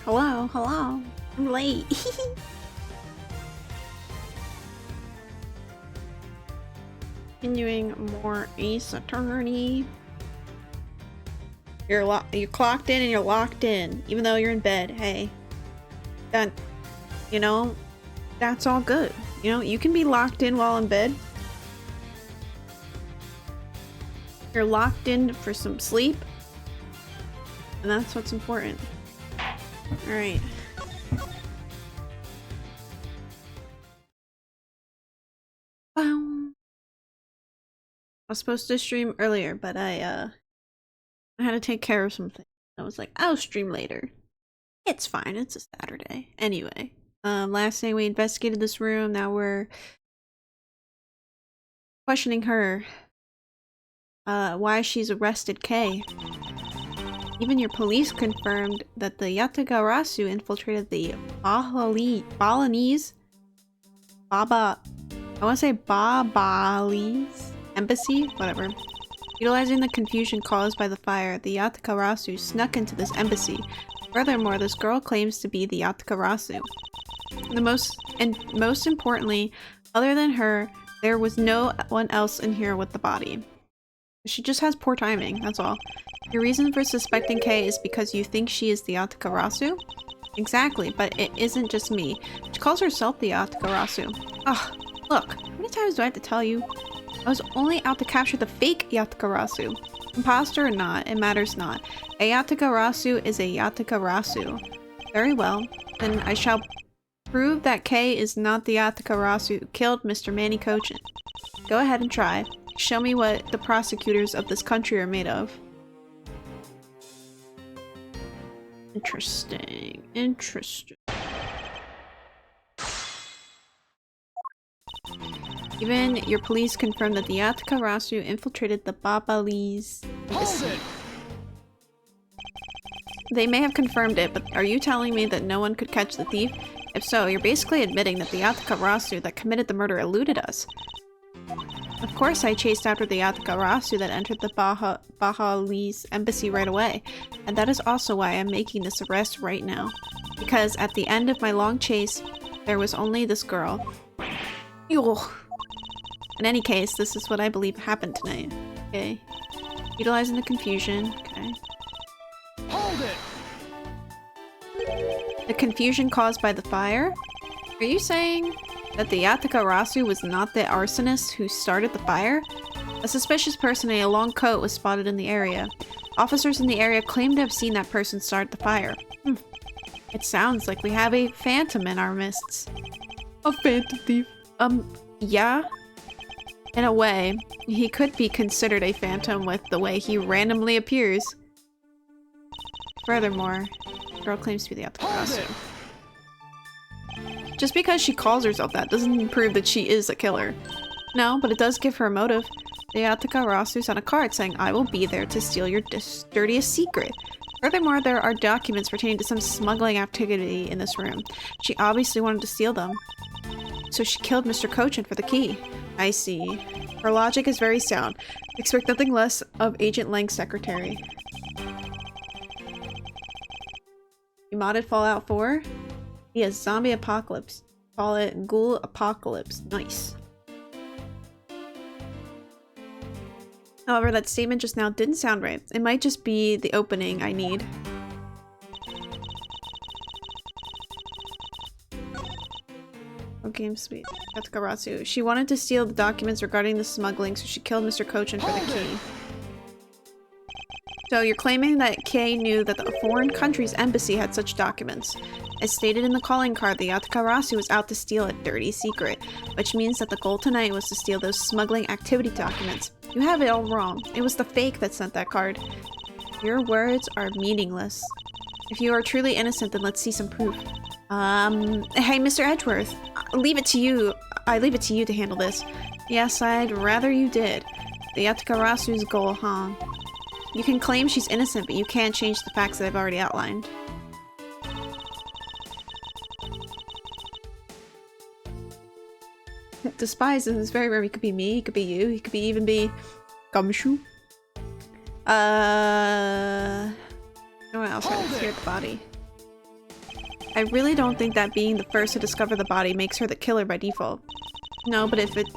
Hello, hello. I'm late. Continuing more Ace Attorney. You're clocked in and you're locked in, even though you're in bed. Hey, that, you know, that's all good. You know, you can be locked in while in bed. You're locked in for some sleep, and that's what's important. All right. I was supposed to stream earlier, but I had to take care of something. I was like, I'll stream later. It's fine, it's a Saturday. Anyway, last night we investigated this room, now we're questioning her. Why she's arrested Kay. Even your police confirmed that the Yatagarasu infiltrated the Balinese embassy, whatever. Utilizing the confusion caused by the fire, the Yatagarasu snuck into this embassy. Furthermore, this girl claims to be the Yatagarasu. Most importantly, other than her, there was no one else in here with the body. She just has poor timing, that's all. Your reason for suspecting Kay is because you think she is the Yatagarasu? Exactly, but it isn't just me. She calls herself the Yatagarasu. Ugh, look, how many times do I have to tell you? I was only out to capture the fake Yatagarasu. Imposter or not, it matters not. A Yatagarasu is a Yatagarasu. Very well, then I shall prove that Kay is not the Yatagarasu who killed Mr. Manny Cochin. Go ahead and try. Show me what the prosecutors of this country are made of. Interesting. Interesting. Even your police confirmed that the Yatagarasu infiltrated the Balinese embassy. They may have confirmed it, but are you telling me that no one could catch the thief? If so, you're basically admitting that the Yatagarasu that committed the murder eluded us. Of course I chased after the Yatagarasu that entered the Balinese embassy right away, and that is also why I'm making this arrest right now. Because at the end of my long chase, there was only this girl. Ew. In any case, this is what I believe happened tonight. Okay. Utilizing the confusion. Okay. Hold it! The confusion caused by the fire? Are you saying that the Yatagarasu was not the arsonist who started the fire? A suspicious person in a long coat was spotted in the area. Officers in the area claim to have seen that person start the fire. It sounds like we have a phantom in our midst. A phantom thief? Yeah. In a way, he could be considered a phantom with the way he randomly appears. Furthermore, the girl claims to be the Yatagarasu. Just because she calls herself that doesn't prove that she is a killer. No, but it does give her a motive. The Yatagarasu sent a card saying, I will be there to steal your dirtiest secret. Furthermore, there are documents pertaining to some smuggling activity in this room. She obviously wanted to steal them. So she killed Mr. Cochin for the key. I see. Her logic is very sound. Expect nothing less of Agent Lang's secretary. You modded Fallout 4? Yeah, zombie apocalypse. Call it ghoul apocalypse. Nice. However, that statement just now didn't sound right. It might just be the opening I need. Oh, game speed. Yatagarasu. She wanted to steal the documents regarding the smuggling, so she killed Mr. Cochin for the key. So you're claiming that Kay knew that the foreign country's embassy had such documents. As stated in the calling card, the Yatagarasu was out to steal a dirty secret, which means that the goal tonight was to steal those smuggling activity documents. You have it all wrong. It was the fake that sent that card. Your words are meaningless. If you are truly innocent, then let's see some proof. Hey, Mr. Edgeworth. Leave it to you. I leave it to you to handle this. Yes, I'd rather you did. The Yatagarasu's goal, huh? You can claim she's innocent, but you can't change the facts that I've already outlined. Despise is very rare. He could be me, he could be you, he could even be Gumshoe. No one else right here at the body. I really don't think that being the first to discover the body makes her the killer by default. No, but if it...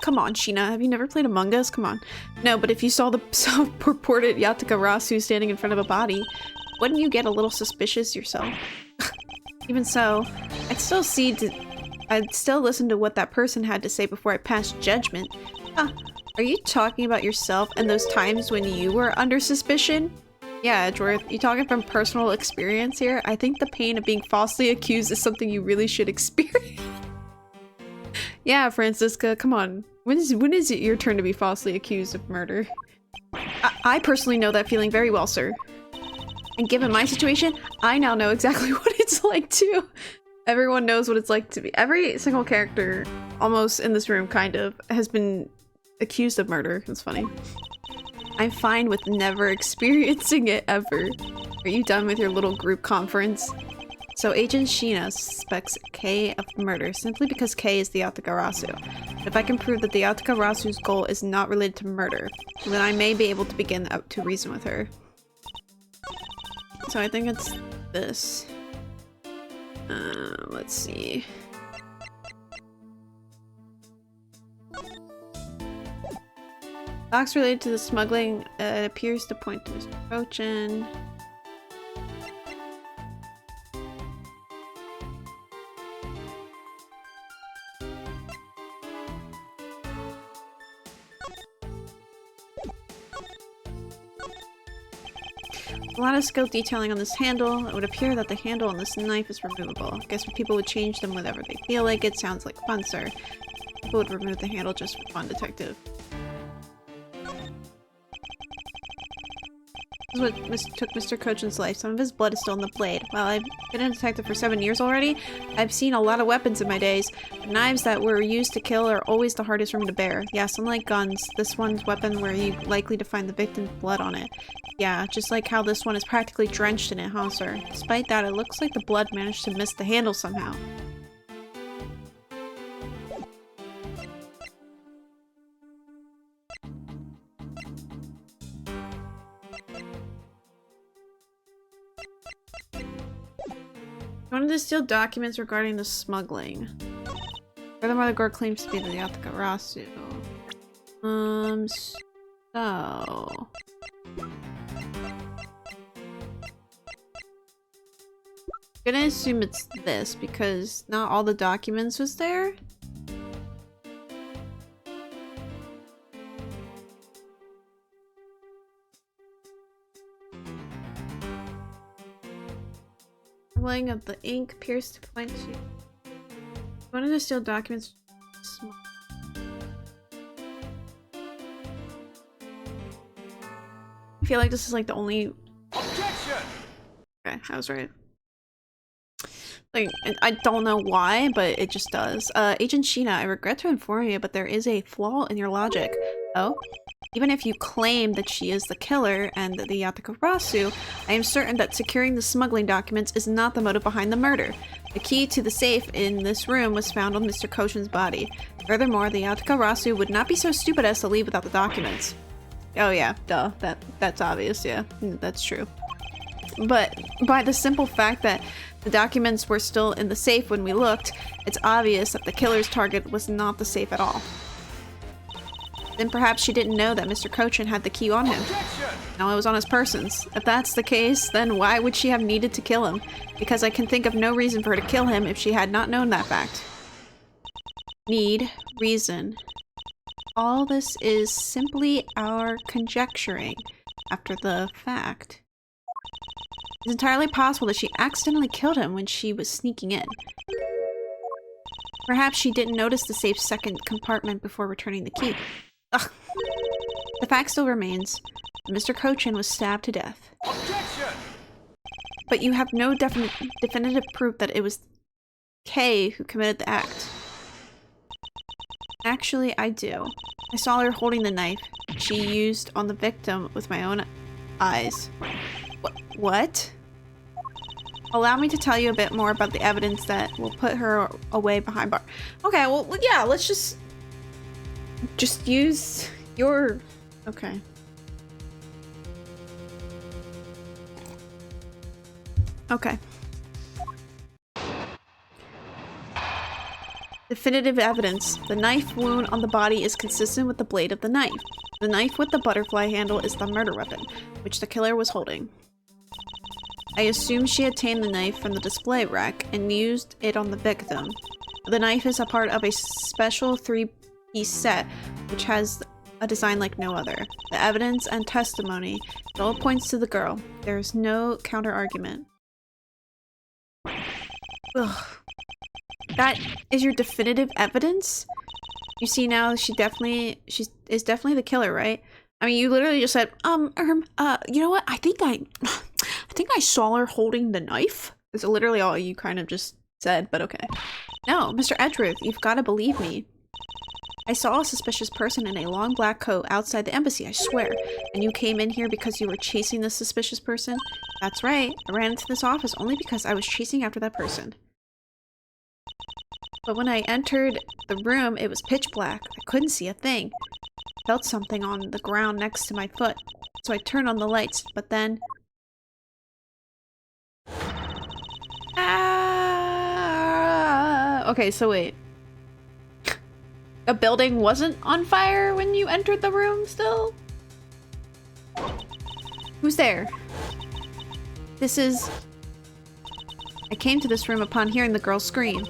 Come on, Sheena. Have you never played Among Us? Come on. No, but if you saw the purported Yataka Rasu standing in front of a body, wouldn't you get a little suspicious yourself? Even so, I'd still listen to what that person had to say before I passed judgment. Huh. Are you talking about yourself and those times when you were under suspicion? Yeah, Edgeworth, you talking from personal experience here? I think the pain of being falsely accused is something you really should experience. Yeah, Francisca, come on. When is it your turn to be falsely accused of murder? I personally know that feeling very well, sir. And given my situation, I now know exactly what it's like too. Everyone knows what it's like to be. Every single character, almost in this room, kind of, has been accused of murder. It's funny. I'm fine with never experiencing it ever. Are you done with your little group conference? So Agent Sheena suspects Kei of murder simply because Kei is the Yatagarasu. If I can prove that the Yatagarasu's goal is not related to murder, then I may be able to begin to reason with her. So I think it's this. Let's see. Docs related to the smuggling appears to point to Mr. Cochin. A lot of skilled detailing on this handle. It would appear that the handle on this knife is removable. I guess people would change them whenever they feel like it. Sounds like fun, sir. People would remove the handle just for fun, detective. This is what took Mr. Cochin's life. Some of his blood is still in the blade. While I've been a detective for 7 years already, I've seen a lot of weapons in my days. The knives that were used to kill are always the hardest for me to bear. Yes, unlike guns, this one's weapon where you're likely to find the victim's blood on it. Yeah, just like how this one is practically drenched in it, huh, sir? Despite that, it looks like the blood managed to miss the handle somehow. Wanted to steal documents regarding the smuggling. Furthermore, the girl claims to be the Yatagarasu. So... I'm gonna assume it's this because not all the documents was there. Smuggling of the ink appears to point to. Wanted to steal documents. I feel like this is like the only. Objection! Okay, I was right. Like, I don't know why, but it just does. Agent Sheena, I regret to inform you, but there is a flaw in your logic. Oh? Even if you claim that she is the killer and the Yatagarasu, I am certain that securing the smuggling documents is not the motive behind the murder. The key to the safe in this room was found on Mr. Cochin's body. Furthermore, the Yatagarasu would not be so stupid as to leave without the documents. Oh yeah, duh. That's obvious, yeah. That's true. But by the simple fact that the documents were still in the safe when we looked, it's obvious that the killer's target was not the safe at all. Then perhaps she didn't know that Mr. Cochin had the key on him. No, it was on his persons. If that's the case, then why would she have needed to kill him? Because I can think of no reason for her to kill him if she had not known that fact. Need, reason. All this is simply our conjecturing after the fact. It's entirely possible that she accidentally killed him when she was sneaking in. Perhaps she didn't notice the safe's second compartment before returning the key. Ugh. The fact still remains. Mr. Cochin was stabbed to death. Objection! But you have no definitive proof that it was Kei who committed the act. Actually, I do. I saw her holding the knife she used on the victim with my own eyes. What? Allow me to tell you a bit more about the evidence that will put her away behind bars. Okay, well, yeah, let's just use your... Okay. Okay. Definitive evidence. The knife wound on the body is consistent with the blade of the knife. The knife with the butterfly handle is the murder weapon, which the killer was holding. I assume she obtained the knife from the display rack and used it on the victim. The knife is a part of a special 3-piece set, which has a design like no other. The evidence and testimony, it all points to the girl. There is no counter-argument. Ugh. That is your definitive evidence? You see now she is definitely the killer, right? I mean, you literally just said, you know what? I think I saw her holding the knife. It's literally all you kind of just said, but okay. No, Mr. Edgeworth, you've got to believe me. I saw a suspicious person in a long black coat outside the embassy, I swear. And you came in here because you were chasing this suspicious person? That's right. I ran into this office only because I was chasing after that person. But when I entered the room, it was pitch black. I couldn't see a thing. I felt something on the ground next to my foot. So I turned on the lights, but then... Okay, so wait. A building wasn't on fire when you entered the room still? Who's there? I came to this room upon hearing the girl scream.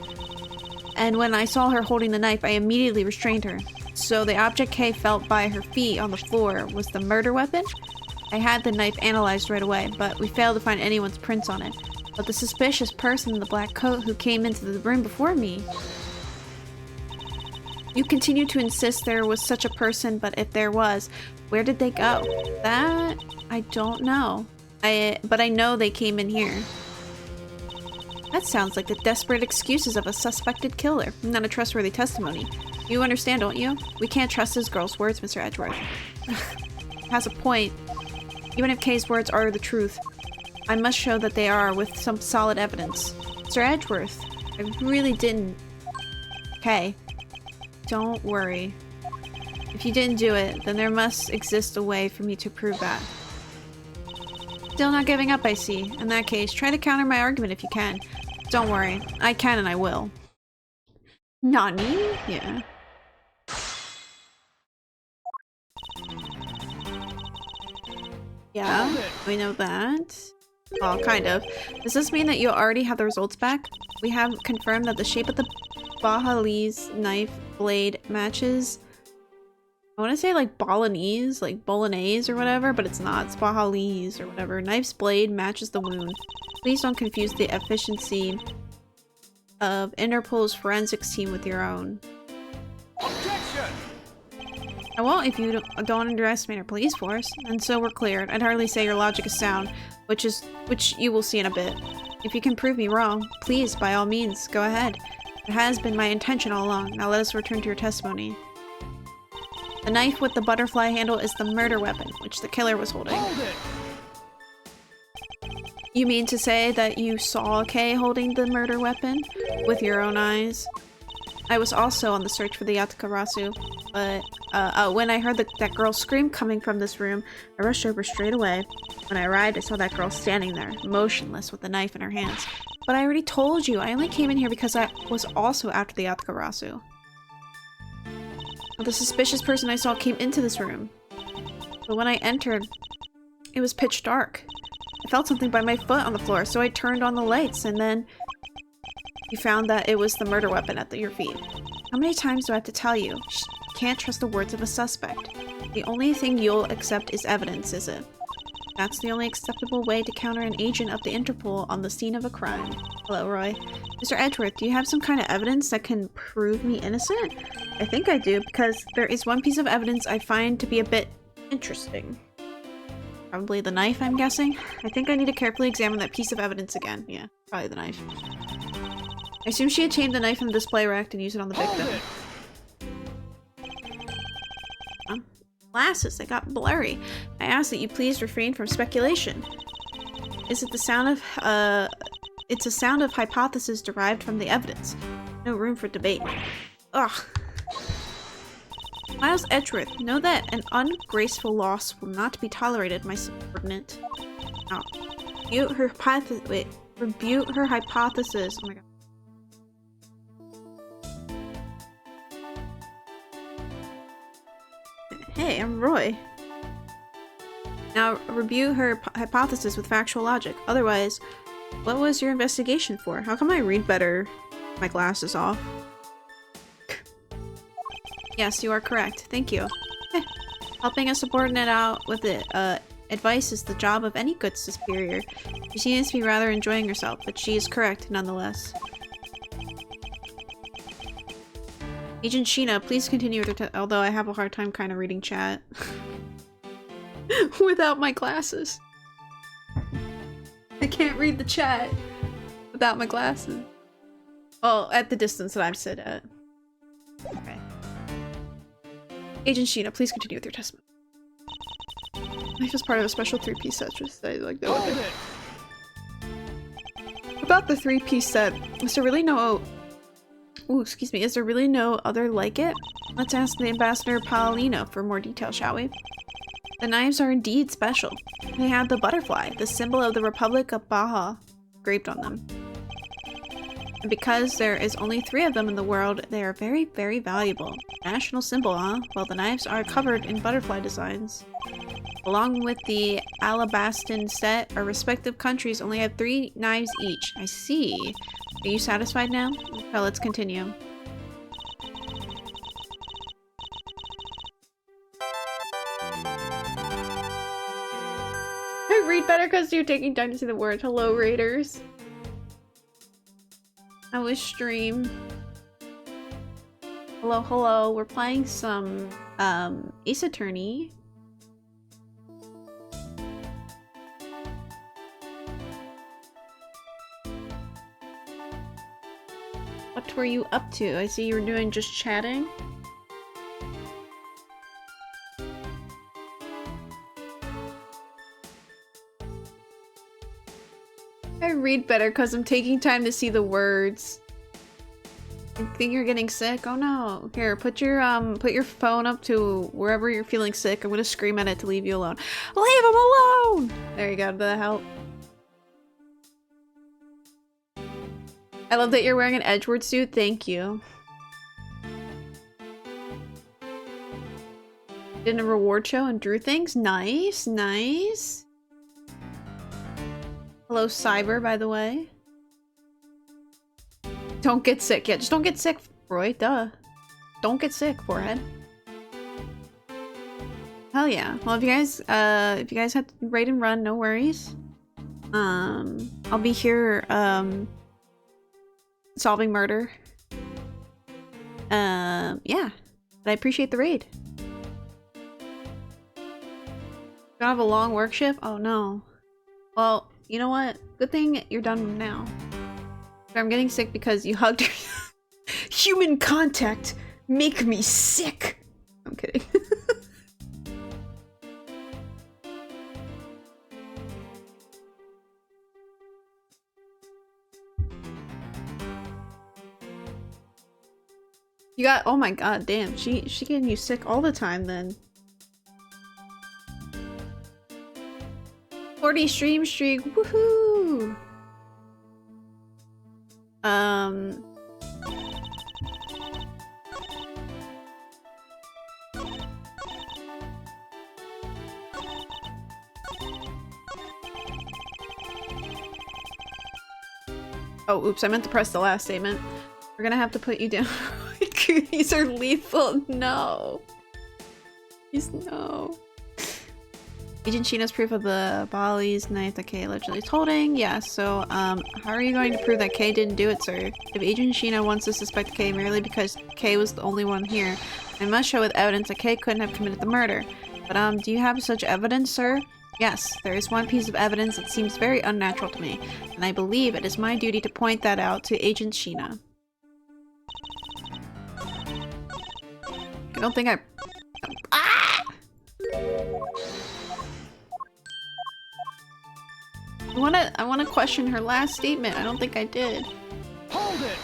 And when I saw her holding the knife, I immediately restrained her. So the object K felt by her feet on the floor was the murder weapon? I had the knife analyzed right away, but we failed to find anyone's prints on it. But the suspicious person in the black coat who came into the room before me... You continue to insist there was such a person, but if there was, where did they go? That... I don't know. But I know they came in here. That sounds like the desperate excuses of a suspected killer, not a trustworthy testimony. You understand, don't you? We can't trust this girl's words, Mr. Edgeworth. Has a point. Even if Kay's words are the truth, I must show that they are with some solid evidence. Mr. Edgeworth, I really didn't... Kay, don't worry. If you didn't do it, then there must exist a way for me to prove that. Still not giving up, I see. In that case, try to counter my argument if you can. Don't worry. I can and I will. Nani? Yeah. Yeah, we know that. Well, kind of. Does this mean that you already have the results back? We have confirmed that the shape of the Bahalese knife blade matches... I want to say like Bolognese, like Bolognese or whatever, but it's not. It's Bahalese or whatever. Knife's blade matches the wound. Please don't confuse the efficiency of Interpol's forensics team with your own. Objection! I won't if you don't underestimate our police force. And so we're cleared. I'd hardly say your logic is sound, which you will see in a bit. If you can prove me wrong, please, by all means, go ahead. It has been my intention all along. Now let us return to your testimony. The knife with the butterfly handle is the murder weapon, which the killer was holding. Hold it! You mean to say that you saw Kay holding the murder weapon with your own eyes? I was also on the search for the Yatakarasu, but when I heard that girl scream coming from this room, I rushed over straight away. When I arrived, I saw that girl standing there, motionless with the knife in her hands. But I already told you, I only came in here because I was also after the Yatakarasu. The suspicious person I saw came into this room. But when I entered, it was pitch dark. I felt something by my foot on the floor, so I turned on the lights, and then you found that it was the murder weapon at your feet. How many times do I have to tell you? You can't trust the words of a suspect. The only thing you'll accept is evidence, is it? That's the only acceptable way to counter an agent of the Interpol on the scene of a crime. Hello, Roy. Mr. Edgeworth, do you have some kind of evidence that can prove me innocent? I think I do, because there is one piece of evidence I find to be a bit interesting. Probably the knife, I'm guessing? I think I need to carefully examine that piece of evidence again. Yeah, probably the knife. I assume she obtained the knife from the display rack and used it on the victim. Glasses, they got blurry. I ask that you please refrain from speculation. Is it the sound of, it's a sound of hypothesis derived from the evidence. No room for debate. Ugh. Miles Edgeworth, know that an ungraceful loss will not be tolerated, my subordinate. Now, rebuke her hypothesis. Oh my god. Hey, I'm Roy. Now, review her hypothesis with factual logic. Otherwise, what was your investigation for? How come I read better with my glasses off? Yes, you are correct. Thank you. Helping a subordinate out with advice is the job of any good superior. She seems to be rather enjoying herself, but she is correct nonetheless. Agent Sheena, please continue with your although I have a hard time kind of reading chat. Without my glasses. I can't read the chat without my glasses. Well, at the distance that I've sit at. Okay. Agent Sheena, please continue with your testimony. Life is part of a special three-piece set, just say like that. Hold it. About the three-piece set, is there really no... Ooh, excuse me, is there really no other like it? Let's ask the Ambassador Paulino for more detail, shall we? The knives are indeed special. They have the butterfly, the symbol of the Republic of Baja, engraved on them. And because there is only 3 of them in the world, they are very, very valuable. National symbol, huh? Well, the knives are covered in butterfly designs. Along with the Alabaston set, our respective countries only have 3 knives each. I see. Are you satisfied now? Well, let's continue. I read better because you're taking time to see the word. Hello, Raiders. I was stream. Hello, hello. We're playing some Ace Attorney. What were you up to? I see you were doing just chatting. I read better because I'm taking time to see the words. I think you're getting sick? Oh no. Here, put your phone up to wherever you're feeling sick. I'm gonna scream at it to leave you alone. Leave him alone! There you go, did that help? I love that you're wearing an Edgeworth suit, thank you. Did a reward show and drew things? Nice, nice. Hello, Cyber, by the way. Don't get sick. Yeah, just don't get sick, Roy. Duh. Don't get sick, forehead. Hell yeah. Well, if you guys have to raid and run, no worries. I'll be here, solving murder. Yeah. But I appreciate the raid. Gonna have a long work shift? Oh no. Well, you know what? Good thing you're done now. I'm getting sick because you hugged her. Human contact make me sick. I'm kidding. You got, oh my god, damn. She getting you sick all the time then. 40 stream streak, woohoo! Oh, oops, I meant to press the last statement. We're gonna have to put you down. These are lethal. No. Please, no. Agent Sheena's proof of the Bali's knife that Kay allegedly is holding. Yeah, so, how are you going to prove that Kay didn't do it, sir? If Agent Sheena wants to suspect Kay merely because Kay was the only one here, I must show with evidence that Kay couldn't have committed the murder. But, do you have such evidence, sir? Yes, there is one piece of evidence that seems very unnatural to me, and I believe it is my duty to point that out to Agent Sheena. I don't think I... Ah! I wanna question her last statement. I don't think I did. Hold it!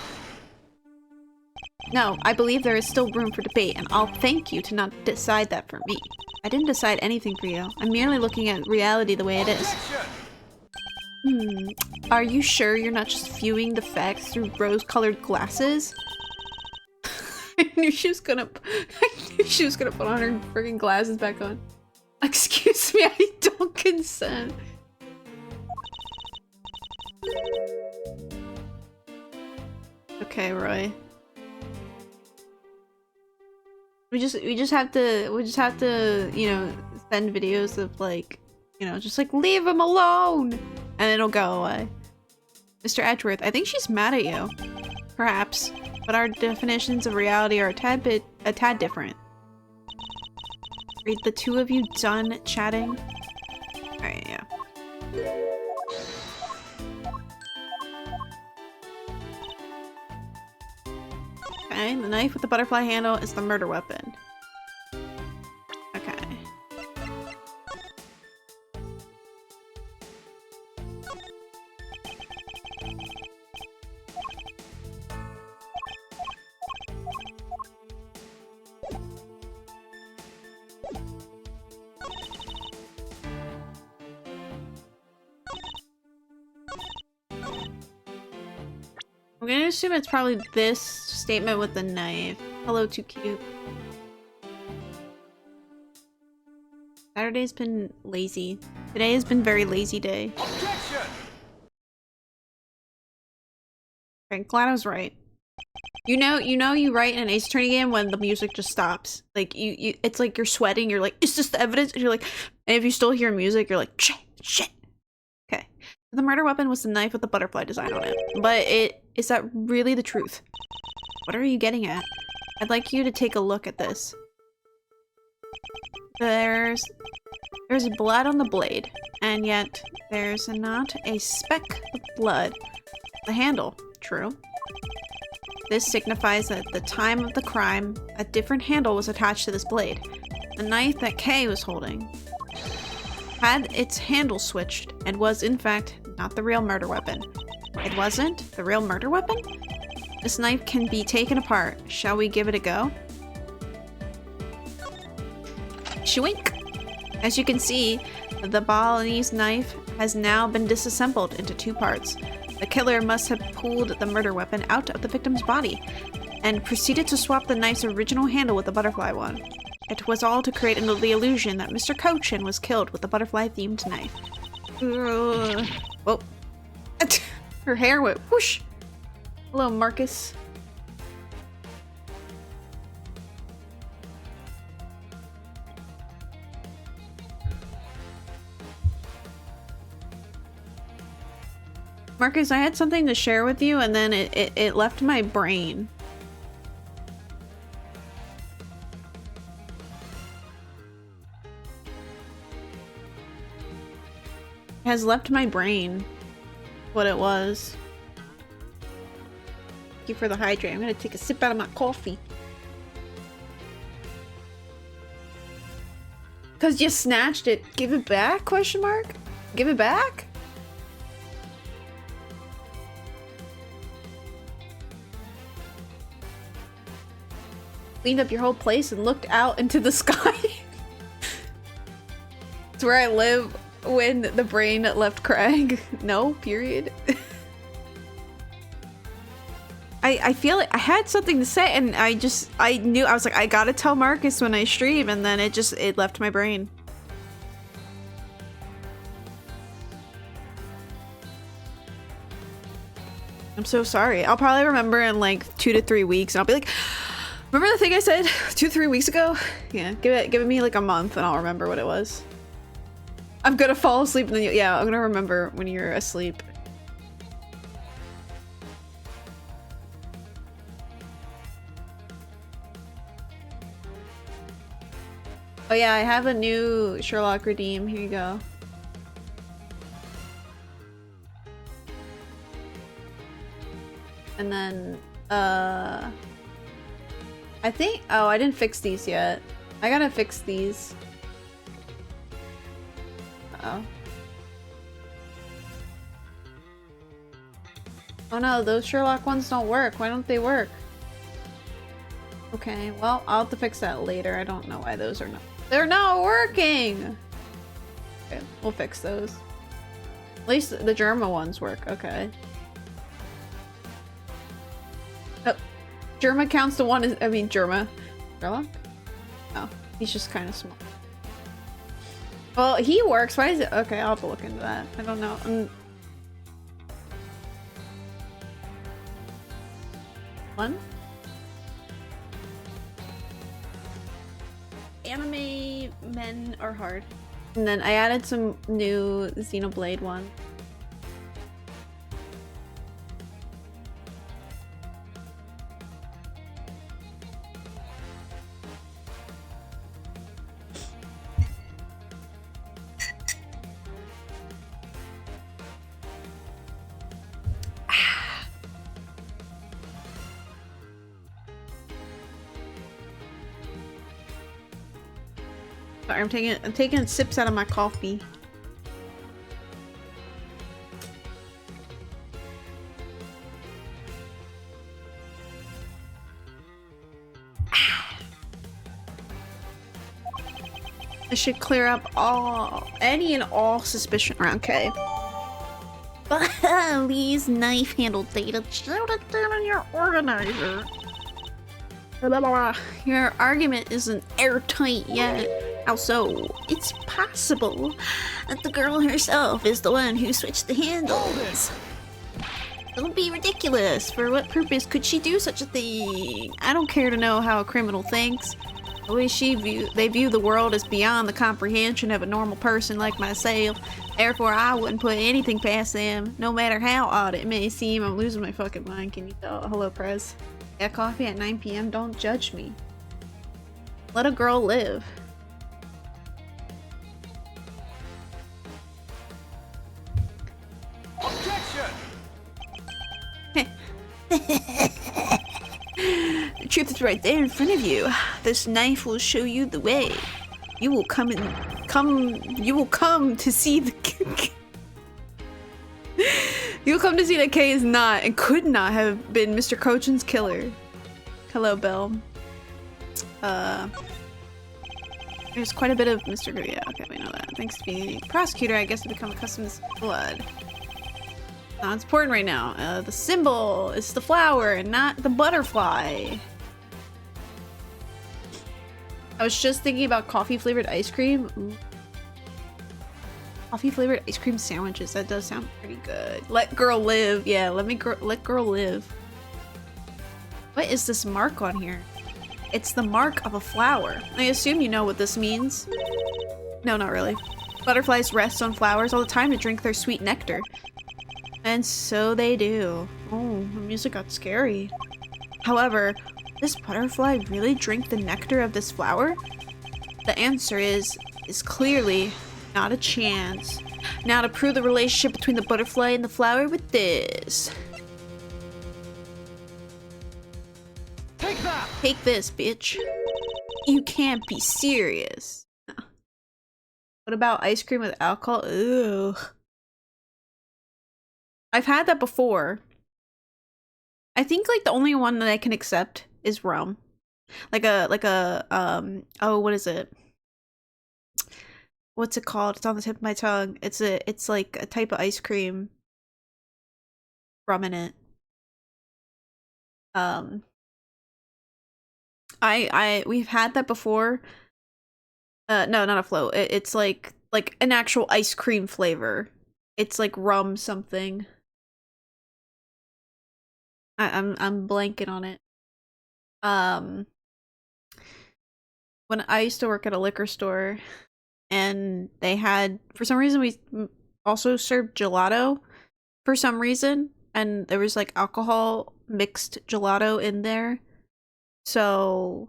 No, I believe there is still room for debate, and I'll thank you to not decide that for me. I didn't decide anything for you. I'm merely looking at reality the way it is. Are you sure you're not just viewing the facts through rose-colored glasses? I knew she was gonna put on her freaking glasses back on. Excuse me, I don't consent. Okay, Roy. We just have to, you know, send videos of like, you know, just like leave him alone and it'll go away. Mr. Edgeworth, I think she's mad at you. Perhaps. But our definitions of reality are a tad different. Are the two of you done chatting? Alright, yeah. Okay, the knife with the butterfly handle is the murder weapon. Okay. I'm gonna assume it's probably this statement with the knife. Hello, too cute. Saturday's been lazy. Today has been very lazy day. Objection! Okay, glad I was right. You know you write in an Ace Attorney game when the music just stops. Like it's like you're sweating. You're like, is this the evidence? And you're like, and if you still hear music, you're like, shit. Okay. The murder weapon was the knife with the butterfly design on it. But is that really the truth? What are you getting at? I'd like you to take a look at this. There's blood on the blade, and yet there's not a speck of blood. The handle, true. This signifies that at the time of the crime, a different handle was attached to this blade. The knife that Kay was holding had its handle switched and was, in fact, not the real murder weapon. It wasn't the real murder weapon? This knife can be taken apart. Shall we give it a go? Shwink! As you can see, the Balinese knife has now been disassembled into two parts. The killer must have pulled the murder weapon out of the victim's body and proceeded to swap the knife's original handle with the butterfly one. It was all to create the illusion that Mr. Cochin was killed with the butterfly-themed knife. Whoa. Her hair went whoosh. Hello, Marcus. Marcus, I had something to share with you and then it left my brain. It has left my brain what it was. Thank you for the hydrate. I'm gonna take a sip out of my coffee. Cause you snatched it. Give it back? Question mark? Give it back? Cleaned up your whole place and looked out into the sky. It's where I live when the brain left Craig. No, period. I feel like I had something to say and I knew, I was like, I gotta tell Marcus when I stream, and then it left my brain. I'm so sorry. I'll probably remember in like 2 to 3 weeks and I'll be like, remember the thing I said 2 to 3 weeks ago? Yeah, give it me like a month and I'll remember what it was. I'm gonna fall asleep and then yeah, I'm gonna remember when you're asleep. Oh yeah, I have a new Sherlock Redeem. Here you go. And then, I think- oh, I didn't fix these yet. I gotta fix these. Uh-oh. Oh no, those Sherlock ones don't work. Why don't they work? Okay, well, I'll have to fix that later. I don't know why those are not- they're not working! Okay, we'll fix those. At least the German ones work, okay. Oh. Germa counts to one. I mean, Germa. Germa? Oh, he's just kind of small. Well, he works. Why is it? Okay, I'll have to look into that. I don't know. One? Anime men are hard. And then I added some new Xenoblade one. Sorry, I'm taking sips out of my coffee. I should clear up any and all suspicion around Kay. Lee's knife handle data. Shout it down on your organizer. Your argument isn't airtight yet. How so? It's possible that the girl herself is the one who switched the handles. Don't be ridiculous. For what purpose could she do such a thing? I don't care to know how a criminal thinks. The way they view the world is beyond the comprehension of a normal person like myself. Therefore, I wouldn't put anything past them, no matter how odd it may seem. I'm losing my fucking mind. Can you tell? Hello, Prez. Yeah, coffee at 9 p.m. Don't judge me. Let a girl live. The truth is right there in front of you. This knife will show you the way. You will come to see the You'll come to see that Kay is not and could not have been Mr. Kochin's killer. Hello, Belle. There's quite a bit of Mr. Go. Yeah, okay, we know that. Thanks to being a prosecutor, I guess I've become accustomed to this blood. Not important right now. The symbol is the flower and not the butterfly. I was just thinking about coffee flavored ice cream. Ooh. Coffee flavored ice cream sandwiches. That does sound pretty good. Let girl live. Yeah, let girl live. What is this mark on here? It's the mark of a flower. I assume you know what this means. No, not really. Butterflies rest on flowers all the time to drink their sweet nectar. And so they do. Oh, the music got scary. However, does this butterfly really drink the nectar of this flower? The answer is clearly not a chance. Now to prove the relationship between the butterfly and the flower with this. Take that! Take this, bitch. You can't be serious. What about ice cream with alcohol? Ugh. I've had that before. I think like the only one that I can accept is rum. Oh, what is it? What's it called? It's on the tip of my tongue. It's like a type of ice cream. Rum in it. We've had that before. No, not a float. It's like an actual ice cream flavor. It's like rum something. I'm blanking on it. When I used to work at a liquor store, and they had, for some reason, we also served gelato for some reason, and there was like alcohol mixed gelato in there, so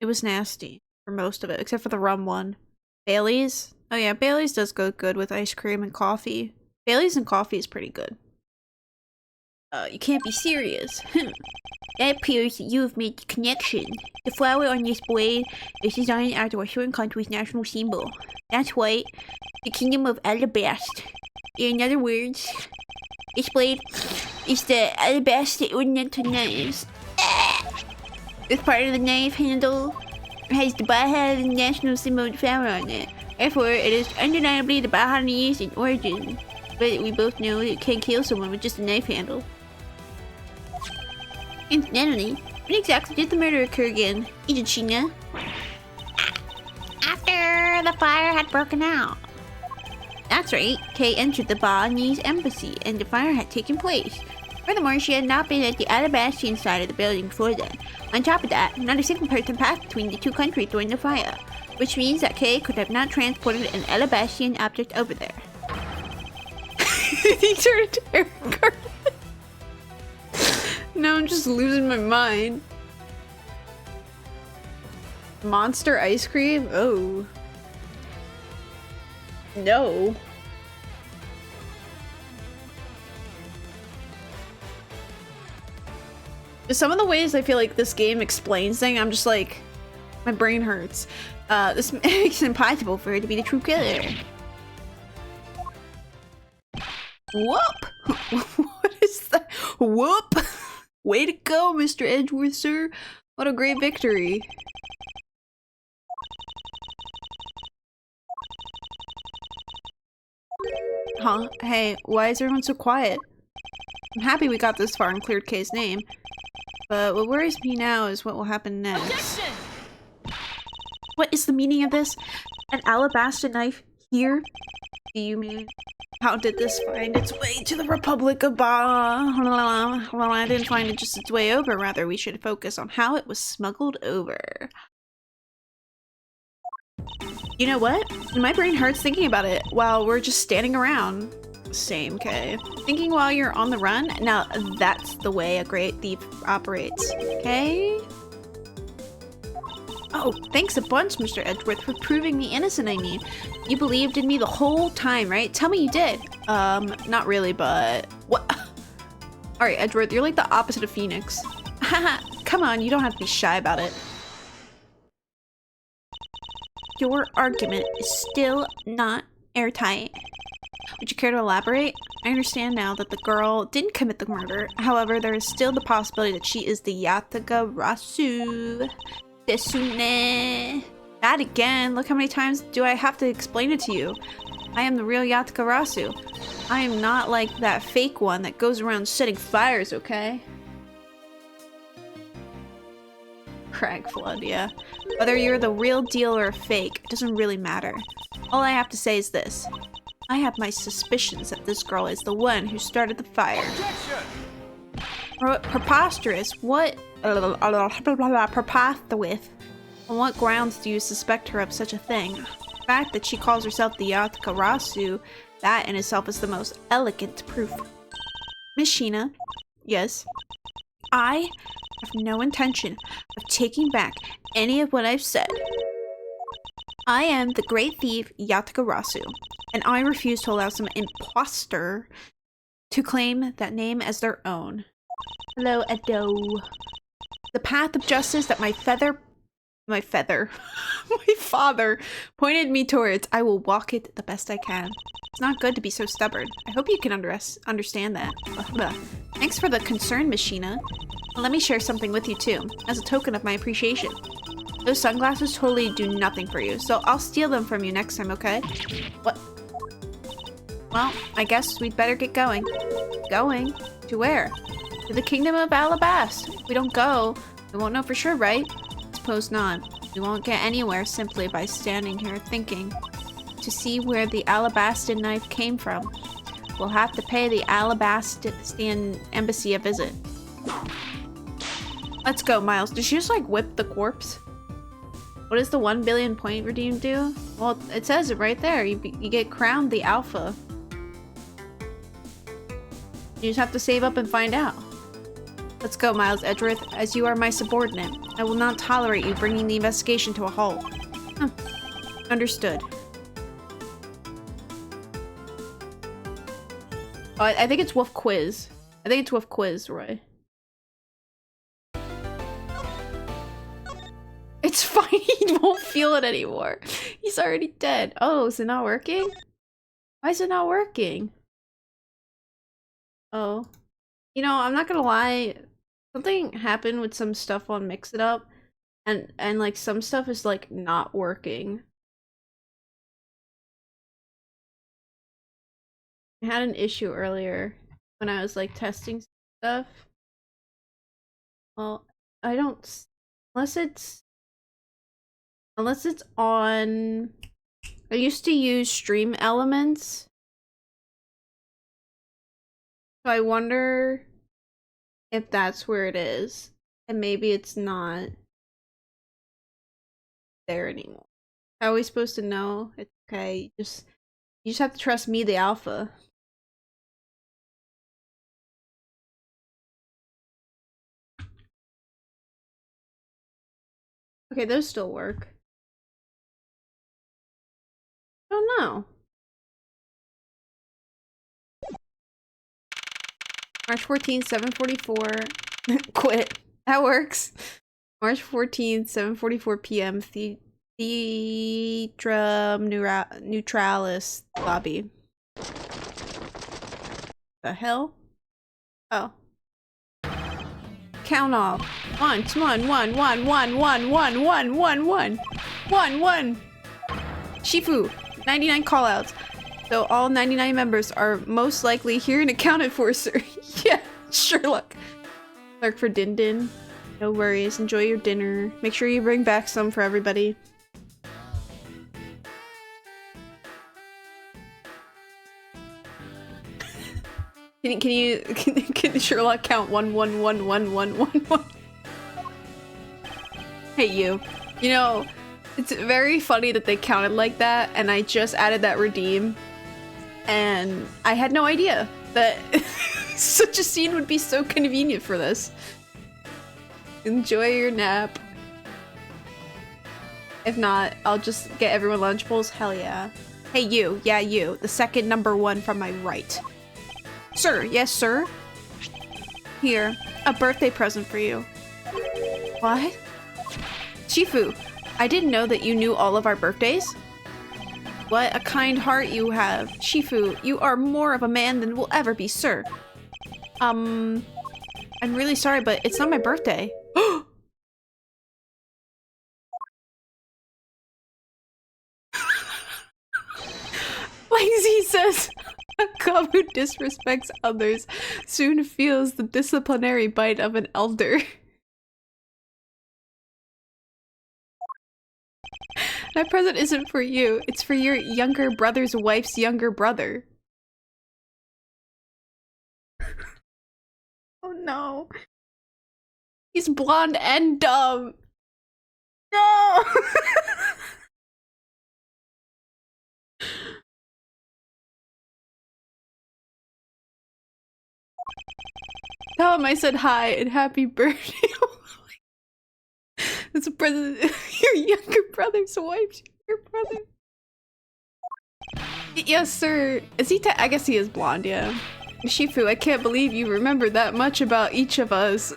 it was nasty for most of it, except for the rum one. Bailey's? Oh yeah, Bailey's does go good with ice cream and coffee. Bailey's and coffee is pretty good. You can't be serious. It appears that you have made the connection. The flower on this blade is designed after a certain country's national symbol. That's right, the Kingdom of Alabasta. In other words, this blade is the Alabasta ornamental knives. This part of the knife handle has the Baja national symbol of the flower on it. Therefore, it is undeniably the Bajanese in origin. But we both know it can kill someone with just a knife handle. Incidentally, when exactly did the murder occur again, Idachina? After the fire had broken out. That's right, Kay entered the Balinese embassy and the fire had taken place. Furthermore, she had not been at the Alabastian side of the building before then. On top of that, not a single person passed between the two countries during the fire, which means that Kay could have not transported an Alabastian object over there. These are terrible. Now I'm just losing my mind. Monster ice cream? Oh. No. Some of the ways I feel like this game explains things, I'm just like, my brain hurts. This makes it impossible for her to be the true killer. Whoop! What is that? Whoop! Way to go, Mr. Edgeworth, sir. What a great victory. Huh? Hey, why is everyone so quiet? I'm happy we got this far and cleared Kay's name. But what worries me now is what will happen next. Objection! What is the meaning of this? An alabaster knife here? Do you mean? How did this find its way to the Republic of Well, I didn't find it just its way over. Rather, we should focus on how it was smuggled over. You know what? My brain hurts thinking about it while we're just standing around. Same, Kay. Thinking while you're on the run? Now, that's the way a great thief operates, okay? Oh, thanks a bunch, Mr. Edgeworth, for proving me innocent, I mean. You believed in me the whole time, right? Tell me you did. Not really, but... What? Alright, Edgeworth, you're like the opposite of Phoenix. Haha, come on, you don't have to be shy about it. Your argument is still not airtight. Would you care to elaborate? I understand now that the girl didn't commit the murder. However, there is still the possibility that she is the Yatagarasu. Desune. That again. Look how many times do I have to explain it to you. I am the real Yatagarasu. I am not like that fake one that goes around setting fires, okay? Crag Flood, yeah. Whether you're the real deal or a fake, it doesn't really matter. All I have to say is this. I have my suspicions that this girl is the one who started the fire. Preposterous? What? Preposterous? On what grounds do you suspect her of such a thing? The fact that she calls herself the Yatagarasu, that in itself is the most elegant proof. Miss Sheena? Yes? I have no intention of taking back any of what I've said. I am the great thief Yatagarasu, and I refuse to allow some imposter to claim that name as their own. Hello, Edo. The path of justice that my father pointed me towards, I will walk it the best I can. It's not good to be so stubborn. I hope you can understand that. Thanks for the concern, Miss Sheena. Let me share something with you too, as a token of my appreciation. Those sunglasses totally do nothing for you, so I'll steal them from you next time, okay? What? Well, I guess we'd better get going. Going? To where? To the Kingdom of Alabast. If we don't go, we won't know for sure, right? Suppose not. We won't get anywhere simply by standing here thinking. To see where the Alabastan knife came from, we'll have to pay the Alabastian embassy a visit. Let's go, Miles. Did she just like whip the corpse? What does the 1 billion point redeem do? Well, it says it right there. You get crowned the alpha. You just have to save up and find out. Let's go, Miles Edgeworth. As you are my subordinate, I will not tolerate you bringing the investigation to a halt. Huh. Understood. Oh, I think it's Wolf Quiz. I think it's Wolf Quiz, Roy. It's fine, he won't feel it anymore. He's already dead. Oh, is it not working? Why is it not working? Oh. You know, I'm not gonna lie. Something happened with some stuff on Mix It Up. And like some stuff is like not working. I had an issue earlier when I was like testing stuff. Well, I don't... Unless it's on... I used to use Stream Elements. So I wonder if that's where it is. And maybe it's not there anymore. How are we supposed to know? It's okay. You just have to trust me, the alpha. Okay, those still work. Oh no. March 14th, 7:44. Quit. That works. March 14th, 7:44 p.m. Theatrum Neutralis lobby. The hell? Oh. Count off. One. Shifu. 99 callouts. So all 99 members are most likely here and accounted for, sir. Yeah, Sherlock. Clerk for Din Din. No worries. Enjoy your dinner. Make sure you bring back some for everybody. Can Sherlock count 1111111? Hey you. You know, it's very funny that they counted like that, and I just added that redeem, and I had no idea that such a scene would be so convenient for this. Enjoy your nap. If not, I'll just get everyone lunch bowls. Hell yeah. Hey you. Yeah, you. The second number one from my right. Sir. Yes, sir. Here. A birthday present for you. What? Shifu. I didn't know that you knew all of our birthdays. What a kind heart you have. Shifu, you are more of a man than will ever be, sir. I'm really sorry, but it's not my birthday. Lazy says, a cub who disrespects others soon feels the disciplinary bite of an elder. That present isn't for you. It's for your younger brother's wife's younger brother. Oh no. He's blonde and dumb. No! Tell him I said hi and happy birthday. It's a present. Your younger brother's wife's younger brother. Yes, sir. Is he? I guess he is blonde. Yeah. Shifu, I can't believe you remember that much about each of us.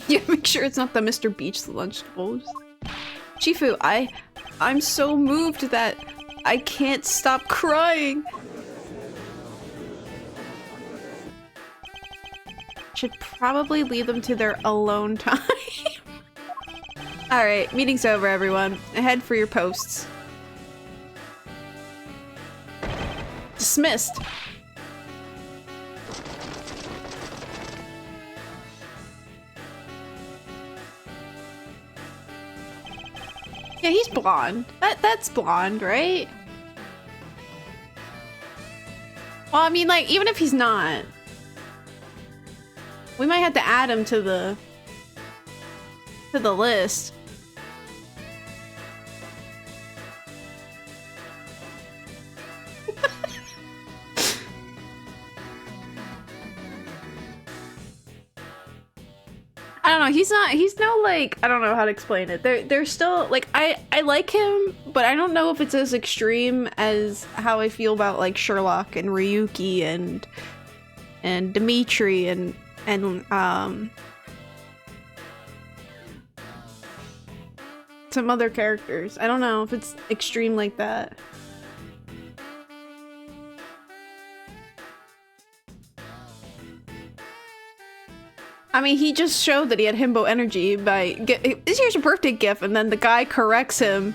Yeah, make sure it's not the Mr. Beach Lunchables. Shifu, I'm so moved that I can't stop crying. Should probably leave them to their alone time. Alright, meeting's over, everyone. Ahead for your posts. Dismissed. Yeah, he's blonde. That's blonde, right? Well, I mean, like, even if he's not, we might have to add him to the list. I don't know, he's no, like, I don't know how to explain it. They're still, like, I like him, but I don't know if it's as extreme as how I feel about, like, Sherlock and Ryuki and Dimitri and some other characters. I don't know if it's extreme like that. I mean, he just showed that he had himbo energy by here's your birthday gift, and then the guy corrects him.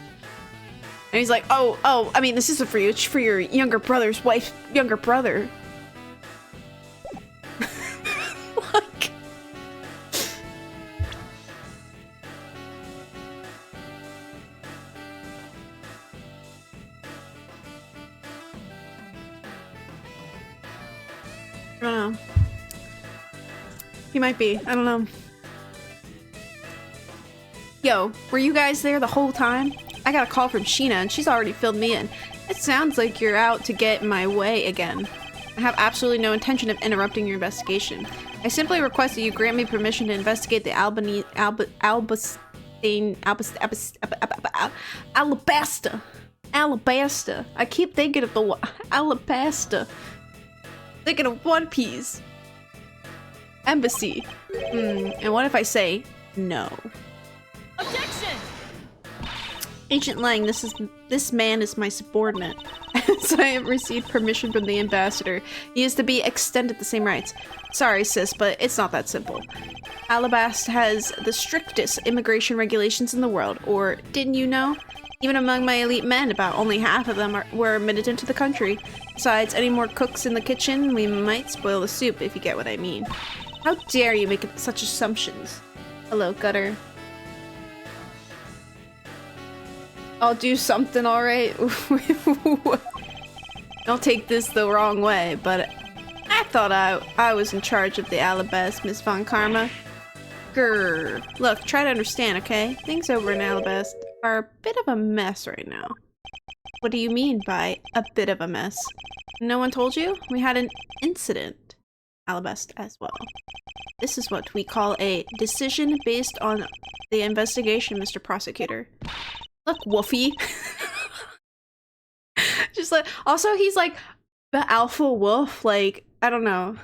And he's like, oh, I mean, this isn't for you, it's for your younger brother's wife's younger brother. I don't know. He might be. I don't know. Yo, were you guys there the whole time? I got a call from Sheena and she's already filled me in. It sounds like you're out to get in my way again. I have absolutely no intention of interrupting your investigation. I simply request that you grant me permission to investigate the Alabasta. I keep thinking of the Alabasta. Thinking of One Piece. Embassy. And what if I say no? Objection! Agent Lang, this man is my subordinate. As I have received permission from the ambassador, he is to be extended the same rights. Sorry, sis, but it's not that simple. Alabasta has the strictest immigration regulations in the world, or didn't you know? Even among my elite men, about only half of them were admitted into the country. Besides, any more cooks in the kitchen, we might spoil the soup, if you get what I mean. How dare you make such assumptions? Hello, Gutter. I'll do something, alright? Don't take this the wrong way, but I thought I was in charge of the Alabasta, Miss Von Karma. Grrr. Look, try to understand, okay? Things over in Alabasta are a bit of a mess right now. What do you mean by a bit of a mess? No one told you? We had an incident. Alabasta as well. This is what we call a decision based on the investigation, Mr. Prosecutor. Look, Woofy. Just like, also he's like the alpha wolf, like, I don't know.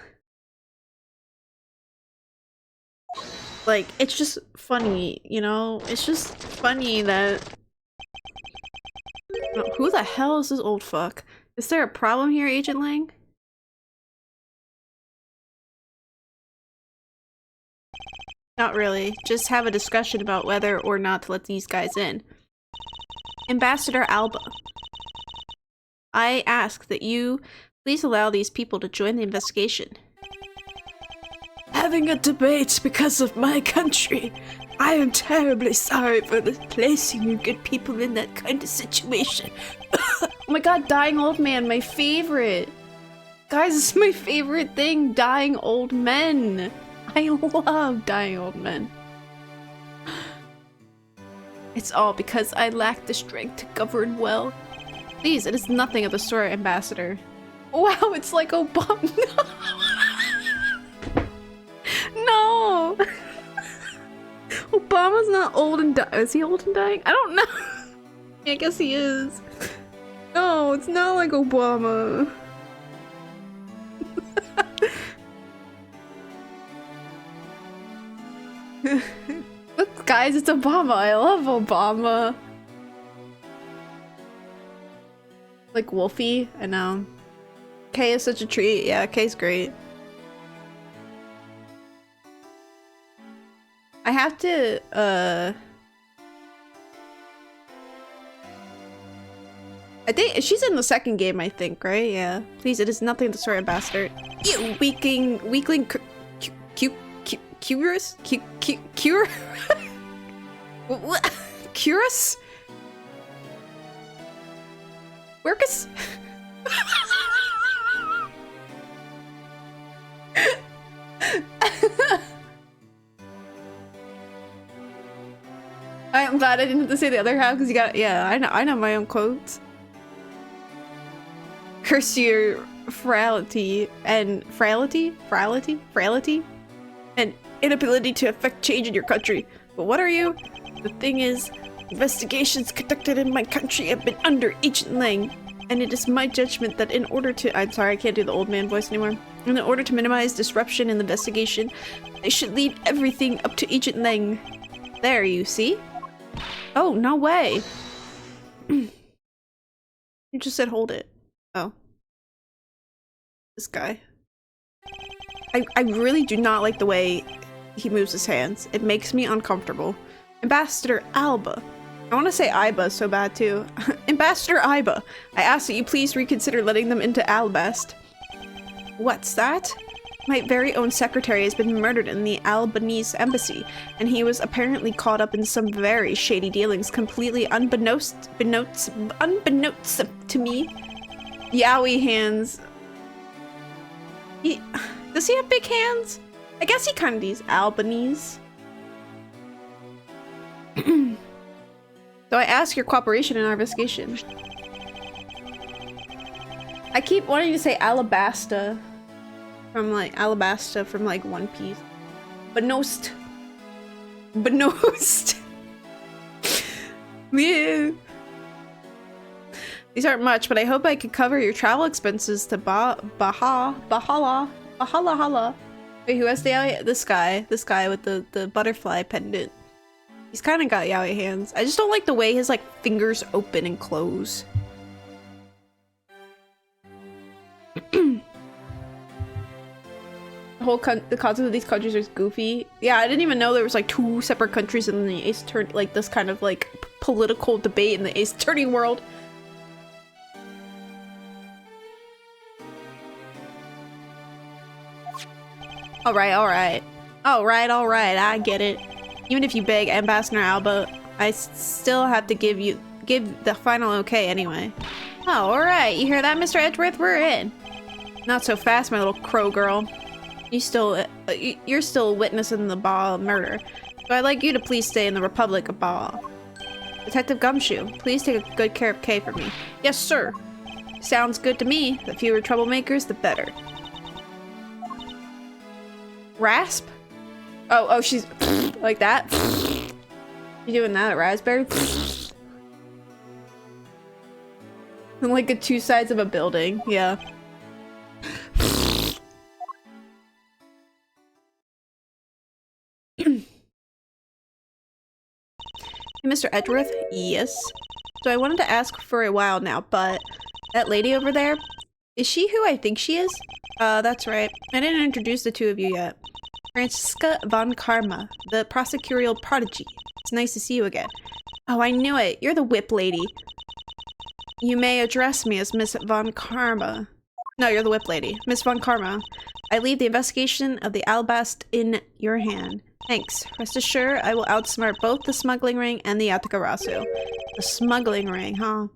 Like, it's just funny, you know? It's just funny that... Who the hell is this old fuck? Is there a problem here, Agent Lang? Not really. Just have a discussion about whether or not to let these guys in. Ambassador Alba, I ask that you please allow these people to join the investigation. Having a debate because of my country. I am terribly sorry for placing you good people in that kind of situation. Oh my god, dying old man, my favorite. Guys, this is my favorite thing, dying old men. I love dying old men. It's all because I lack the strength to govern well. Please, it is nothing of the sort, Ambassador. Wow, it's like Obama. No! Obama's not old and dying. Is he old and dying? I don't know. I guess he is. No, it's not like Obama. Look, guys, it's Obama. I love Obama. Like Wolfie, I know. Kay is such a treat. Yeah, Kay's great. I have to, I think she's in the second game, I think, right? Yeah. Please, it is nothing of the sort, Ambassador. You weakling, Curious? What? Curious? Workus? I'm glad I didn't have to say the other half because you got, yeah, I know my own quotes. Curse your frailty and and inability to affect change in your country. But what are you? The thing is, investigations conducted in my country have been under Agent Lang, and it is my judgment that in order to— I'm sorry, I can't do the old man voice anymore. In order to minimize disruption in the investigation, they should leave everything up to Agent Lang. There, you see? Oh, no way! You just said hold it. Oh. This guy. I really do not like the way he moves his hands. It makes me uncomfortable. Ambassador Alba. I want to say Iba so bad too. Ambassador Iba, I ask that you please reconsider letting them into Alabasta. What's that? My very own secretary has been murdered in the Albanese embassy, and he was apparently caught up in some very shady dealings completely unbeknownst to me. Yowie hands. Does he have big hands? I guess he kind of needs Albanese. So I ask your cooperation in our investigation. I keep wanting to say Alabasta from like One Piece. Benost. Yeah. These aren't much, but I hope I could cover your travel expenses to Bahala. Wait, who has the yaoi? This guy with the butterfly pendant. He's kind of got yaoi hands. I just don't like the way his like fingers open and close. The concept of these countries is goofy. Yeah, I didn't even know there was like 2 separate countries in the Ace Attorney, like this kind of like political debate in the Ace Attorney world. Alright, I get it. Even if you beg Ambassador Alba, I still have to give the final okay anyway. Oh, alright, you hear that, Mr. Edgeworth? We're in. Not so fast, my little crow girl. You're still witnessing the Baal murder, so I'd like you to please stay in the Republic of Baal. Detective Gumshoe, please take good care of Kay for me. Yes, sir. Sounds good to me. The fewer troublemakers, the better. Rasp? Oh, she's like that? You doing that, raspberry? Like the 2 sides of a building, yeah. Hey, Mr. Edgeworth? Yes? So I wanted to ask for a while now, but that lady over there, is she who I think she is? That's right. I didn't introduce the 2 of you yet. Franziska von Karma, the prosecutorial prodigy. It's nice to see you again. Oh, I knew it. You're the whip lady. You may address me as Miss von Karma. No, you're the whip lady. Miss von Karma. I leave the investigation of the Albast in your hand. Thanks. Rest assured, I will outsmart both the smuggling ring and the Atakarasu. The smuggling ring, huh?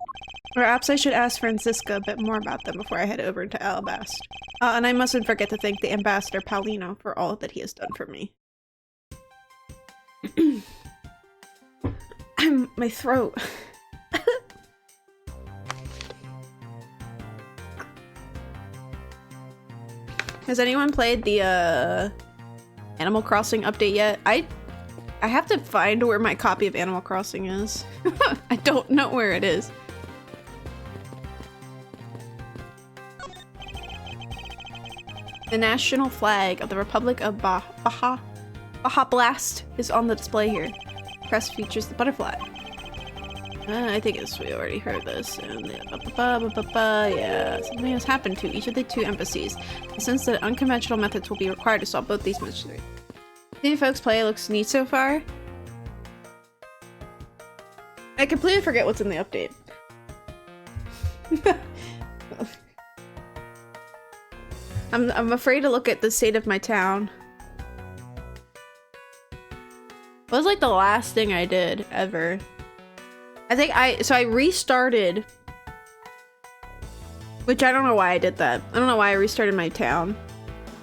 Perhaps I should ask Franziska a bit more about them before I head over to Albast. And I mustn't forget to thank the Ambassador Paulino for all that he has done for me. My throat. Has anyone played the Animal Crossing update yet? I have to find where my copy of Animal Crossing is. I don't know where it is. The national flag of the Republic of Baja Blast is on the display here. The crest features the butterfly. I think we already heard this. And yeah, something has happened to each of the 2 embassies. Since the unconventional methods will be required to solve both these mysteries. See folks play, it looks neat so far. I completely forget what's in the update. I'm afraid to look at the state of my town. What was like the last thing I did ever? I think I restarted, which I don't know why I did that. I don't know why I restarted my town.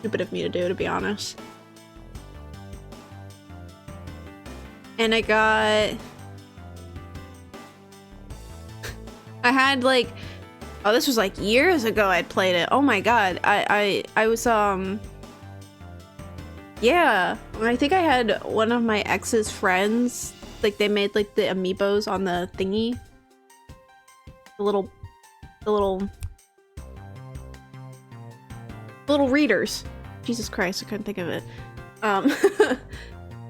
Stupid of me to do, to be honest. And I had like, oh, this was like years ago I'd played it. Oh my god. I was yeah, I think I had one of my ex's friends, like they made like the amiibos on the thingy. The little readers. Jesus Christ, I couldn't think of it.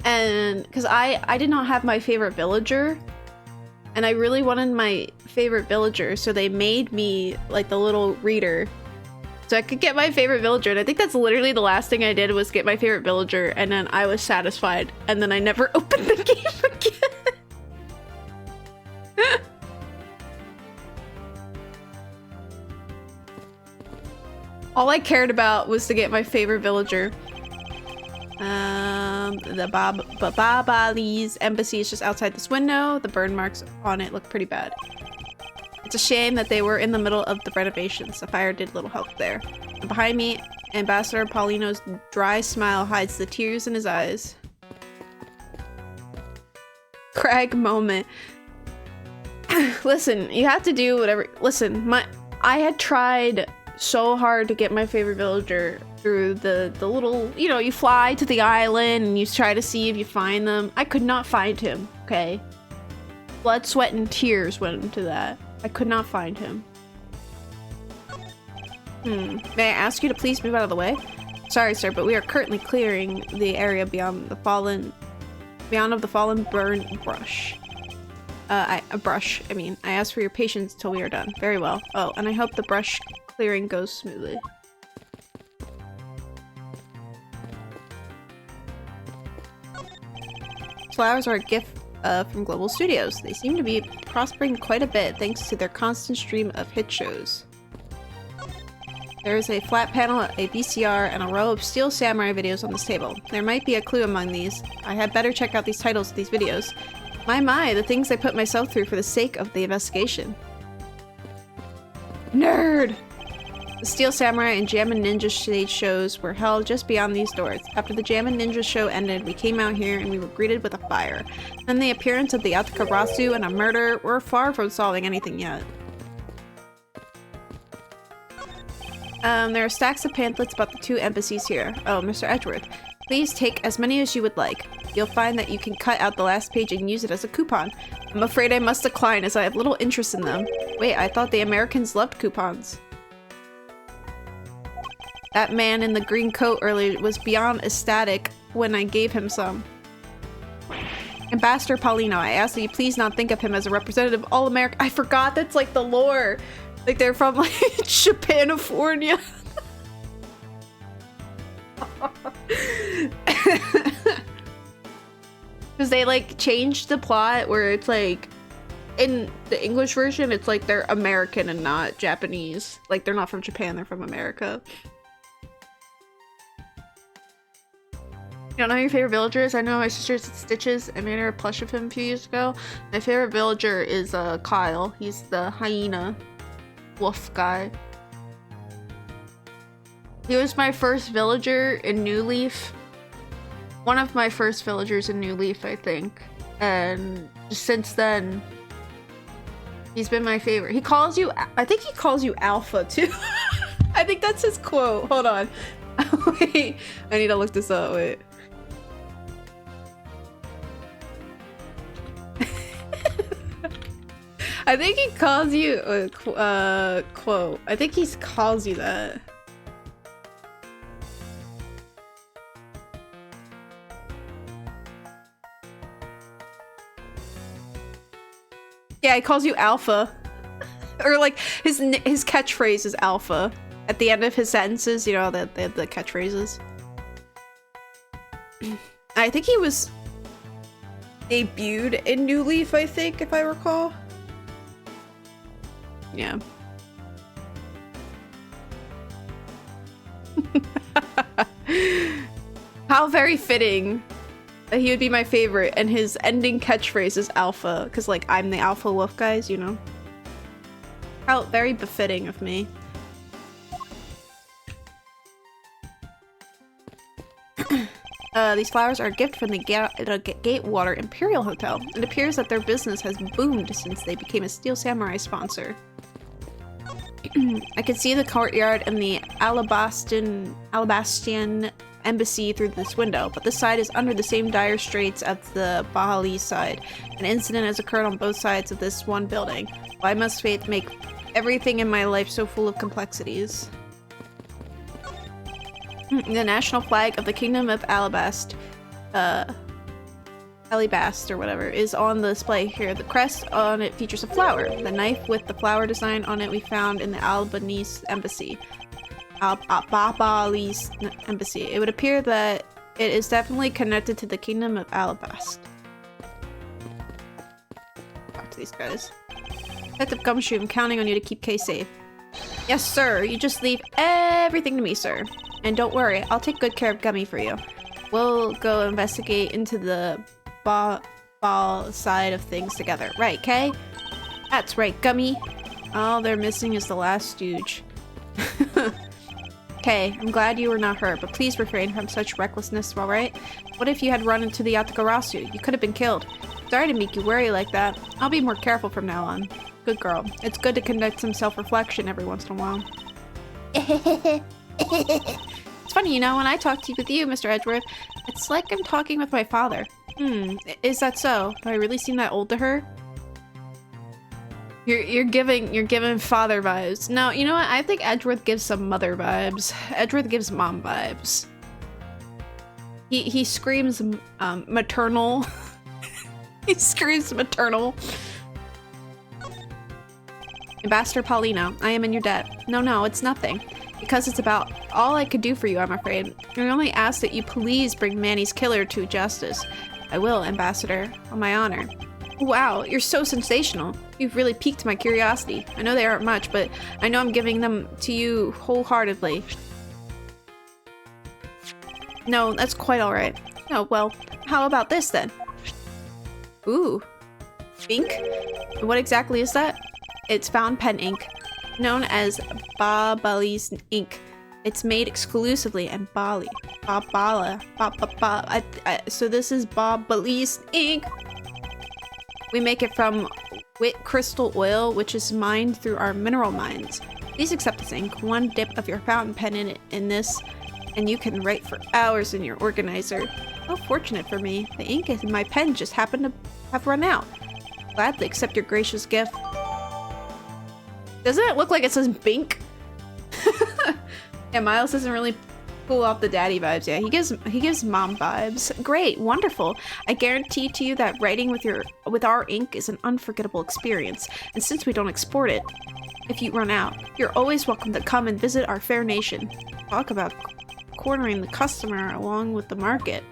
And because I did not have my favorite villager, and I really wanted my favorite villager, so they made me like the little reader so I could get my favorite villager. And I think that's literally the last thing I did was get my favorite villager, and then I was satisfied, and then I never opened the game again. All I cared about was to get my favorite villager. The Babali's embassy is just outside this window. The burn marks on it look pretty bad. It's a shame that they were in the middle of the renovations. The fire did little help there. And behind me, Ambassador Paulino's dry smile hides the tears in his eyes. Craig moment. Listen, you have to do whatever. Listen, I had tried so hard to get my favorite villager through the little, you know, you fly to the island and you try to see if you find them. I could not find him, okay? Blood, sweat, and tears went into that. I could not find him. May I ask you to please move out of the way? Sorry, sir, but we are currently clearing the area beyond the fallen burned brush. I asked for your patience until we are done. Very well. Oh, and I hope the brush clearing goes smoothly. Flowers are a gift from Global Studios. They seem to be prospering quite a bit thanks to their constant stream of hit shows. There is a flat panel, a VCR, and a row of Steel Samurai videos on this table. There might be a clue among these. I had better check out these titles of these videos. My, the things I put myself through for the sake of the investigation. Nerd! The Steel Samurai and Jammin' Ninja stage shows were held just beyond these doors. After the Jammin' Ninja show ended, we came out here and we were greeted with a fire. Then the appearance of the Atakarasu and a murder were far from solving anything yet. There are stacks of pamphlets about the two embassies here. Oh, Mr. Edgeworth, please take as many as you would like. You'll find that you can cut out the last page and use it as a coupon. I'm afraid I must decline as I have little interest in them. Wait, I thought the Americans loved coupons. That man in the green coat earlier was beyond ecstatic when I gave him some. Ambassador Paulino, I ask that you please not think of him as a representative of all America. I forgot that's like the lore. Like they're from like Japanifornia. Because they like changed the plot where it's like in the English version it's like they're American and not Japanese. Like they're not from Japan, they're from America. You don't know who your favorite villager is? I know my sister's Stitches. I made her a plush of him a few years ago. My favorite villager is Kyle. He's the hyena wolf guy. He was my first villager in New Leaf. One of my first villagers in New Leaf, I think. And since then, he's been my favorite. He calls you, I think he calls you Alpha too. I think that's his quote. Hold on. Wait, I need to look this up. Wait. I think he calls you quote. I think he calls you that. Yeah, he calls you Alpha. Or like his catchphrase is Alpha. At the end of his sentences, you know, they have the catchphrases. I think he was debuted in New Leaf, I think, if I recall. Yeah. How very fitting that he would be my favorite and his ending catchphrase is Alpha, because like I'm the Alpha Wolf guys, you know. How very befitting of me. These flowers are a gift from the Gatewater Imperial Hotel. It appears that their business has boomed since they became a Steel Samurai sponsor. I can see the courtyard and the Alabastian embassy through this window, but this side is under the same dire straits as the Bahali side. An incident has occurred on both sides of this one building. Why must fate make everything in my life so full of complexities? The national flag of the Kingdom of Alabast, or whatever, is on the display here. The crest on it features a flower. The knife with the flower design on it we found in the Albanese embassy. Babalese embassy. It would appear that it is definitely connected to the Kingdom of Alabast. Talk to these guys. Detective Gumshoe, I'm counting on you to keep Kay safe. Yes, sir. You just leave everything to me, sir. And don't worry, I'll take good care of Gummy for you. We'll go investigate into the ball side of things together. Right, Kay? That's right, Gummy. All they're missing is the last stooge. Kay, I'm glad you were not hurt, but please refrain from such recklessness, alright? What if you had run into the Atakarasu? You could have been killed. Sorry to make you worry like that. I'll be more careful from now on. Good girl. It's good to conduct some self-reflection every once in a while. It's funny, you know, when I talk to you with you, Mr. Edgeworth, it's like I'm talking with my father. Is that so? Do I really seem that old to her? You're giving father vibes. No, you know what? I think Edgeworth gives some mother vibes. Edgeworth gives mom vibes. He screams maternal. He screams maternal. Ambassador Paulino, I am in your debt. No, it's nothing. Because it's about all I could do for you, I'm afraid. I only ask that you please bring Manny's killer to justice. I will, Ambassador, on my honor. Wow, you're so sensational. You've really piqued my curiosity. I know they aren't much, but I know I'm giving them to you wholeheartedly. No, that's quite alright. Oh, well, how about this then? Ooh. Ink? What exactly is that? It's fountain pen ink, known as Babalis ink. It's made exclusively in Bali. So this is Babalis ink. We make it from wit crystal oil, which is mined through our mineral mines. Please accept this ink. One dip of your fountain pen in it in this, and you can write for hours in your organizer. How fortunate for me. The ink in my pen just happened to have run out. Gladly accept your gracious gift. Doesn't it look like it says Bink? Yeah, Miles doesn't really pull off the daddy vibes. Yeah, he gives mom vibes. Great, wonderful. I guarantee to you that writing with our ink is an unforgettable experience. And since we don't export it, if you run out, you're always welcome to come and visit our fair nation. Talk about cornering the customer along with the market.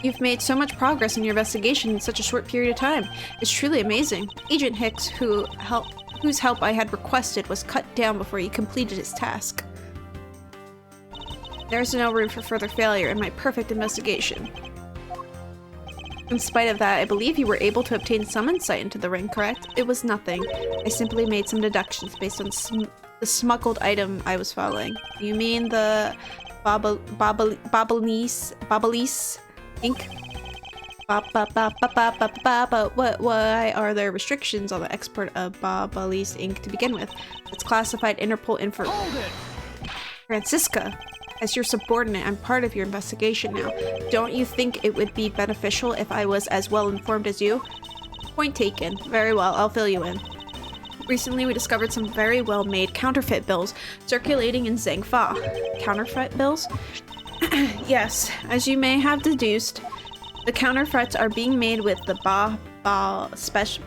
You've made so much progress in your investigation in such a short period of time. It's truly amazing. Agent Hicks, whose help I had requested, was cut down before he completed his task. There's no room for further failure in my perfect investigation. In spite of that, I believe you were able to obtain some insight into the ring, correct? It was nothing. I simply made some deductions based on the smuggled item I was following. You mean the Babalis ink? Why are there restrictions on the export of Babalis ink to begin with? It's classified Interpol info. Hold it! Francisca, as your subordinate, I'm part of your investigation now. Don't you think it would be beneficial if I was as well informed as you? Point taken. Very well, I'll fill you in. Recently, we discovered some very well-made counterfeit bills circulating in Zhangfa. Counterfeit bills? Yes, as you may have deduced, the counterfeits are being made with the special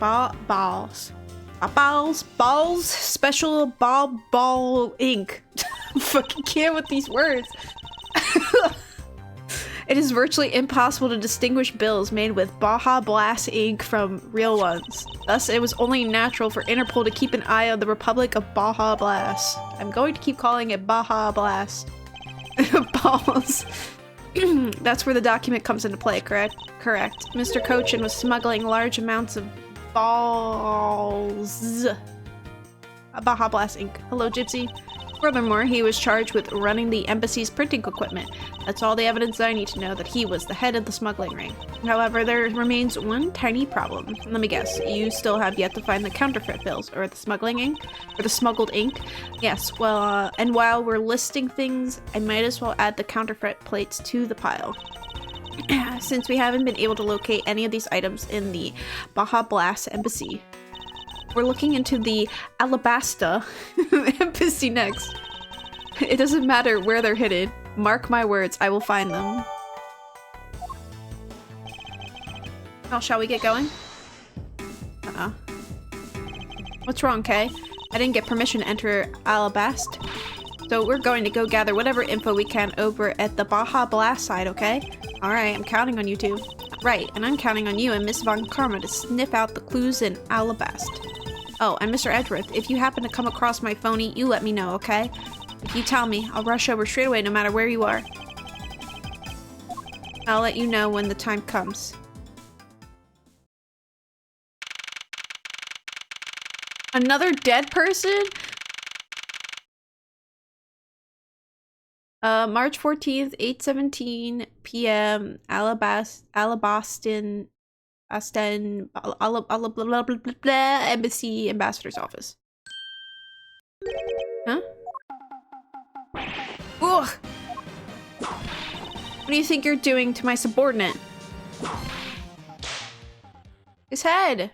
ball ink. Fucking can't with these words. It is virtually impossible to distinguish bills made with Baja Blast ink from real ones. Thus, it was only natural for Interpol to keep an eye on the Republic of Baja Blast. I'm going to keep calling it Baja Blast. Balls. That's where the document comes into play, correct? Correct. Mr. Cochin was smuggling large amounts of balls. Baja Blast ink. Hello, Gypsy. Furthermore, he was charged with running the embassy's printing equipment. That's all the evidence I need to know that he was the head of the smuggling ring. However, there remains one tiny problem. Let me guess, you still have yet to find the counterfeit bills, or the smuggling ink? Or the smuggled ink? Yes, well, and while we're listing things, I might as well add the counterfeit plates to the pile. Since we haven't been able to locate any of these items in the Baja Blast embassy, we're looking into the Alabasta embassy next. It doesn't matter where they're hidden. Mark my words, I will find them. Oh, shall we get going? What's wrong, Kay? I didn't get permission to enter Alabasta. So we're going to go gather whatever info we can over at the Baja Blast side, okay? Alright, I'm counting on you two. Right, and I'm counting on you and Miss Von Karma to sniff out the clues in Alabasta. Oh, and Mr. Edgeworth, if you happen to come across my phony, you let me know, okay? If you tell me, I'll rush over straight away no matter where you are. I'll let you know when the time comes. Another dead person? March 14th, 8:17 p.m. Alabaston, Embassy Ambassador's Office. Huh? Ugh! What do you think you're doing to my subordinate? His head!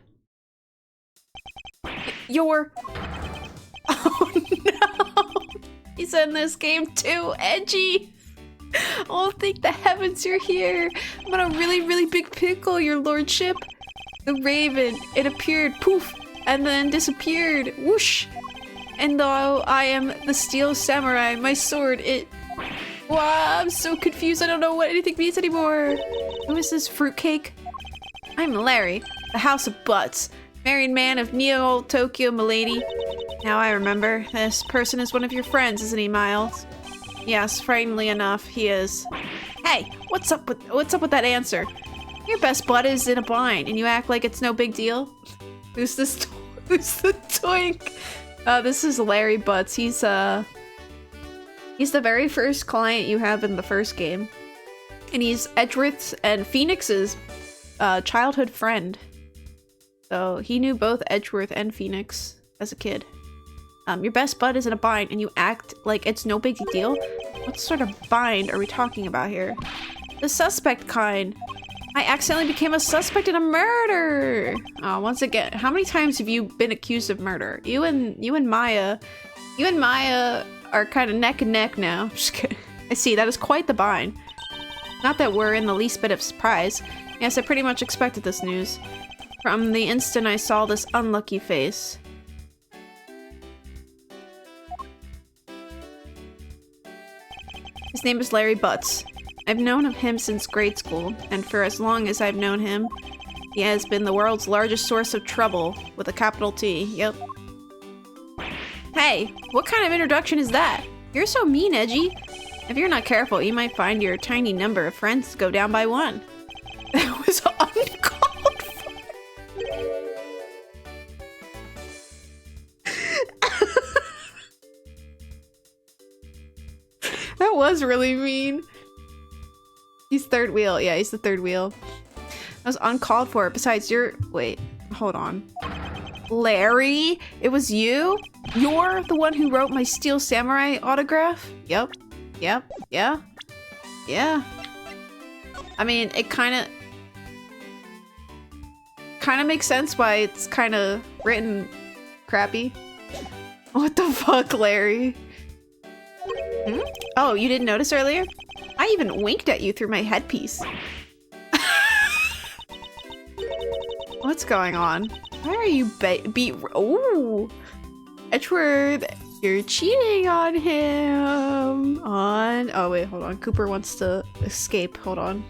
You're... Oh no! He's in this game too, Edgy! Oh, thank the heavens you're here! I'm in a really, really big pickle, your lordship! The raven, it appeared, poof, and then disappeared, whoosh! And though I am the steel samurai, my sword, it... Wow, I'm so confused, I don't know what anything means anymore! Who is this fruitcake? I'm Larry, the House of Butts, married man of Neo Tokyo Milady. Now I remember, this person is one of your friends, isn't he, Miles? Yes, frighteningly enough, he is. Hey, what's up with that answer? Your best bud is in a bind, and you act like it's no big deal? Who's this? Who's the twink? This is Larry Butts. He's the very first client you have in the first game, and he's Edgeworth's and Phoenix's childhood friend. So he knew both Edgeworth and Phoenix as a kid. Your best bud is in a bind and you act like it's no big deal? What sort of bind are we talking about here? The suspect kind. I accidentally became a suspect in a murder! Once again, how many times have you been accused of murder? You and Maya are kind of neck and neck now. Just kidding. I see, that is quite the bind. Not that we're in the least bit of surprise. Yes, I pretty much expected this news. From the instant I saw this unlucky face. His name is Larry Butts. I've known of him since grade school, and for as long as I've known him, he has been the world's largest source of trouble, with a capital T, yep. Hey, what kind of introduction is that? You're so mean, Edgy. If you're not careful, you might find your tiny number of friends go down by one. That was uncalled for. That was really mean. He's third wheel. Yeah, he's the third wheel. That was uncalled for. Besides, you're... Wait, hold on. Larry? It was you? You're the one who wrote my Steel Samurai autograph? Yep. Yep. Yeah. Yeah. I mean, it kind of makes sense why it's kind of written crappy. What the fuck, Larry? Hmm? Oh, you didn't notice earlier? I even winked at you through my headpiece. What's going on? Why are you Oh! Edgeworth, you're cheating on him! Oh wait, hold on. Cooper wants to escape. Hold on.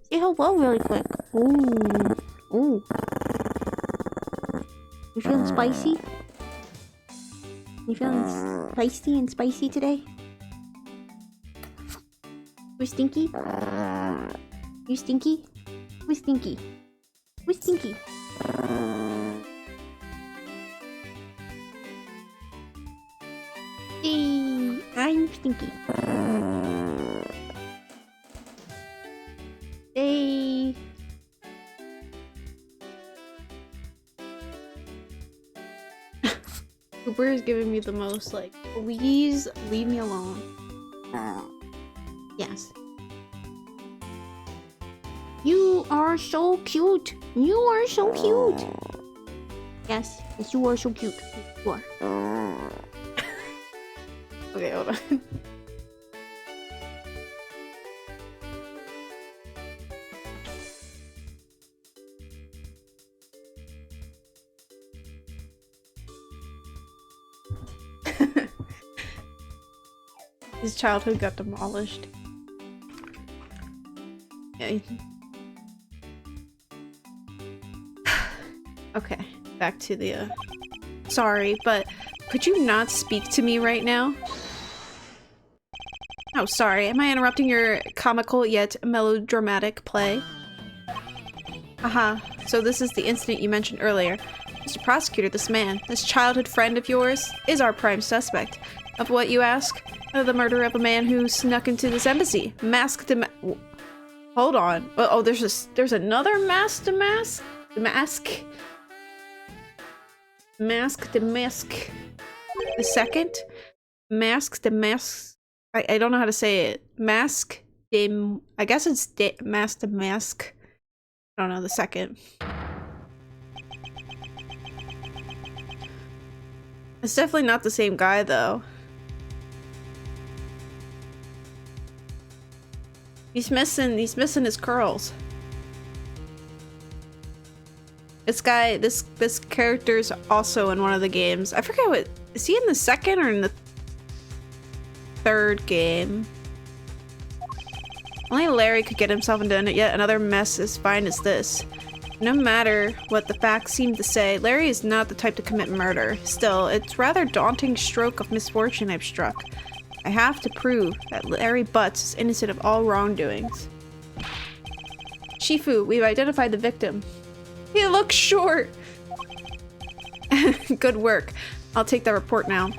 Say hello really quick. Ooh. Ooh. You feeling spicy? You feeling feisty and spicy today? We're stinky? You stinky? We're stinky. We're stinky. Hey, I'm stinky. Hey. Cooper is giving me the most, like, please leave me alone. Yes. You are so cute. You are so cute. Yes, yes, you are so cute. You are. Okay, hold on. His childhood got demolished. Yeah, Okay, back to the, sorry, but could you not speak to me right now? Oh, sorry. Am I interrupting your comical yet melodramatic play? Aha. So this is the incident you mentioned earlier. Mr. Prosecutor, this man, this childhood friend of yours, is our prime suspect. Of what, you ask? Of the murder of a man who snuck into this embassy. Masked him. Hold on. Oh, there's another mask to mask? Mask? Mask to mask. The second? Mask to mask. I don't know how to say it. Mask de... I guess it's mask to mask. I don't know, the second. It's definitely not the same guy, though. He's missing his curls. This guy, this character's also in one of the games. I forget what... Is he in the second or in the third game? Only Larry could get himself into yet another mess as fine as this. No matter what the facts seem to say, Larry is not the type to commit murder. Still, it's rather daunting stroke of misfortune I've struck. I have to prove that Larry Butts is innocent of all wrongdoings. Shifu, we've identified the victim. He looks short! Good work. I'll take that report now.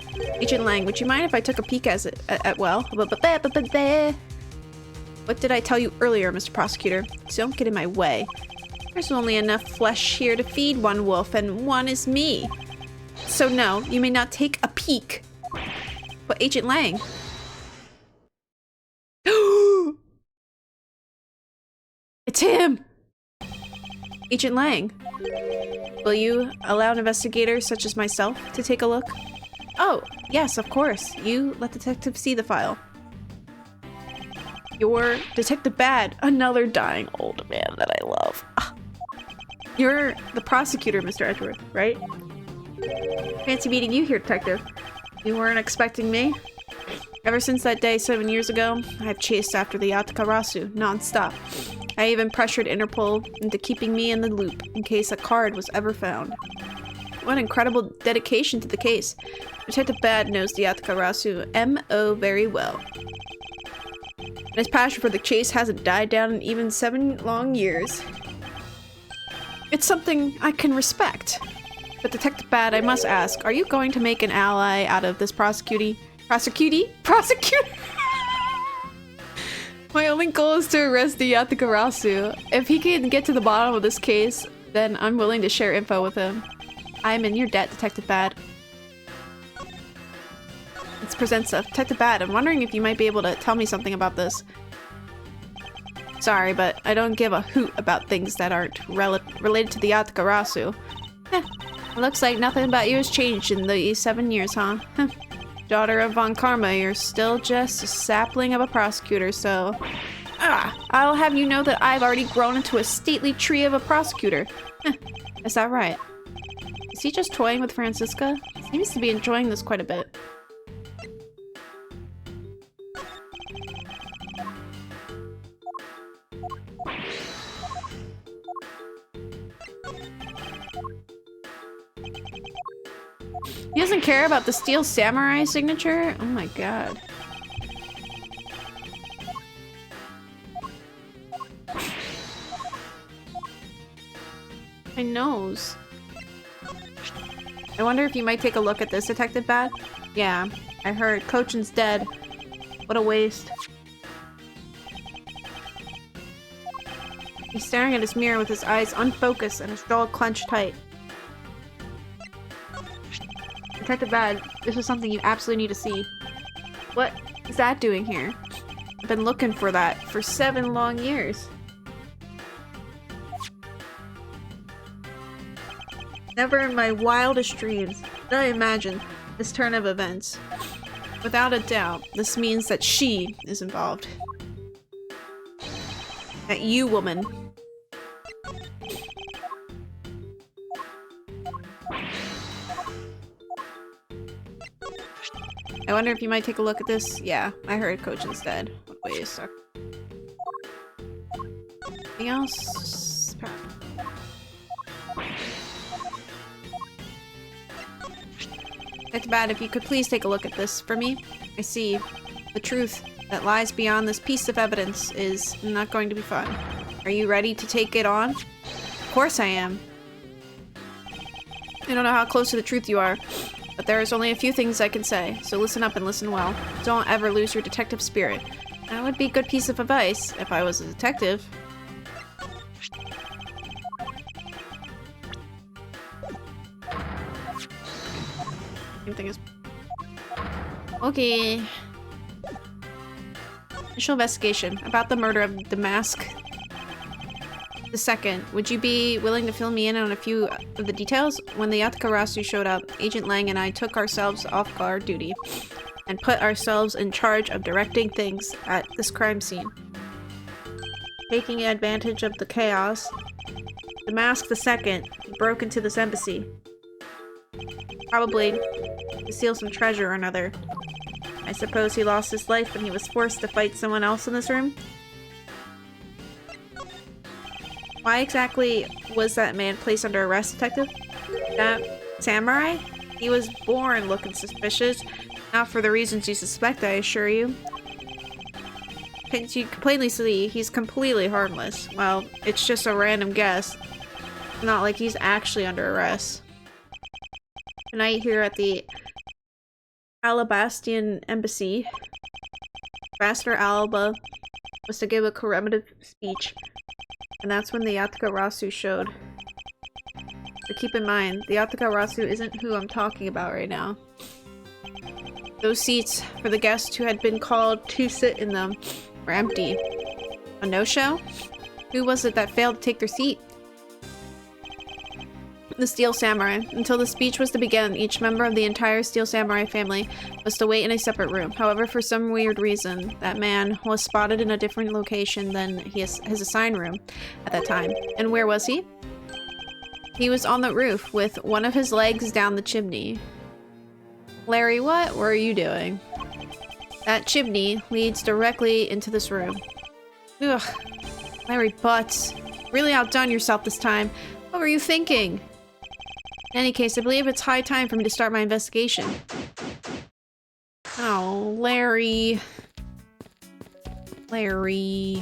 Agent Lang, would you mind if I took a peek at well? What did I tell you earlier, Mr. Prosecutor? So don't get in my way. There's only enough flesh here to feed one wolf, and one is me. So no, you may not take a peek. But Agent Lang... It's him! Agent Lang, will you allow an investigator such as myself to take a look? Oh, yes, of course. You let the detective see the file. You're Detective Bad, another dying old man that I love. You're the prosecutor, Mr. Edgeworth, right? Fancy meeting you here, Detective. You weren't expecting me? Ever since that day 7 years ago, I've chased after the Atakarasu non-stop. I even pressured Interpol into keeping me in the loop in case a card was ever found. What incredible dedication to the case. Detective Bad knows the Atakarasu M.O. very well. And his passion for the chase hasn't died down in even 7 long years. It's something I can respect. But Detective Bad, I must ask, are you going to make an ally out of this prosecutor? My only goal is to arrest the Atakarasu. If he can get to the bottom of this case, then I'm willing to share info with him. I'm in your debt, Detective Bad. Let's present stuff. Detective Bad, I'm wondering if you might be able to tell me something about this. Sorry, but I don't give a hoot about things that aren't related to the Atakarasu. Looks like nothing about you has changed in the 7 years, huh? Daughter of Von Karma, you're still just a sapling of a prosecutor, so... I'll have you know that I've already grown into a stately tree of a prosecutor. Is that right? Is he just toying with Francisca? Seems to be enjoying this quite a bit. He doesn't care about the Steel Samurai signature? Oh my god. My nose. I wonder if you might take a look at this, Detective Bad? Yeah, I heard. Cochin's dead. What a waste. He's staring at his mirror with his eyes unfocused and his jaw clenched tight. Detective Bad, this is something you absolutely need to see. What is that doing here? I've been looking for that for 7 long years. Never in my wildest dreams did I imagine this turn of events. Without a doubt, this means that she is involved. That you, woman. I wonder if you might take a look at this. Yeah, I heard Cochin's dead. What way is stuck? Anything else? Detective Bad, if you could please take a look at this for me. I see the truth that lies beyond this piece of evidence is not going to be fun. Are you ready to take it on? Of course I am. I don't know how close to the truth you are, but there is only a few things I can say, so listen up and listen well. Don't ever lose your detective spirit. That would be a good piece of advice if I was a detective. Same thing as... Okay. Initial investigation about the murder of the Mask the Second. Would you be willing to fill me in on a few of the details? When the Yatakarasu showed up, Agent Lang and I took ourselves off guard duty and put ourselves in charge of directing things at this crime scene. Taking advantage of the chaos, the Mask the Second broke into this embassy. Probably to steal some treasure or another. I suppose he lost his life when he was forced to fight someone else in this room? Why exactly was that man placed under arrest, Detective? That samurai? He was born looking suspicious. Not for the reasons you suspect, I assure you. Can't you plainly see he's completely harmless? Well, it's just a random guess. Not like he's actually under arrest. Tonight here at the Alabastian Embassy, Ambassador Alba was to give a commemorative speech, and that's when the Yatakarasu showed. But keep in mind, the Yatakarasu isn't who I'm talking about right now. Those seats for the guests who had been called to sit in them were empty. A no-show? Who was it that failed to take their seat? The Steel Samurai. Until the speech was to begin, each member of the entire Steel Samurai family was to wait in a separate room. However, for some weird reason, that man was spotted in a different location than his assigned room at that time. And where was he? He was on the roof with one of his legs down the chimney. Larry, what were you doing? That chimney leads directly into this room. Ugh. Larry Butts. Really outdone yourself this time. What were you thinking? In any case, I believe it's high time for me to start my investigation. Oh, Larry. Larry.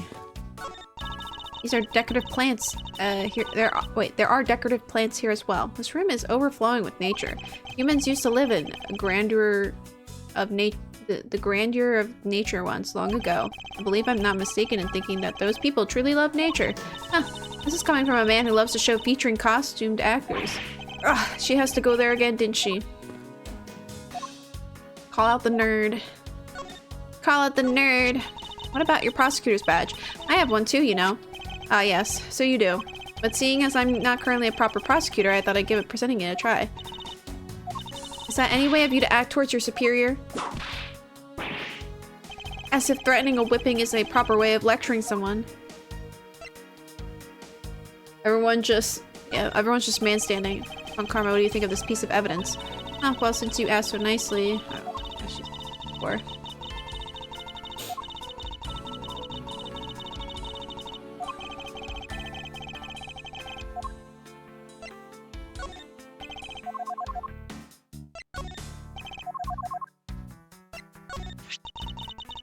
These are decorative plants. There are decorative plants here as well. This room is overflowing with nature. Humans used to live in grandeur of the grandeur of nature once, long ago. I believe I'm not mistaken in thinking that those people truly love nature. Huh. This is coming from a man who loves a show featuring costumed actors. Ugh, she has to go there again, didn't she? Call out the nerd. Call out the nerd. What about your prosecutor's badge? I have one too, you know. Ah, yes, so you do. But seeing as I'm not currently a proper prosecutor, I thought I'd give presenting it a try. Is that any way of you to act towards your superior? As if threatening a whipping is a proper way of lecturing someone. Everyone's just man-standing. On Karma, what do you think of this piece of evidence? Oh, well, since you asked so nicely... Oh, she's poor.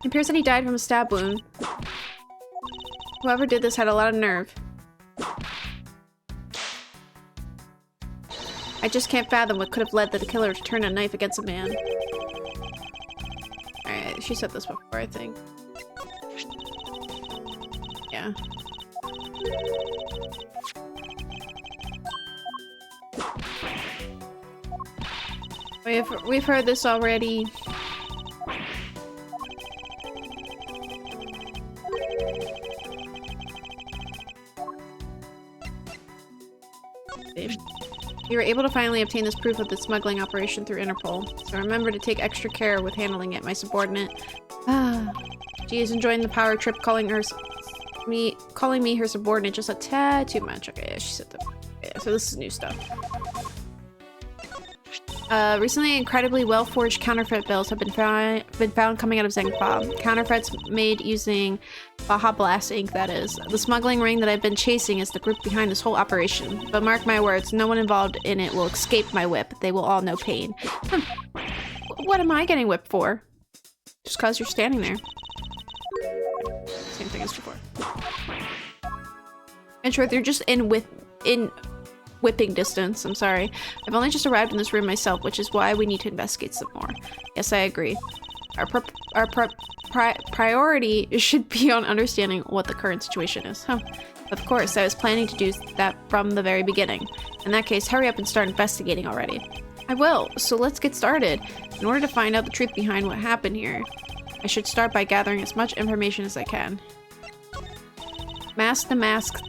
It appears that he died from a stab wound. Whoever did this had a lot of nerve. I just can't fathom what could have led the killer to turn a knife against a man. Alright, she said this before, I think. Yeah. We've heard this already. You were able to finally obtain this proof of the smuggling operation through Interpol, so remember to take extra care with handling it, my subordinate. Ah, she is enjoying the power trip, calling me her subordinate just a tad too much. Okay, yeah, she said that. Yeah, so this is new stuff. Recently, incredibly well-forged counterfeit bills have been found coming out of Zengpa. Counterfeits made using Baja Blast ink, that is. The smuggling ring that I've been chasing is the group behind this whole operation. But mark my words, no one involved in it will escape my whip. They will all know pain. What am I getting whipped for? Just cause you're standing there. Same thing as before. Edgeworth, you're just in whipping distance. I'm sorry. I've only just arrived in this room myself, which is why we need to investigate some more. Yes, I agree. Our priority should be on understanding what the current situation is. Huh. Of course, I was planning to do that from the very beginning. In that case, hurry up and start investigating already. I will, so let's get started. In order to find out the truth behind what happened here, I should start by gathering as much information as I can. Mask the mask.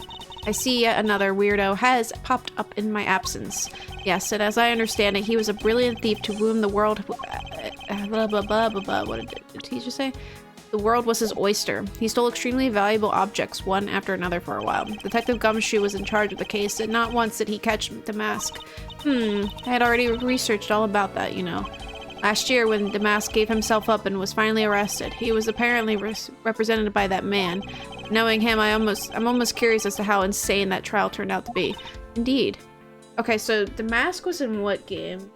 I see yet another weirdo has popped up in my absence. Yes, and as I understand it, he was a brilliant thief to whom the world... blah, blah, blah, blah, blah. What did he just say? The world was his oyster. He stole extremely valuable objects, one after another for a while. Detective Gumshoe was in charge of the case, and not once did he catch the mask. I had already researched all about that, you know. Last year, when Damask gave himself up and was finally arrested, he was apparently represented by that man. Knowing him, I'm almost curious as to how insane that trial turned out to be. Indeed. Okay, so Damask was in what game?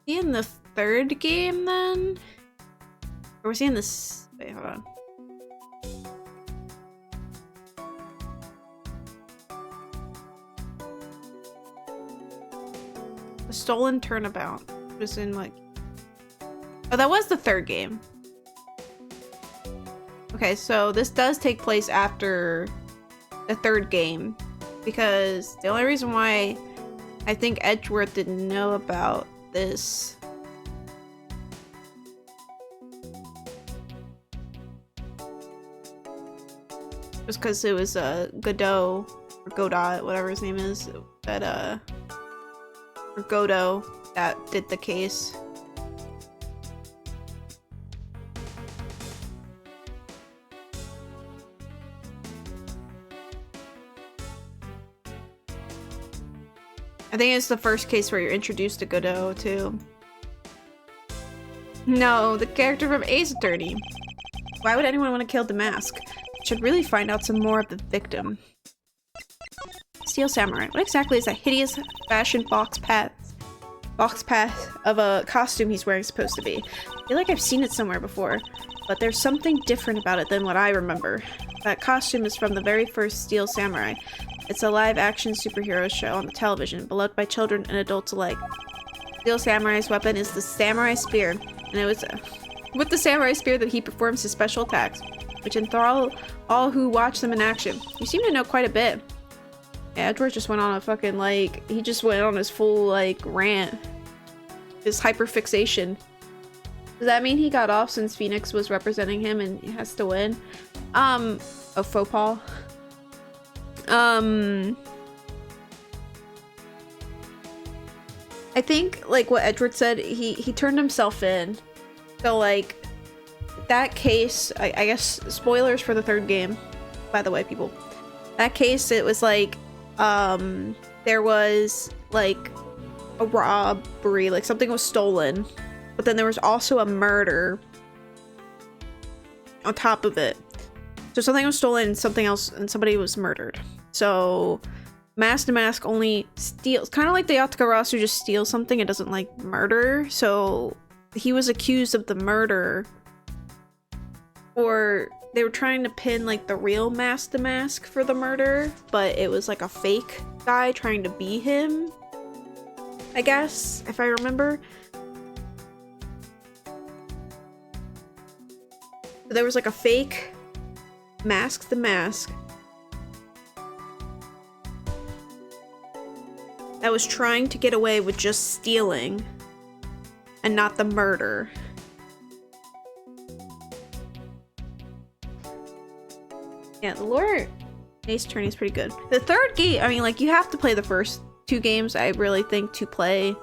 He in the third game then? Or was he in this? Wait, hold on. The Stolen Turnabout was in like... Oh, that was the third game. Okay, so this does take place after the third game. Because the only reason why I think Edgeworth didn't know about this was because it was Godot or Godot, whatever his name is, that or Godot that did the case. I think it's the first case where you're introduced to Godot, too. No, the character from Ace Attorney. Why would anyone want to kill Damask? Should really find out some more of the victim. Steel Samurai. What exactly is that hideous fashion box path of a costume he's wearing supposed to be? I feel like I've seen it somewhere before, but there's something different about it than what I remember. That costume is from the very first Steel Samurai. It's a live-action superhero show on the television, beloved by children and adults alike. Steel Samurai's weapon is the Samurai Spear, and it was with the Samurai Spear that he performs his special attacks, which enthrall all who watch them in action. You seem to know quite a bit. Yeah, Edgeworth just went on a fucking, like, he just went on his full, like, rant. His hyperfixation. Does that mean he got off since Phoenix was representing him and he has to win? A faux pas. I think, like what Edgeworth said, he turned himself in. So, like, that case, I guess, spoilers for the third game, by the way, people. That case, it was like, there was, like, a robbery, like, something was stolen, but then there was also a murder on top of it. So something was stolen and something else, and somebody was murdered. So Mask to Mask only steals, kind of like the Yatagarasu just steals something, it doesn't like murder. So he was accused of the murder, or they were trying to pin like the real Mask to Mask for the murder, but it was like a fake guy trying to be him, I guess, if I remember. So there was like a fake Mask the Mask that was trying to get away with just stealing and not the murder. Yeah, the lore Ace Attorney is pretty good. The third game, I mean, like, you have to play the first two games, I really think, to play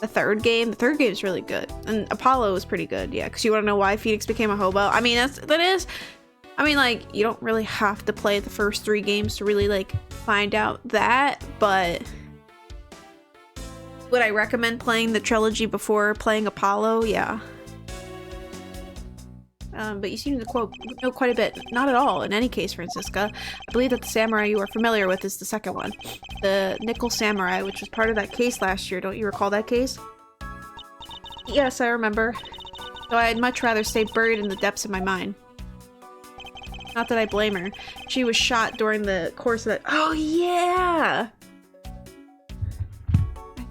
the third game. The third game is really good. And Apollo is pretty good, yeah, because you want to know why Phoenix became a hobo? I mean, that is I mean, like, you don't really have to play the first 3 games to really, like, find out that, but would I recommend playing the trilogy before playing Apollo? Yeah. But you seem to know quite a bit. Not at all, in any case, Francisca. I believe that the samurai you are familiar with is the second one. The Nickel Samurai, which was part of that case last year. Don't you recall that case? Yes, I remember. Though I'd much rather stay buried in the depths of my mind. Not that I blame her. She was shot during the course of that— Oh, yeah!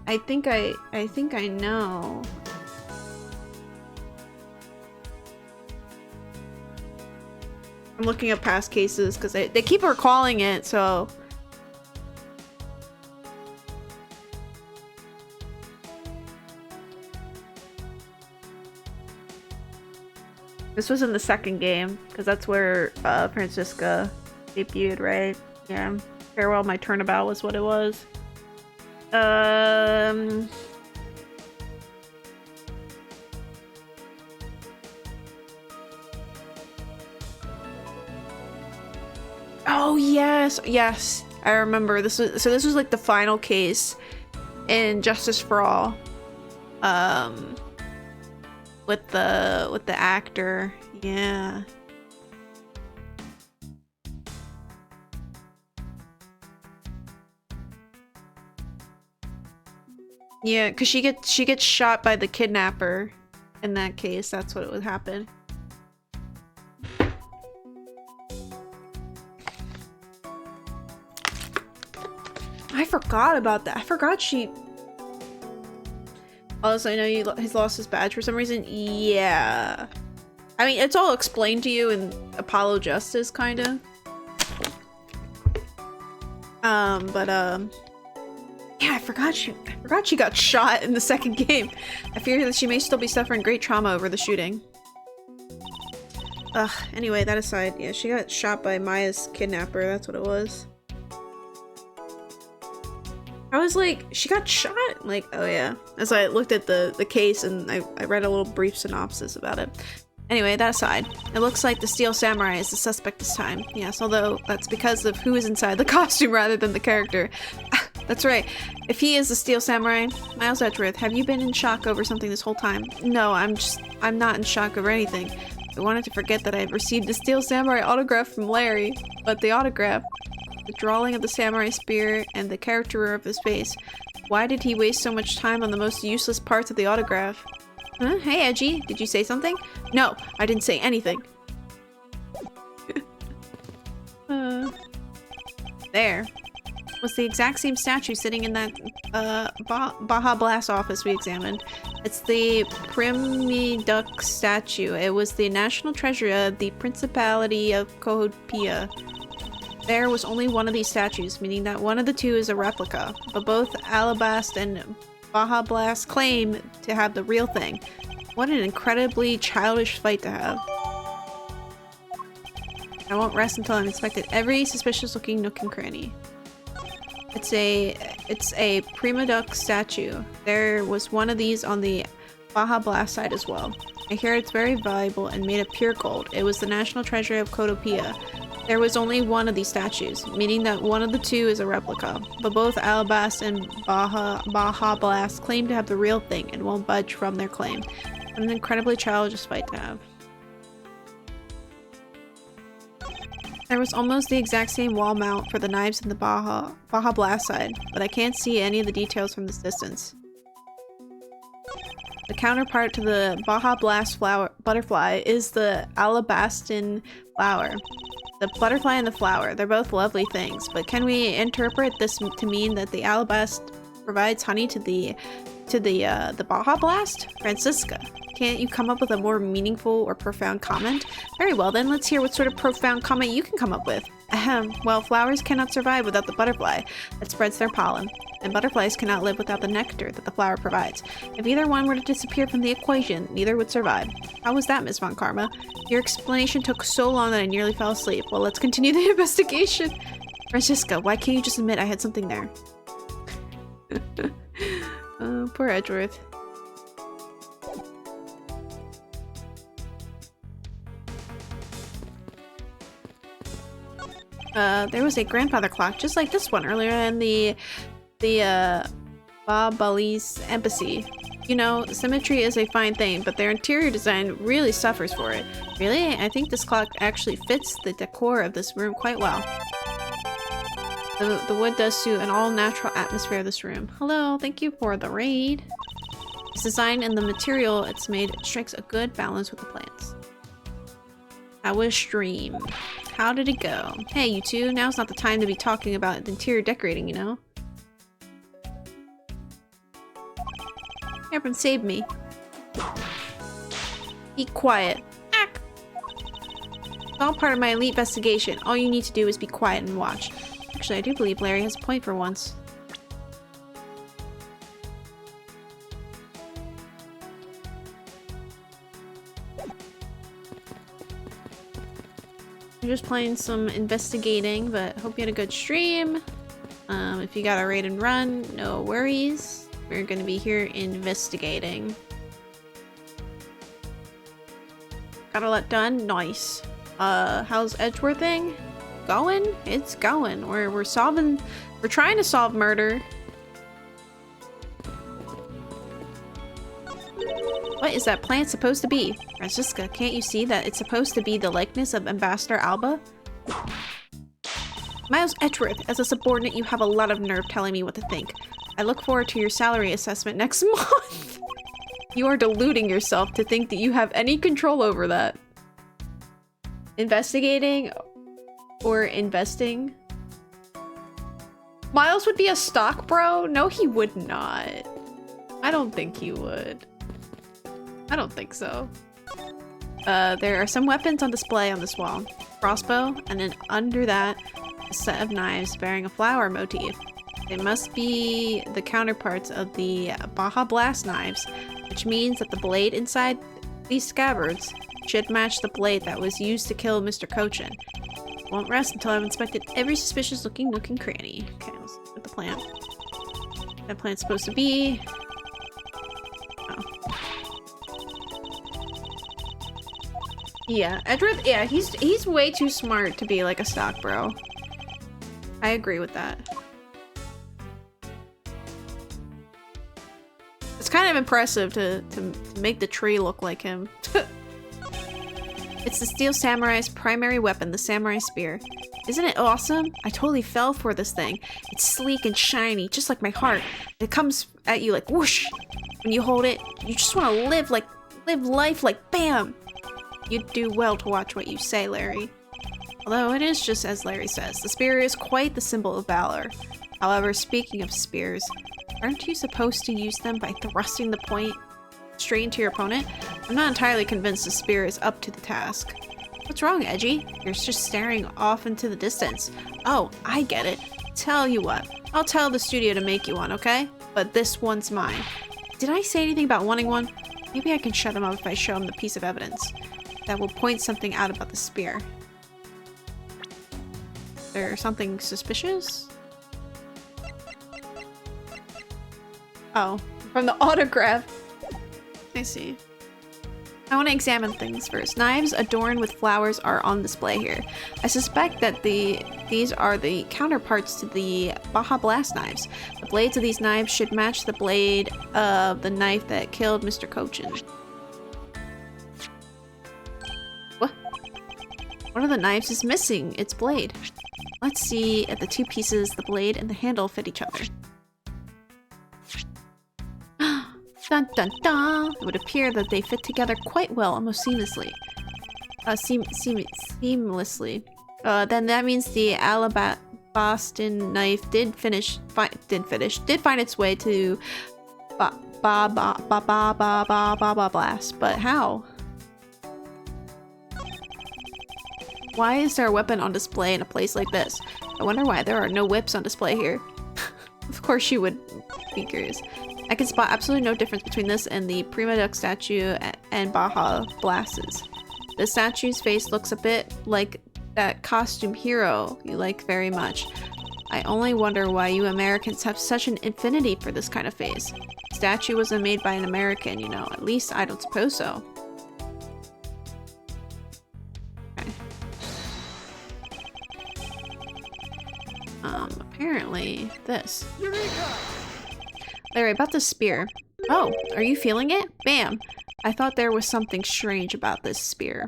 I think I know. I'm looking up past cases because they keep recalling it, so. This was in the second game, because that's where Francisca debuted, right? Yeah. Farewell, My Turnabout was what it was. Oh yes, yes, I remember. This was like the final case in Justice for All, with the actor. Yeah. Yeah, because she gets shot by the kidnapper in that case. That's what would happen. I forgot about that. I forgot she. Also, I know he's lost his badge for some reason. Yeah. I mean, it's all explained to you in Apollo Justice, kind of. Yeah, I forgot she got shot in the second game. I fear that she may still be suffering great trauma over the shooting. Ugh, anyway, that aside, yeah, she got shot by Maya's kidnapper, that's what it was. I was like, she got shot? Like, oh yeah. As I looked at the case and I read a little brief synopsis about it. Anyway, that aside, it looks like the Steel Samurai is the suspect this time. Yes, although that's because of who is inside the costume rather than the character. That's right. If he is the Steel Samurai, Miles Edgeworth, have you been in shock over something this whole time? No, I'm not in shock over anything. I wanted to forget that I had received the Steel Samurai autograph from Larry, but the autograph, the drawing of the samurai spear, and the caricature of his face. Why did he waste so much time on the most useless parts of the autograph? Huh? Hey, Edgy, did you say something? No, I didn't say anything. There. Was the exact same statue sitting in that Baja Blast office we examined. It's the Primidux statue. It was the national treasure of the Principality of Cahokia. There was only one of these statues, meaning that one of the two is a replica, but both Alabast and Baja Blast claim to have the real thing. What an incredibly childish fight to have. I won't rest until I've inspected every suspicious-looking nook and cranny. It's a Primidux statue. There was one of these on the Baja Blast side as well. I hear it's very valuable and made of pure gold. It was the national treasure of Cotopia. There was only one of these statues, meaning that one of the two is a replica, but both Alabast and Baja Blast claim to have the real thing and won't budge from their claim. An incredibly childish fight to have. There was almost the exact same wall mount for the knives in the Baja Blast side, but I can't see any of the details from this distance. The counterpart to the Baja Blast butterfly is the Alabastan flower. The butterfly and the flower, they're both lovely things, but can we interpret this to mean that the Alabast provides honey to the Baja Blast? Francisca, can't you come up with a more meaningful or profound comment? Very well then, let's hear what sort of profound comment you can come up with. Ahem, well, flowers cannot survive without the butterfly that spreads their pollen, and butterflies cannot live without the nectar that the flower provides. If either one were to disappear from the equation, neither would survive. How was that, Miss Von Karma? Your explanation took so long that I nearly fell asleep. Well, let's continue the investigation. Francisca, why can't you just admit I had something there? Oh, poor Edgeworth. There was a grandfather clock just like this one earlier in the Babalis embassy. You know, symmetry is a fine thing, but their interior design really suffers for it. Really? I think this clock actually fits the decor of this room quite well. The wood does suit an all-natural atmosphere of this room. Hello, thank you for the raid. Its design and the material it's made strikes a good balance with the plants. How was stream? How did it go? Hey, you two, now's not the time to be talking about interior decorating, you know? Everyone save me. Be quiet. Ack. It's all part of my elite investigation. All you need to do is be quiet and watch. Actually, I do believe Larry has a point for once. I'm just playing some investigating, but hope you had a good stream. If you got a raid and run, no worries. We're gonna be here investigating. Got a lot done? Nice. How's Edgeworthing? Going? It's going. We're trying to solve murder. What is that plant supposed to be? Francisca, can't you see that it's supposed to be the likeness of Ambassador Alba? Miles Edgeworth, as a subordinate, you have a lot of nerve telling me what to think. I look forward to your salary assessment next month. You are deluding yourself to think that you have any control over that. Investigating or investing? Miles would be a stock bro? No, he would not. I don't think he would. I don't think so. There are some weapons on display on this wall. Crossbow, and then under that, a set of knives bearing a flower motif. They must be the counterparts of the Baja Blast knives, which means that the blade inside these scabbards should match the blade that was used to kill Mr. Cochin. Won't rest until I've inspected every suspicious looking nook and cranny. Okay, let's look at the plant. That plant's supposed to be... Oh. Yeah, Edgeworth, yeah, he's way too smart to be like a stock bro. I agree with that. It's kind of impressive to make the tree look like him. It's the Steel Samurai's primary weapon, the Samurai Spear. Isn't it awesome? I totally fell for this thing. It's sleek and shiny, just like my heart. It comes at you like whoosh. When you hold it, you just want to live life like bam. You'd do well to watch what you say, Larry. Although it is just as Larry says, the spear is quite the symbol of valor. However, speaking of spears, aren't you supposed to use them by thrusting the point straight into your opponent? I'm not entirely convinced the spear is up to the task. What's wrong, Edgy? You're just staring off into the distance. Oh, I get it. Tell you what, I'll tell the studio to make you one, okay? But this one's mine. Did I say anything about wanting one? Maybe I can shut him up if I show him the piece of evidence that will point something out about the spear. Is there something suspicious? Oh, from the autograph. I see. I want to examine things first. Knives adorned with flowers are on display here. I suspect that these are the counterparts to the Baja Blast knives. The blades of these knives should match the blade of the knife that killed Mr. Cochin. What? One of the knives is missing its blade. Let's see if the two pieces, the blade and the handle, fit each other. Dun dun dun! It would appear that they fit together quite well, almost seamlessly. Seamlessly. Then that means the Alabaston knife did find its way to Blast. But how? Why is there a weapon on display in a place like this? I wonder why there are no whips on display here. Of course you would be curious. I can spot absolutely no difference between this and the Prima Duck statue and Baja Blast's. The statue's face looks a bit like that costume hero you like very much. I only wonder why you Americans have such an affinity for this kind of face. The statue wasn't made by an American, you know. At least I don't suppose so. Okay. Apparently this. Eureka! Larry, about the spear. Oh, are you feeling it? Bam! I thought there was something strange about this spear.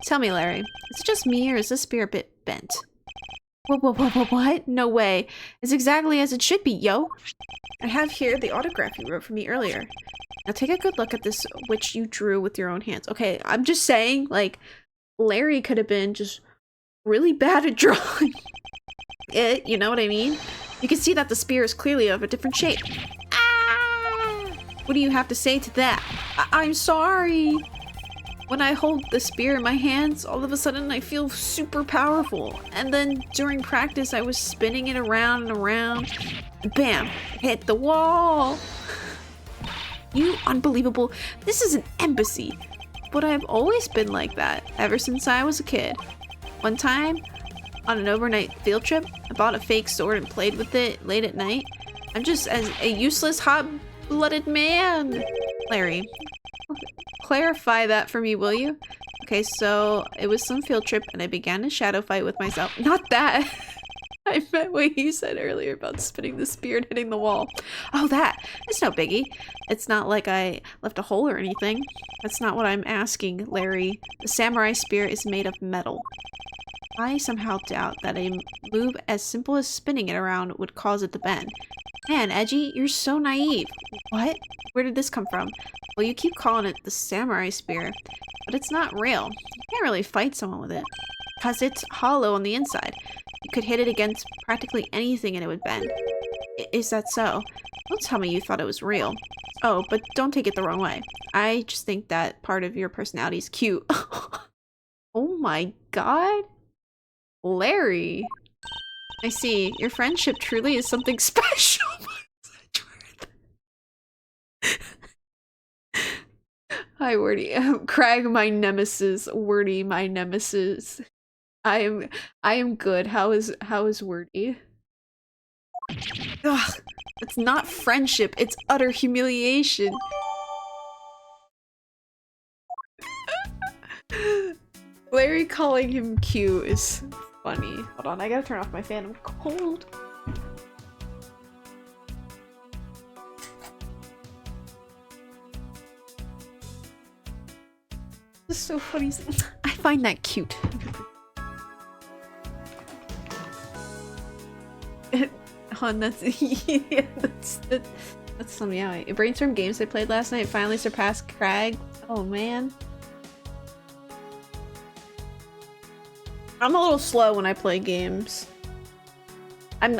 Tell me, Larry, is it just me or is this spear a bit bent? What? No way. It's exactly as it should be, yo! I have here the autograph you wrote for me earlier. Now take a good look at this, which you drew with your own hands. Okay, I'm just saying, like, Larry could have been just really bad at drawing it, you know what I mean? You can see that the spear is clearly of a different shape. Ah! What do you have to say to that? I'm sorry! When I hold the spear in my hands, all of a sudden I feel super powerful. And then during practice, I was spinning it around and around. Bam! Hit the wall! You unbelievable. This is an embassy. But I've always been like that, ever since I was a kid. One time, on an overnight field trip, I bought a fake sword and played with it late at night. I'm just as a useless hot-blooded man. Larry, clarify that for me, will you? Okay, so it was some field trip and I began a shadow fight with myself. Not that! I meant what you said earlier about spinning the spear and hitting the wall. Oh, that! It's no biggie. It's not like I left a hole or anything. That's not what I'm asking, Larry. The samurai spear is made of metal. I somehow doubt that a move as simple as spinning it around would cause it to bend. Man, Edgy, you're so naive. What? Where did this come from? Well, you keep calling it the samurai spear, but it's not real. You can't really fight someone with it, because it's hollow on the inside. You could hit it against practically anything and it would bend. Is that so? Don't tell me you thought it was real. Oh, but don't take it the wrong way. I just think that part of your personality is cute. Oh my god. Larry. I see. Your friendship truly is something special. Hi, Wordy. Crag, my nemesis. Wordy, my nemesis. I am good. How is Wordy? Ugh, it's not friendship, it's utter humiliation. Larry calling him cute is funny. Hold on, I gotta turn off my fan. I'm cold. This is so funny. I find that cute. On that's yeah, that's something. Yeah, brainstorm games I played last night finally surpassed Crag. Oh man, I'm a little slow when I play games. I'm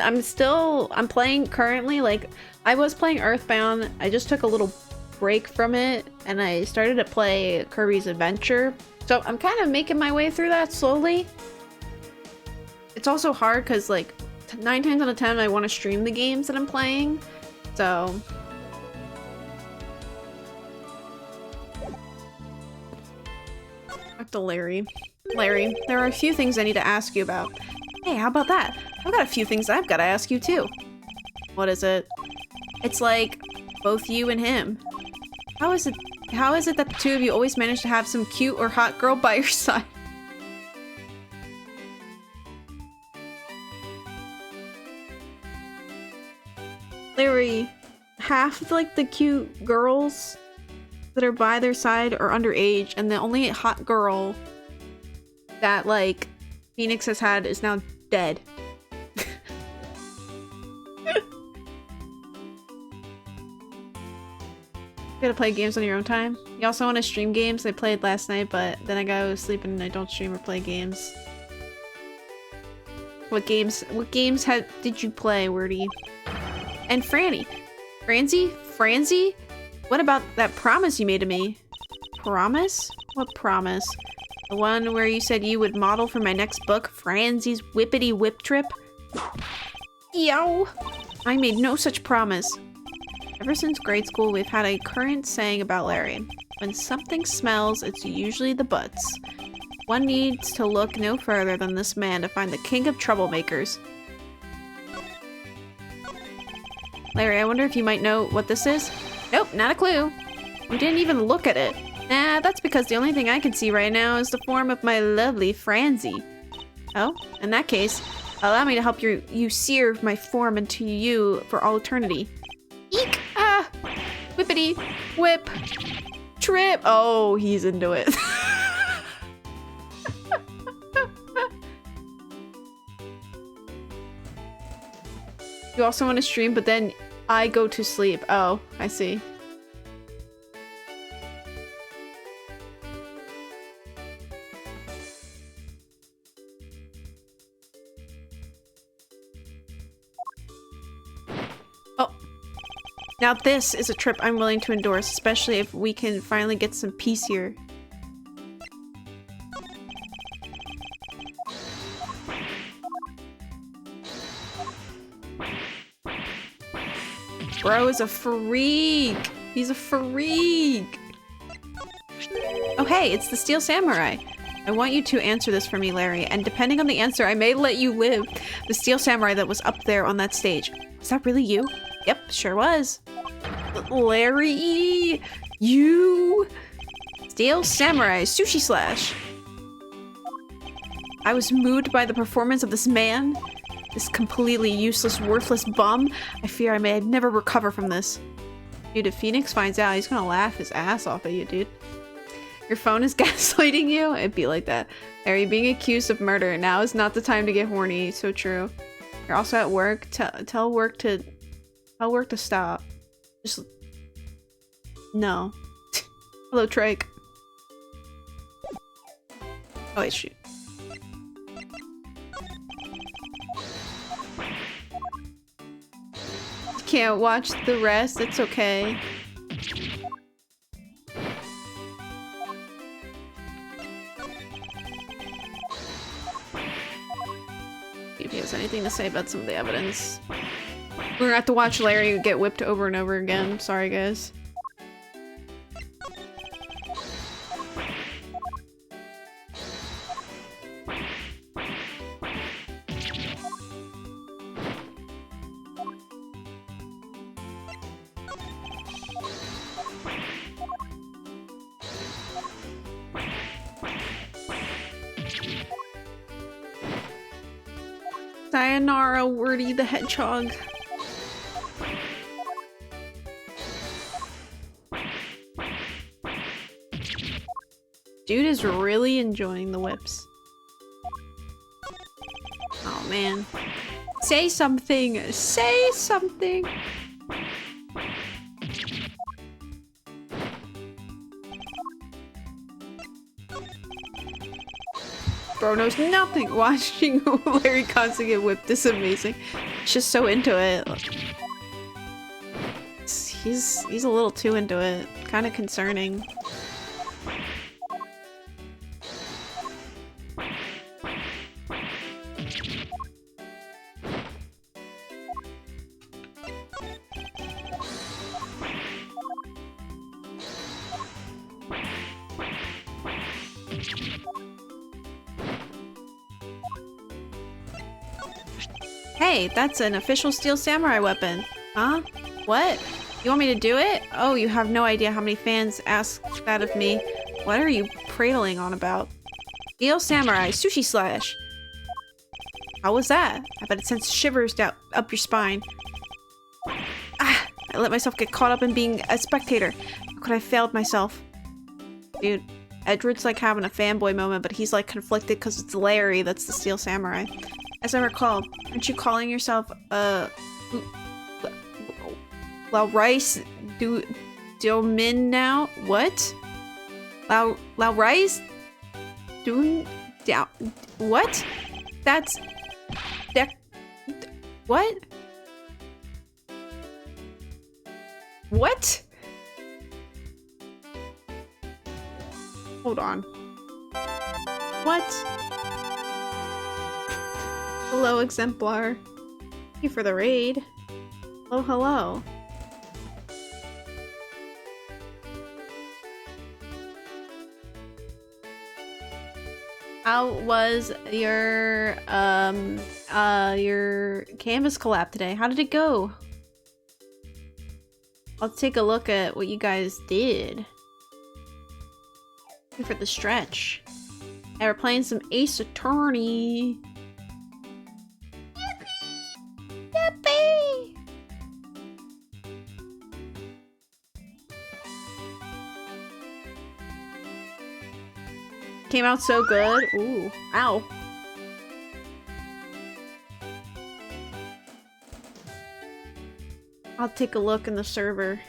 playing currently. Like I was playing Earthbound. I just took a little break from it and I started to play Kirby's Adventure. So I'm kind of making my way through that slowly. It's also hard because like 9 times out of 10 I want to stream the games that I'm playing, so back to Larry. Larry, there are a few things I need to ask you about. Hey, how about that? I've got a few things I've got to ask you too. What is it? It's like both you and him. How is it that the two of you always manage to have some cute or hot girl by your side? Larry, half of like the cute girls that are by their side are underage, and the only hot girl that like Phoenix has had is now dead. You gotta play games on your own time. You also want to stream games? I played last night, but then I go to sleep and I don't stream or play games. What games did you play, Wordy? And Franny. Franzi? What about that promise you made to me? Promise? What promise? The one where you said you would model for my next book, Franzi's Whippity Whip Trip? Yo! I made no such promise. Ever since grade school, we've had a current saying about Larry. When something smells, it's usually the butts. One needs to look no further than this man to find the king of troublemakers. Larry, I wonder if you might know what this is? Nope, not a clue. You didn't even look at it. Nah, that's because the only thing I can see right now is the form of my lovely Franzi. Oh, in that case, Allow me to help you sear my form into you for all eternity. Eek! Ah! Whippity! Whip! Trip! Oh, he's into it. You also want to stream, but then I go to sleep. Oh, I see. Oh. Now this is a trip I'm willing to endorse, especially if we can finally get some peace here. Bro is a freak! He's a freak! Oh hey, it's the Steel Samurai! I want you to answer this for me, Larry, and depending on the answer, I may let you live. The Steel Samurai that was up there on that stage. Was that really you? Yep, sure was. Larry! You! Steel Samurai, Sushi Slash! I was moved by the performance of this man. This completely useless, worthless bum. I fear I may never recover from this. Dude, if Phoenix finds out, he's gonna laugh his ass off at you, dude. Your phone is gaslighting you? It'd be like that. Larry, being accused of murder. Now is not the time to get horny. So true. You're also at work. Tell work to stop. Just... No. Hello, Trike. Oh, wait, shoot. Can't watch the rest, it's okay. See if he has anything to say about some of the evidence. We're gonna have to watch Larry get whipped over and over again. Sorry, guys. Sayonara, Wordy the Hedgehog. Dude is really enjoying the whips. Oh man. Say something! Say something! Bro knows nothing. Watching Larry constantly get whipped is amazing. He's just so into it. He's a little too into it. Kind of concerning. Hey, that's an official Steel Samurai weapon. Huh? What? You want me to do it? Oh, you have no idea how many fans ask that of me. What are you prattling on about? Steel Samurai, Sushi Slash. How was that? I bet it sends shivers down up your spine. Ah! I let myself get caught up in being a spectator. How could I have failed myself? Dude, Edgeworth's like having a fanboy moment, but he's like conflicted because it's Larry that's the Steel Samurai. As I recall, aren't you calling yourself, Rice Domin now? What? Rice Doon down. What? That's what? What? Hold on. What? Hello, Exemplar. Thank you for the raid. Oh, hello. How was your canvas collab today? How did it go? Let's take a look at what you guys did. Thank you for the stretch. Yeah, we're playing some Ace Attorney. Came out so good. Ooh, ow. I'll take a look in the server.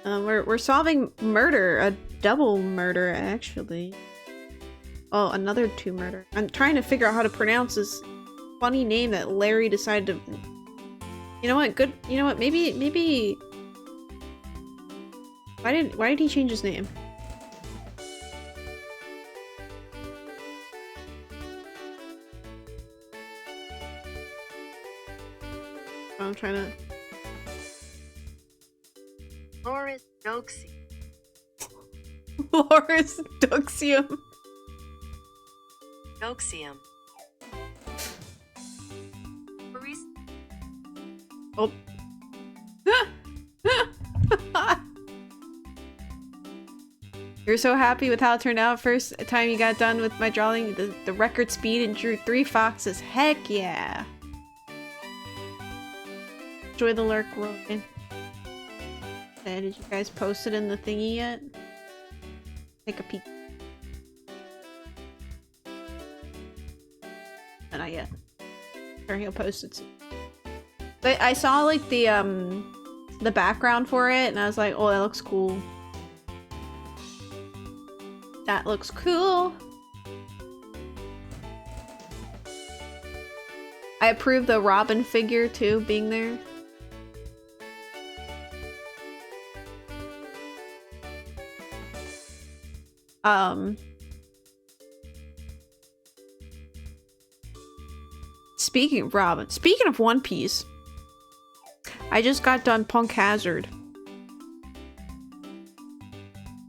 We're solving murder, a double murder actually. Oh, another 2 murder. I'm trying to figure out how to pronounce this funny name that Larry decided to. You know what? Good. You know what? Maybe. Why did he change his name? I'm trying to. Loris Doxium. Loris Doxium. Doxium. Oh. You're so happy with how it turned out. First time you got done with my drawing, the record speed, and drew 3 foxes. Heck yeah. Enjoy the lurk, Rogan. Did you guys post it in the thingy yet? Take a peek. Not yet. Sure, he'll post it soon. But I saw like the background for it, and I was like, oh, that looks cool. That looks cool. I approve the Robin figure too being there. Speaking of Robin, speaking of One Piece, I just got done Punk Hazard.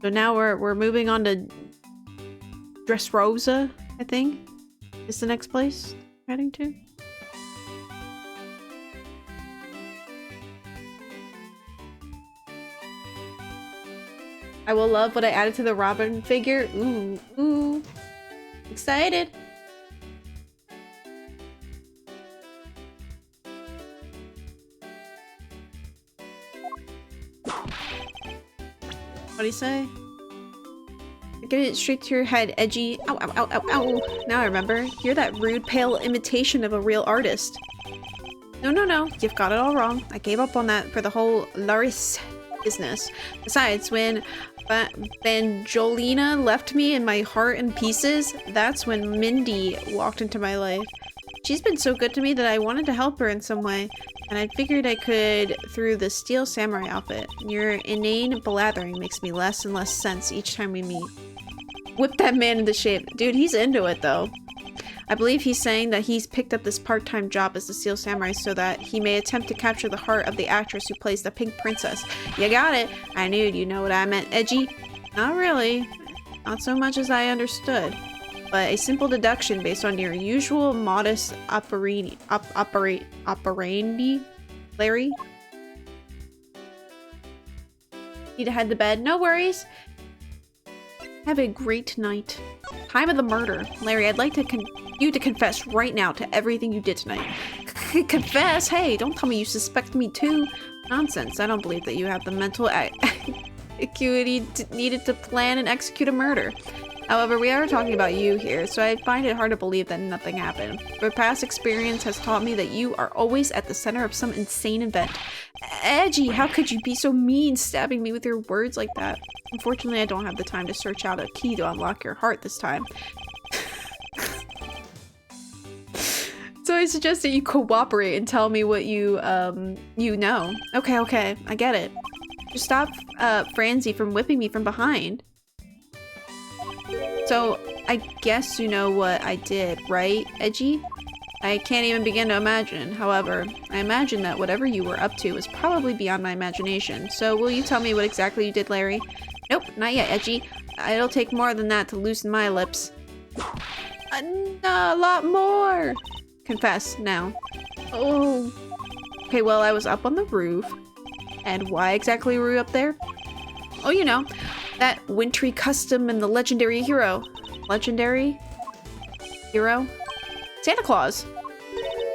So now we're moving on to Dressrosa, I think, is the next place we're heading to. I will love what I added to the Robin figure. Ooh, ooh. Excited. What'd he say? Get it straight to your head, edgy. Ow, ow, ow, ow, ow. Now I remember. You're that rude, pale imitation of a real artist. No, no, no. You've got it all wrong. I gave up on that for the whole Laris business. Besides, when Banjolina left me and my heart in pieces, that's when Mindy walked into my life. She's been so good to me that I wanted to help her in some way, and I figured I could through the Steel Samurai outfit. Your inane blathering makes me less and less sense each time we meet. Whip that man into shape. Dude, he's into it though. I believe he's saying that he's picked up this part-time job as the Steel Samurai so that he may attempt to capture the heart of the actress who plays the Pink Princess. You got it. I knew you know what I meant, edgy. Not really. Not so much as I understood. But a simple deduction based on your usual modest operandi, Larry? Need to head to bed? No worries. Have a great night. Time of the murder. Larry, I'd like you to confess right now to everything you did tonight. Confess? Hey, don't tell me you suspect me too. Nonsense. I don't believe that you have the mental acuity needed to plan and execute a murder. However, we are talking about you here, so I find it hard to believe that nothing happened. But past experience has taught me that you are always at the center of some insane event. Edgy, how could you be so mean, stabbing me with your words like that? Unfortunately, I don't have the time to search out a key to unlock your heart this time. So I suggest that you cooperate and tell me what you know. Okay, I get it. Just stop Franzi from whipping me from behind. So, I guess you know what I did, right, Edgy? I can't even begin to imagine. However, I imagine that whatever you were up to was probably beyond my imagination. So, will you tell me what exactly you did, Larry? Nope, not yet, Edgy. It'll take more than that to loosen my lips. A lot more! Confess, now. Oh. Okay, well, I was up on the roof. And why exactly were you up there? Oh, you know. That wintry custom and the legendary hero. Legendary? Hero? Santa Claus.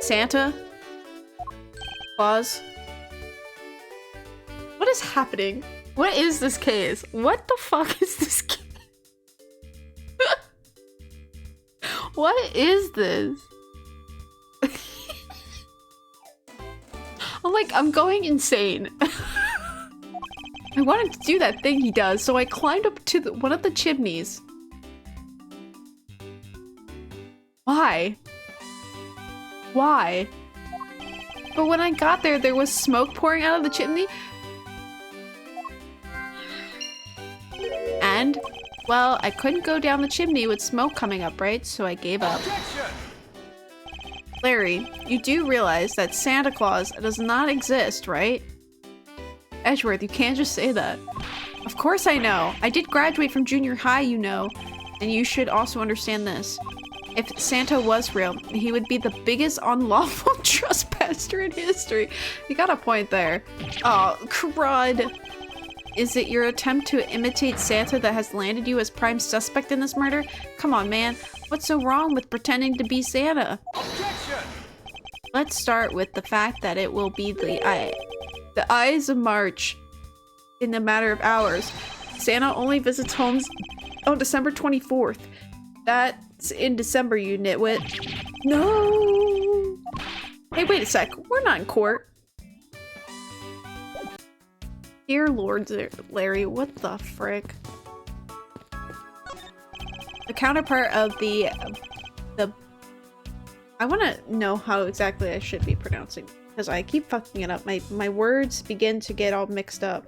Santa? Claus? What is happening? What is this case? What the fuck is this case? What is this? I'm going insane. I wanted to do that thing he does, so I climbed up to one of the chimneys. Why? Why? But when I got there, there was smoke pouring out of the chimney. And, well, I couldn't go down the chimney with smoke coming up, right? So I gave up. Larry, you do realize that Santa Claus does not exist, right? Edgeworth, you can't just say that. Of course I know. I did graduate from junior high, you know. And you should also understand this. If Santa was real, he would be the biggest unlawful trespasser in history. You got a point there. Oh, crud. Is it your attempt to imitate Santa that has landed you as prime suspect in this murder? Come on, man. What's so wrong with pretending to be Santa? Objection! Let's start with the fact that it will be the Eyes of March in a matter of hours. Santa only visits homes on December 24th. That's in December, you nitwit. No! Hey, wait a sec. We're not in court. Dear Lord Larry, what the frick? The counterpart of the I want to know how exactly I should be pronouncing, because I keep fucking it up. My words begin to get all mixed up.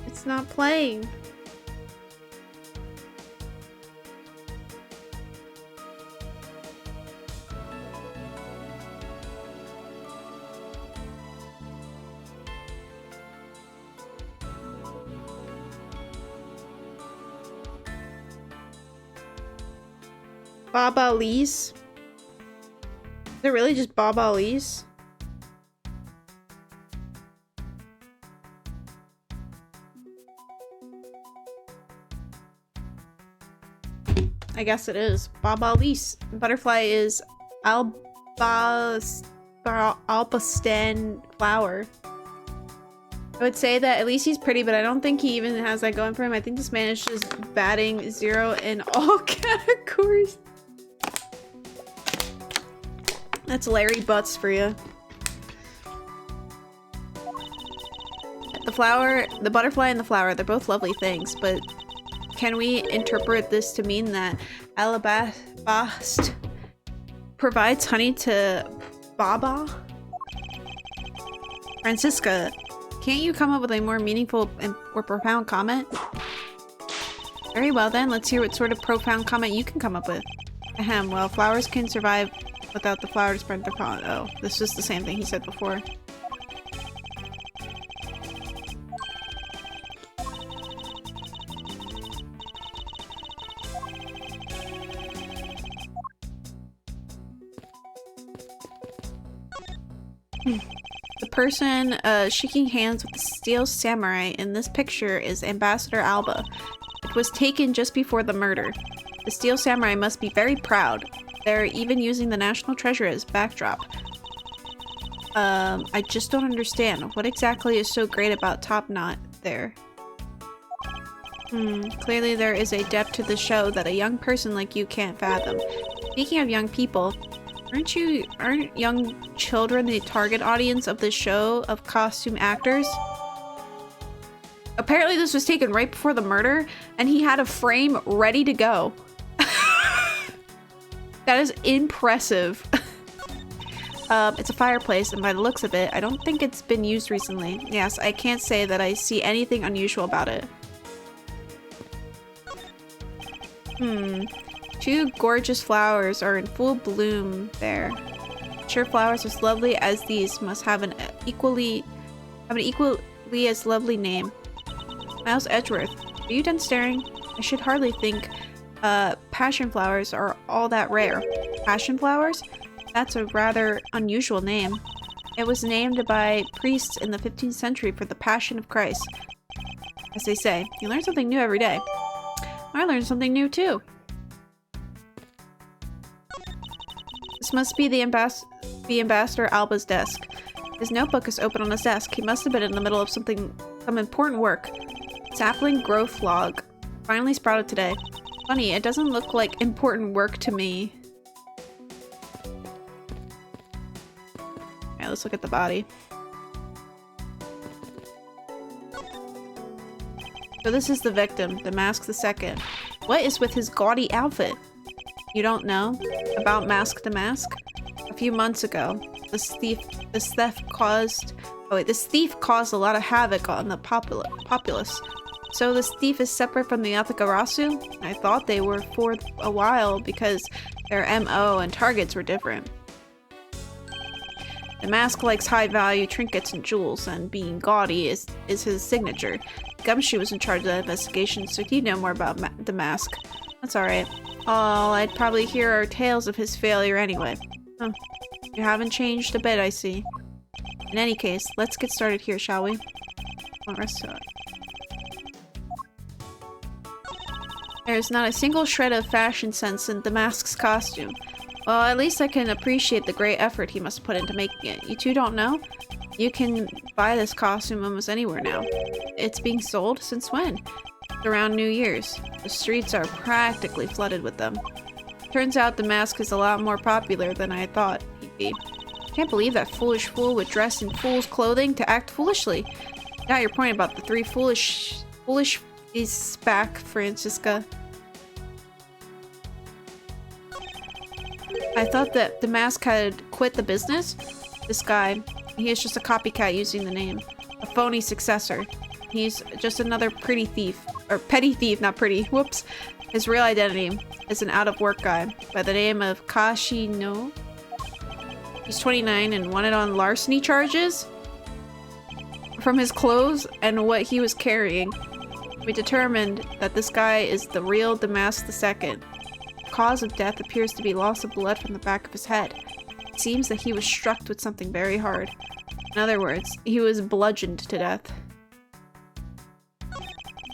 It's not playing. Baba Lee's? Is it really just Baba Lee's? I guess it is. Baba Lee's. Butterfly is Albastan flower. I would say that at least he's pretty, but I don't think he even has that going for him. I think this man is just batting 0 in all categories. That's Larry Butts for you. The butterfly and the flower, they're both lovely things, but can we interpret this to mean that Alabast provides honey to Baba? Francisca, can't you come up with a more meaningful or profound comment? Very well then, let's hear what sort of profound comment you can come up with. Ahem, well, flowers can survive without the flower to spread their pollen. Oh, this is the same thing he said before. The person shaking hands with the steel samurai in this picture is Ambassador Alba. It was taken just before the murder. The steel samurai must be very proud. They're even using the national treasure as backdrop. I just don't understand. What exactly is so great about Top Knot there? Clearly there is a depth to the show that a young person like you can't fathom. Speaking of young people, aren't young children the target audience of this show of costume actors? Apparently this was taken right before the murder, and he had a frame ready to go. That is impressive. It's a fireplace, and by the looks of it, I don't think it's been used recently. Yes, I can't say that I see anything unusual about it. 2 gorgeous flowers are in full bloom there. Sure, flowers as lovely as these must have an equally as lovely name. Miles Edgeworth, are you done staring? I should hardly think passion flowers are all that rare. Passion flowers? That's a rather unusual name. It was named by priests in the 15th century for the Passion of Christ. As they say, you learn something new every day. I learned something new too. This must be the Ambassador Alba's desk. His notebook is open on his desk. He must have been in the middle of some important work. Sapling growth log. Finally sprouted today. Funny, it doesn't look like important work to me. Okay, let's look at the body. So this is the victim, the Mask the Second. What is with his gaudy outfit? You don't know about Mask the Mask? A few months ago, this thief caused a lot of havoc on the populace. So this thief is separate from the Atakarasu? I thought they were for a while because their MO and targets were different. The Mask likes high-value trinkets and jewels, and being gaudy is his signature. Gumshoe was in charge of the investigation, so he'd know more about the Mask. That's alright. Oh, I'd probably hear our tales of his failure anyway. Huh. You haven't changed a bit, I see. In any case, let's get started here, shall we? There's not a single shred of fashion sense in the Mask's costume. Well, at least I can appreciate the great effort he must put into making it. You two don't know? You can buy this costume almost anywhere now. It's being sold? Since when? Around New Year's. The streets are practically flooded with them. Turns out the Mask is a lot more popular than I thought he'd be. Can't believe that foolish fool would dress in fool's clothing to act foolishly. Got your point about the three foolish is back, Francisca. I thought that the Mask had quit the business. This guy, he is just a copycat using the name. A phony successor. He's just another pretty thief. Or petty thief, not pretty. Whoops. His real identity is an out-of-work guy by the name of Kashino. He's 29 and wanted on larceny charges from his clothes and what he was carrying. We determined that this guy is the real Damask II. The cause of death appears to be loss of blood from the back of his head. It seems that he was struck with something very hard. In other words, he was bludgeoned to death.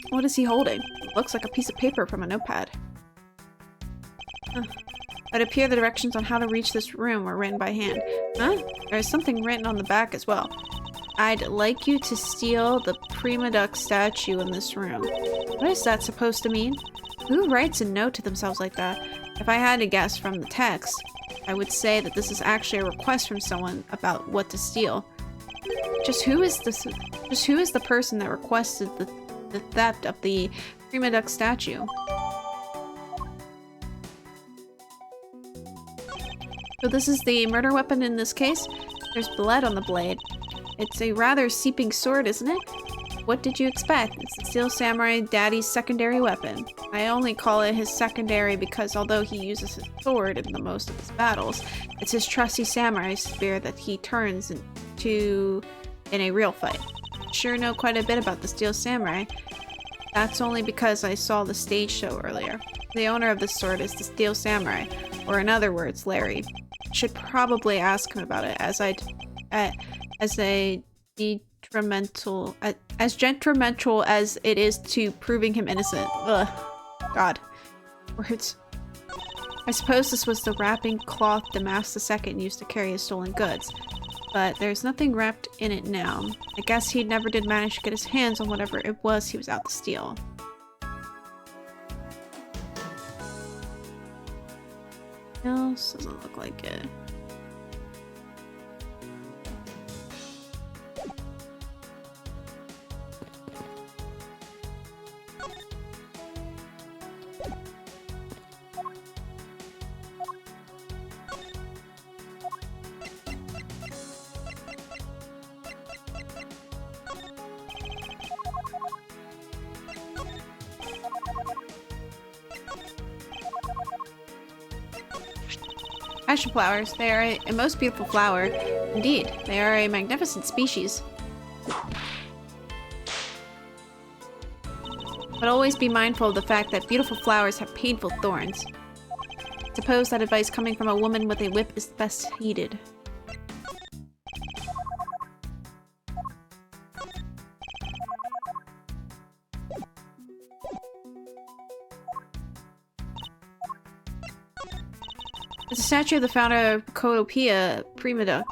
What is he holding? It looks like a piece of paper from a notepad. Huh. It appears the directions on how to reach this room were written by hand. Huh? There's something written on the back as well. I'd like you to steal the Prima Duck statue in this room. What is that supposed to mean? Who writes a note to themselves like that? If I had to guess from the text, I would say that this is actually a request from someone about what to steal. Just who is the person that requested the theft of the Prima Duck statue? So this is the murder weapon in this case. There's blood on the blade. It's a rather seeping sword, isn't it? What did you expect? It's the Steel Samurai Daddy's secondary weapon. I only call it his secondary because although he uses his sword in the most of his battles, it's his trusty samurai spear that he turns into in a real fight. I sure know quite a bit about the Steel Samurai. That's only because I saw the stage show earlier. The owner of this sword is the Steel Samurai, or in other words, Larry. I should probably ask him about it, as detrimental as it is to proving him innocent. Ugh. God. Words. I suppose this was the wrapping cloth Damask II used to carry his stolen goods. But there's nothing wrapped in it now. I guess he never did manage to get his hands on whatever it was he was out to steal. Else doesn't look like it. Passion flowers. They are a most beautiful flower. Indeed, they are a magnificent species. But always be mindful of the fact that beautiful flowers have painful thorns. Suppose that advice coming from a woman with a whip is best heeded. It's a statue of the founder of Codopia Primadux.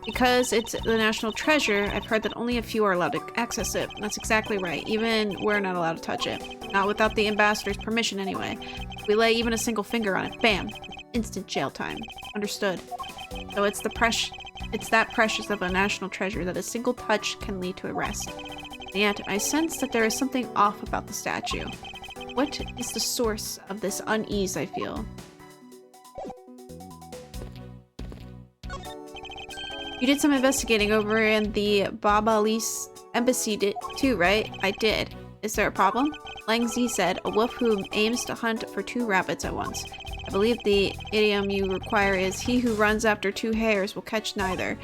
Because it's the national treasure, I've heard that only a few are allowed to access it. That's exactly right. Even we're not allowed to touch it. Not without the ambassador's permission, anyway. If we lay even a single finger on it, bam! Instant jail time. Understood. So it's that precious of a national treasure that a single touch can lead to arrest. And yet, I sense that there is something off about the statue. What is the source of this unease I feel? You did some investigating over in the Babalis embassy too, right? I did. Is there a problem? Lang Zi said, a wolf who aims to hunt for 2 rabbits at once. I believe the idiom you require is, he who runs after 2 hares will catch neither.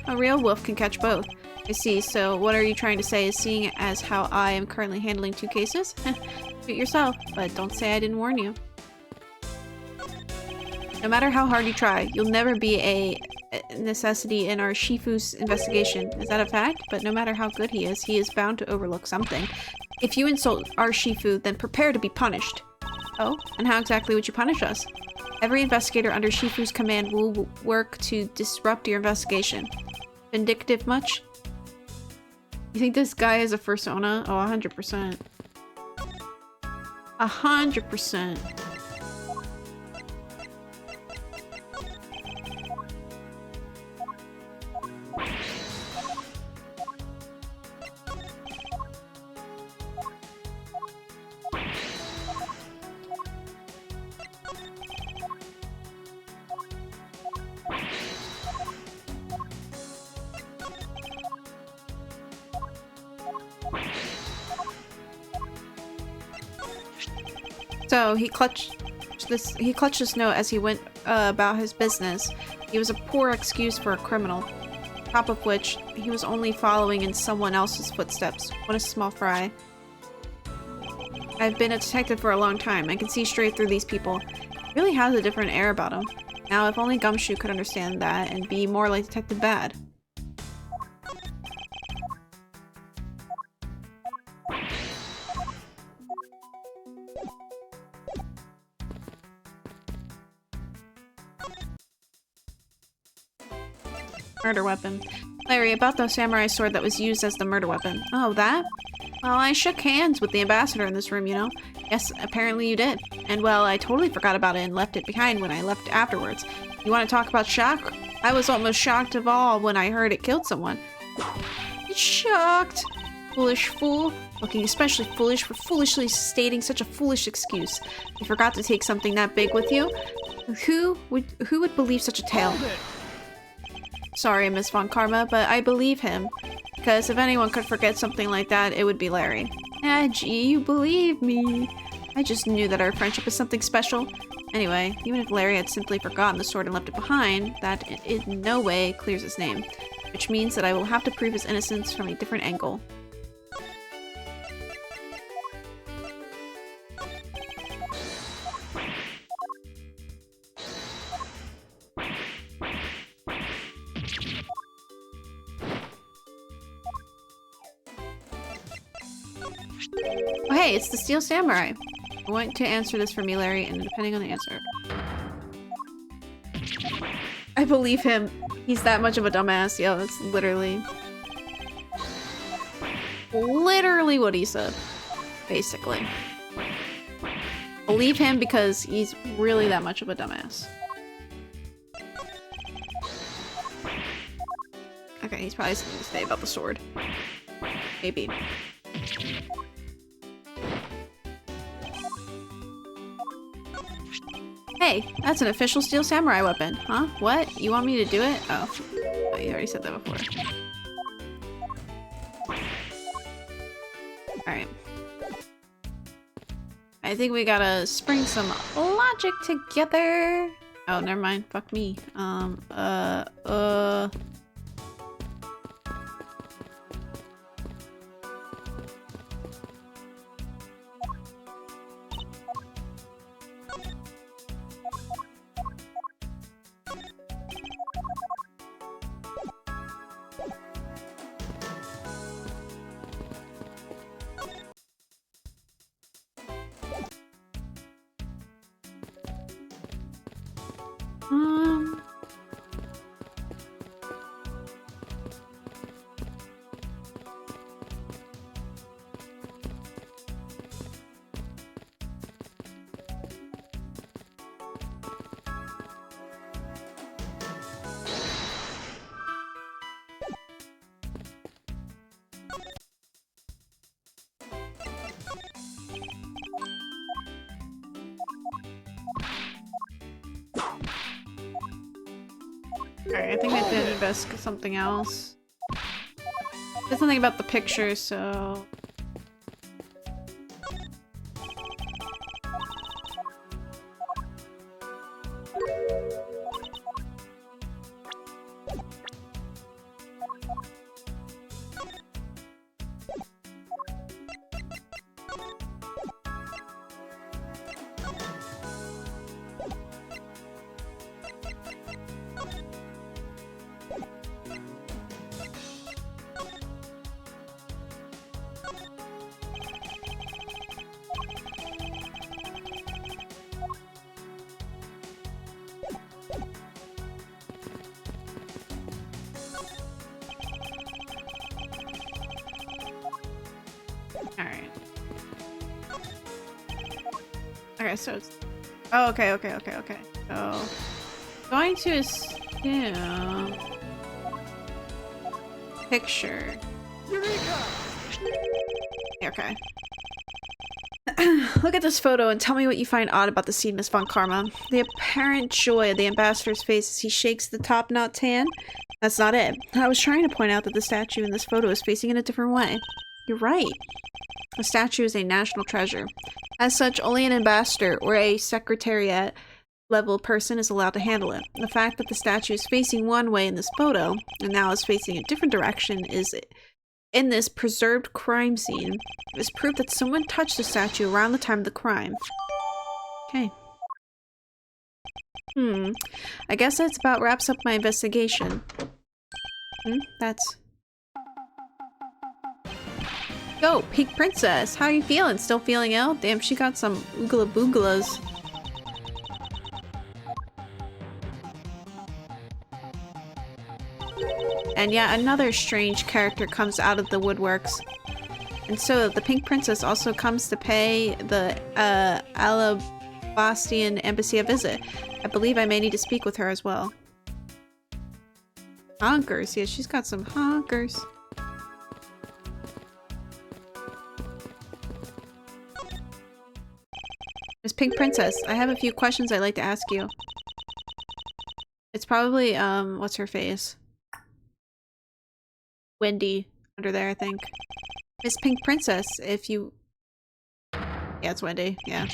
A real wolf can catch both. I see, so what are you trying to say is seeing as how I am currently handling 2 cases? Do it yourself, but don't say I didn't warn you. No matter how hard you try, you'll never be a necessity in our Shifu's investigation. Is that a fact? But no matter how good he is bound to overlook something. If you insult our Shifu, then prepare to be punished. Oh? And how exactly would you punish us? Every investigator under Shifu's command will work to disrupt your investigation. Vindictive much? You think this guy is a fursona? Oh, 100%. 100%. So he clutched this note as he went about his business. He was a poor excuse for a criminal. Top of which, he was only following in someone else's footsteps. What a small fry. I've been a detective for a long time. I can see straight through these people. He really has a different air about him. Now, if only Gumshoe could understand that and be more like Detective Bad. Murder weapon. Larry, about the samurai sword that was used as the murder weapon. Oh, that? Well, I shook hands with the ambassador in this room, you know. Yes, apparently you did. And well, I totally forgot about it and left it behind when I left afterwards. You want to talk about shock? I was almost shocked of all when I heard it killed someone. Shocked! Foolish fool. Looking especially foolish for foolishly stating such a foolish excuse. You forgot to take something that big with you? Who would believe such a tale? Sorry, Miss Von Karma, but I believe him. Because if anyone could forget something like that, it would be Larry. Ah, gee, you believe me. I just knew that our friendship is something special. Anyway, even if Larry had simply forgotten the sword and left it behind, that in no way clears his name. Which means that I will have to prove his innocence from a different angle. Oh, hey, it's the Steel Samurai. I want to answer this for me, Larry, and depending on the answer. I believe him. He's that much of a dumbass. Yeah, that's literally what he said. Basically. Believe him because he's really that much of a dumbass. Okay, he's probably something to say about the sword. Maybe. Hey, that's an official Steel Samurai weapon. Huh? What? You want me to do it? Oh, you already said that before. Alright. I think we gotta spring some logic together. Oh, never mind. Fuck me. Um... Alright, I think I did invest something else. There's something about the picture, so... Alright. Okay, so it's... Oh, okay. So... Going to assume... Picture. Eureka! Okay. Look at this photo and tell me what you find odd about the scene, Miss Von Karma. The apparent joy of the ambassador's face as he shakes the top knot tan? That's not it. I was trying to point out that the statue in this photo is facing in a different way. You're right. The statue is a national treasure. As such, only an ambassador or a secretariat level person is allowed to handle it. The fact that the statue is facing one way in this photo and now is facing a different direction is in this preserved crime scene is proof that someone touched the statue around the time of the crime. Okay. I guess that's about wraps up my investigation. That's... Yo, Pink Princess! How you feeling? Still feeling ill? Damn, she got some oogla booglas. And yeah, another strange character comes out of the woodworks. And so, the Pink Princess also comes to pay the Alabastian embassy a visit. I believe I may need to speak with her as well. Honkers, yeah, she's got some honkers. Miss Pink Princess, I have a few questions I'd like to ask you. It's probably, what's her face? Wendy under there, I think. Miss Pink Princess, if you... Yeah, it's Wendy. Yeah.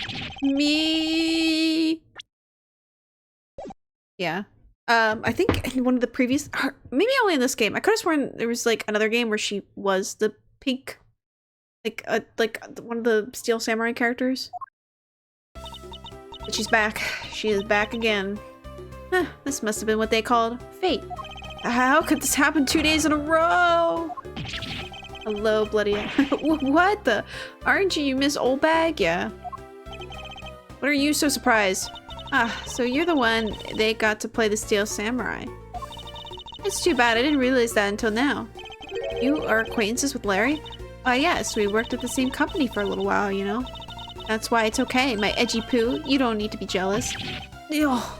Me... Yeah. I think in one of the previous... Maybe only in this game. I could have sworn there was, like, another game where she was the pink... Like one of the Steel Samurai characters. But she's back. She is back again. Huh, this must have been what they called fate. How could this happen 2 days in a row? Hello, bloody... What the? Aren't you Miss Oldbag? Yeah. What are you so surprised? Ah, so you're the one they got to play the Steel Samurai. It's too bad, I didn't realize that until now. You are acquaintances with Larry? Yes, we worked at the same company for a little while, you know. That's why it's okay, my edgy poo. You don't need to be jealous. Ugh.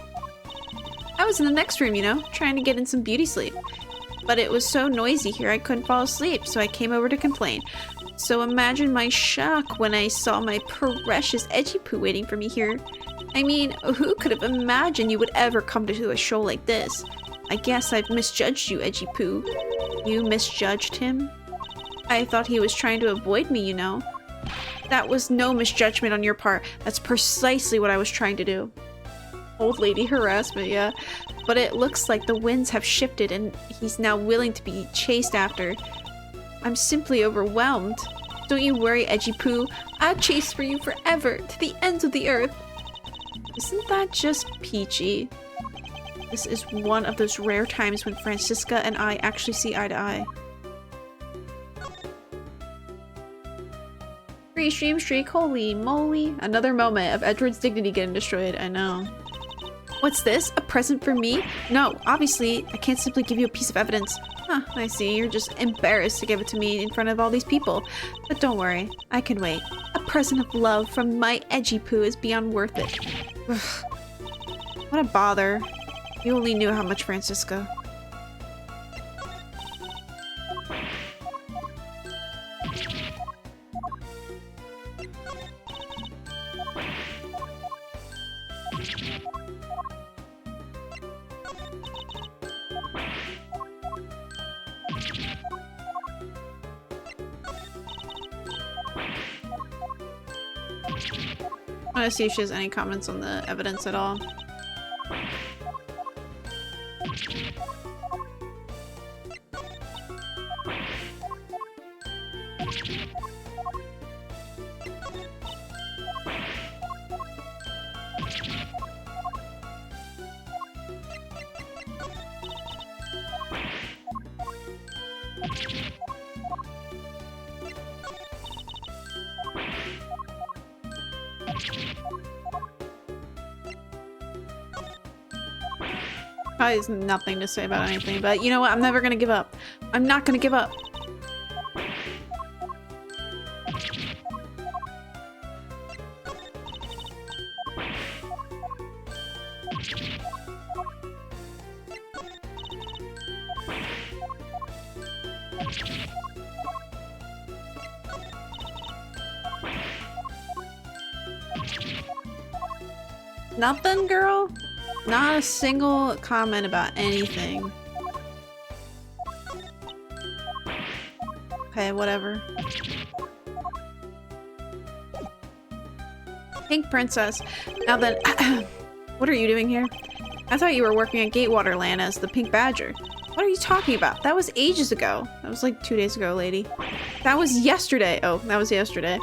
I was in the next room, you know, trying to get in some beauty sleep. But it was so noisy here I couldn't fall asleep, so I came over to complain. So imagine my shock when I saw my precious edgy poo waiting for me here. I mean, who could have imagined you would ever come to a show like this? I guess I've misjudged you, edgy poo. You misjudged him? I thought he was trying to avoid me, you know. That was no misjudgment on your part. That's precisely what I was trying to do. Old lady harassment, yeah. But it looks like the winds have shifted and he's now willing to be chased after. I'm simply overwhelmed. Don't you worry, edgy poo. I'll chase for you forever, to the ends of the earth. Isn't that just peachy? This is one of those rare times when Francisca and I actually see eye to eye. Free stream streak, holy moly. Another moment of Edgeworth's dignity getting destroyed, I know. What's this? A present for me? No, obviously, I can't simply give you a piece of evidence. Huh, I see. You're just embarrassed to give it to me in front of all these people. But don't worry, I can wait. A present of love from my edgy poo is beyond worth it. Ugh. What a bother. You only knew how much, Francisco. I want to see if she has any comments on the evidence at all. Probably has nothing to say about anything, but you know what? I'm never gonna give up. I'm not gonna give up. Nothing, girl? Not a single comment about anything. Okay, whatever. Pink Princess. Now then, what are you doing here? I thought you were working at Gatewaterland as the Pink Badger. What are you talking about? That was ages ago. That was like 2 days ago, lady. That was yesterday. Oh, that was yesterday.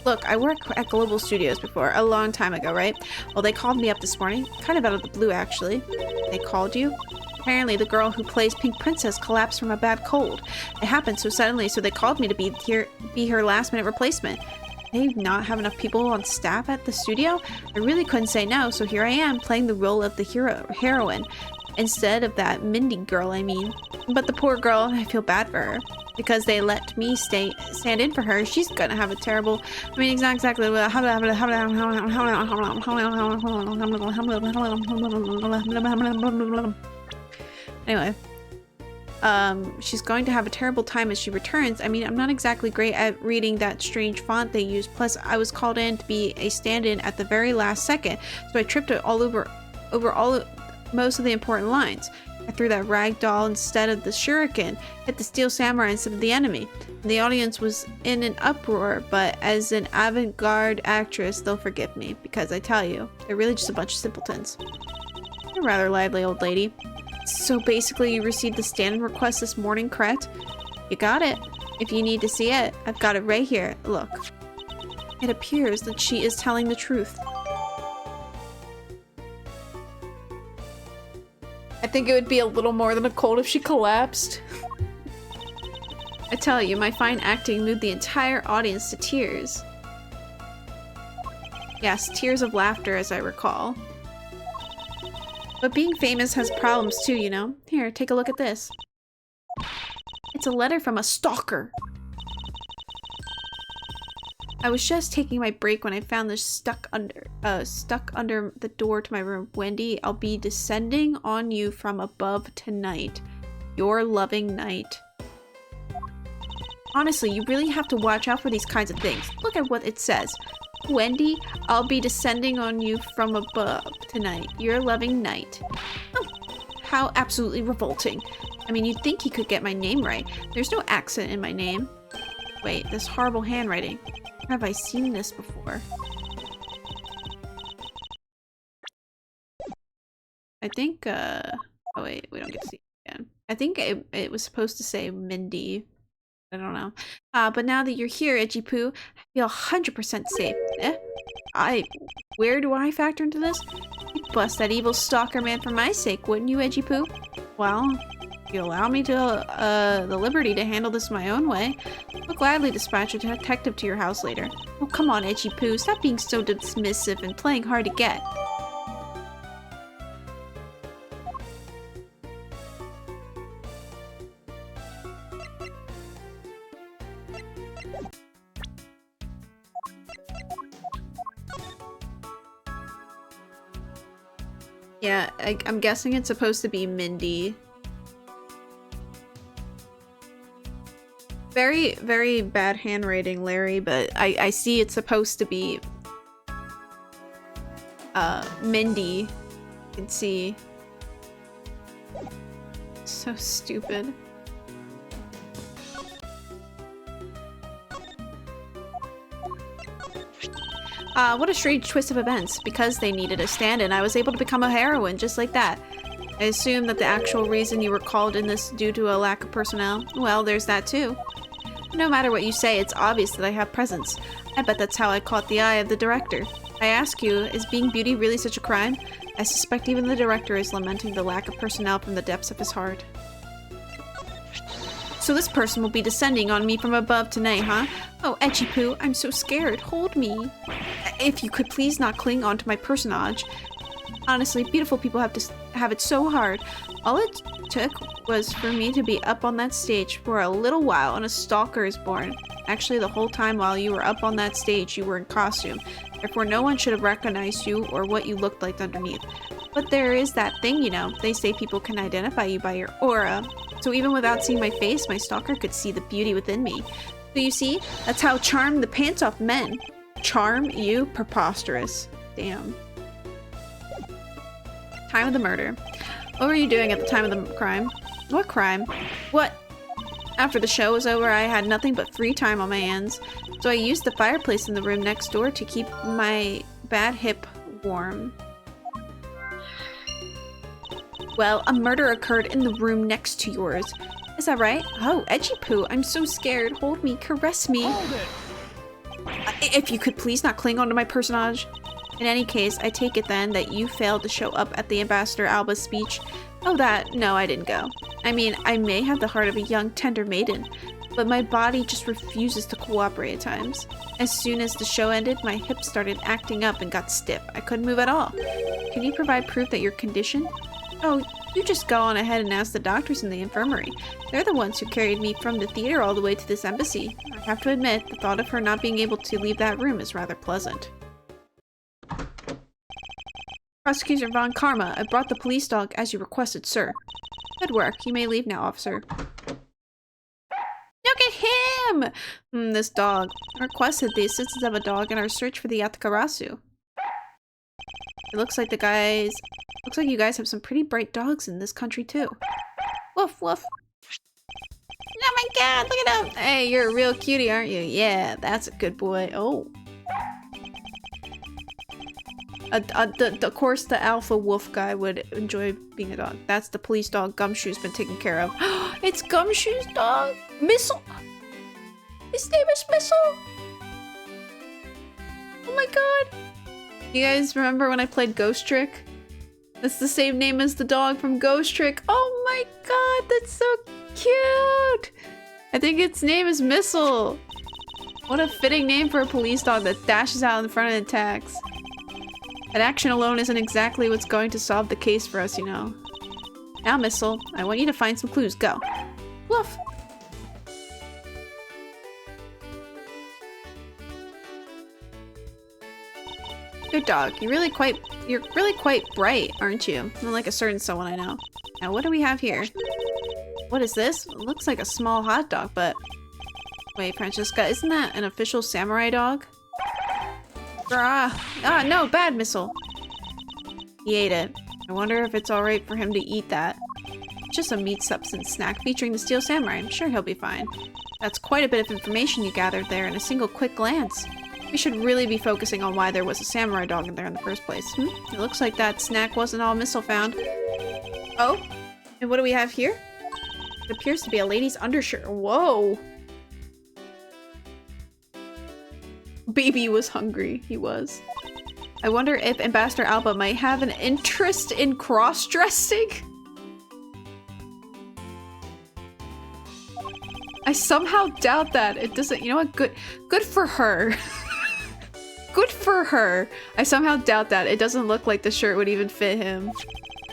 Look, I worked at Global Studios before, a long time ago, right? Well, they called me up this morning, kind of out of the blue, actually. They called you? Apparently, the girl who plays Pink Princess collapsed from a bad cold. It happened so suddenly, so they called me to be her last-minute replacement. They not have enough people on staff at the studio? I really couldn't say no, so here I am, playing the role of the heroine. Instead of that Mindy girl, I mean. But the poor girl, I feel bad for her. Because they let me stand in for her, she's gonna have a terrible... I mean, exactly... Anyway. She's going to have a terrible time as she returns. I mean, I'm not exactly great at reading that strange font they use. Plus, I was called in to be a stand-in at the very last second. So I tripped it all over most of the important lines. I threw that rag doll instead of the shuriken, hit the steel samurai instead of the enemy. And the audience was in an uproar, but as an avant-garde actress, they'll forgive me, because I tell you, they're really just a bunch of simpletons. You're a rather lively old lady. So basically you received the stand-in request this morning, correct? You got it. If you need to see it, I've got it right here. Look. It appears that she is telling the truth. I think it would be a little more than a cold if she collapsed. I tell you, my fine acting moved the entire audience to tears. Yes, tears of laughter, as I recall. But being famous has problems too, you know? Here, take a look at this. It's a letter from a stalker. I was just taking my break when I found this stuck under the door to my room. Wendy, I'll be descending on you from above tonight. Your loving Knight. Honestly, you really have to watch out for these kinds of things. Look at what it says. Wendy, I'll be descending on you from above tonight. Your loving Knight. Oh, how absolutely revolting. I mean, you'd think he could get my name right. There's no accent in my name. Wait, this horrible handwriting. Have I seen this before? I think, oh wait, we don't get to see it again. I think it was supposed to say Mindy. I don't know. But now that you're here, Edgy Poo, I feel 100% safe. Where do I factor into this? You'd bust that evil stalker man for my sake, wouldn't you, Edgy Poo? Well, if you allow me to, the liberty to handle this my own way, I'll gladly dispatch a detective to your house later. Oh, come on, Edgy Poo, stop being so dismissive and playing hard to get. Yeah, I'm guessing it's supposed to be Mindy. Very, very bad handwriting, Larry, but I see it's supposed to be Mindy. You can see. So stupid. What a strange twist of events. Because they needed a stand-in, I was able to become a heroine, just like that. I assume that the actual reason you were called in this due to a lack of personnel. Well, there's that too. No matter what you say, it's obvious that I have presence. I bet that's how I caught the eye of the director. I ask you, is being beauty really such a crime? I suspect even the director is lamenting the lack of personnel from the depths of his heart. So this person will be descending on me from above tonight, huh? Oh, Etchy Poo, I'm so scared. Hold me. If you could please not cling on to my personage. Honestly, beautiful people have to have it so hard. All it took was for me to be up on that stage for a little while and a stalker is born. Actually, the whole time while you were up on that stage, you were in costume. Therefore, no one should have recognized you or what you looked like underneath. But there is that thing, you know. They say people can identify you by your aura. So even without seeing my face, my stalker could see the beauty within me. So you see, that's how charm the pants off men. Charm you? Preposterous. Damn. Time of the murder. What were you doing at the time of the crime? What crime? What? After the show was over, I had nothing but free time on my hands. So I used the fireplace in the room next door to keep my bad hip warm. Well, a murder occurred in the room next to yours. Is that right? Oh, Edgy Poo, I'm so scared. Hold me, caress me. Hold it! If you could please not cling onto my personage. In any case, I take it then that you failed to show up at the Ambassador Alba's speech. Oh, that? No, I didn't go. I mean, I may have the heart of a young, tender maiden, but my body just refuses to cooperate at times. As soon as the show ended, my hips started acting up and got stiff. I couldn't move at all. Can you provide proof that you're conditioned? Oh, you just go on ahead and ask the doctors in the infirmary. They're the ones who carried me from the theater all the way to this embassy. I have to admit, the thought of her not being able to leave that room is rather pleasant. Prosecutor Von Karma, I brought the police dog as you requested, sir. Good work. You may leave now, officer. Look at him! This dog. I requested the assistance of a dog in our search for the Yatakarasu. It looks like you guys have some pretty bright dogs in this country too. Woof woof. Oh my god, look at him! Hey, you're a real cutie, aren't you? Yeah, that's a good boy. Oh. Of course, the alpha wolf guy would enjoy being a dog. That's the police dog Gumshoe's been taken care of. It's Gumshoe's dog! Missile! His name is Missile! Oh my god! You guys remember when I played Ghost Trick? That's the same name as the dog from Ghost Trick. Oh my god, that's so cute! I think its name is Missile. What a fitting name for a police dog that dashes out in front and attacks. That action alone isn't exactly what's going to solve the case for us, you know. Now, Missile, I want you to find some clues. Go. Woof! Good dog. You're really quite bright, aren't you? Unlike a certain someone I know. Now, what do we have here? What is this? It looks like a small hot dog, but... Wait, Francesca, isn't that an official samurai dog? Ah, no, bad Missile. He ate it. I wonder if it's alright for him to eat that. It's just a meat substance snack featuring the Steel Samurai. I'm sure he'll be fine. That's quite a bit of information you gathered there in a single quick glance. We should really be focusing on why there was a samurai dog in there in the first place. It looks like that snack wasn't all Missile found. Oh? And what do we have here? It appears to be a lady's undershirt. Whoa! Baby was hungry. He was. I wonder if Ambassador Alba might have an interest in cross-dressing? I somehow doubt that. It doesn't- you know what? Good for her. Good for her. I somehow doubt that. It doesn't look like the shirt would even fit him.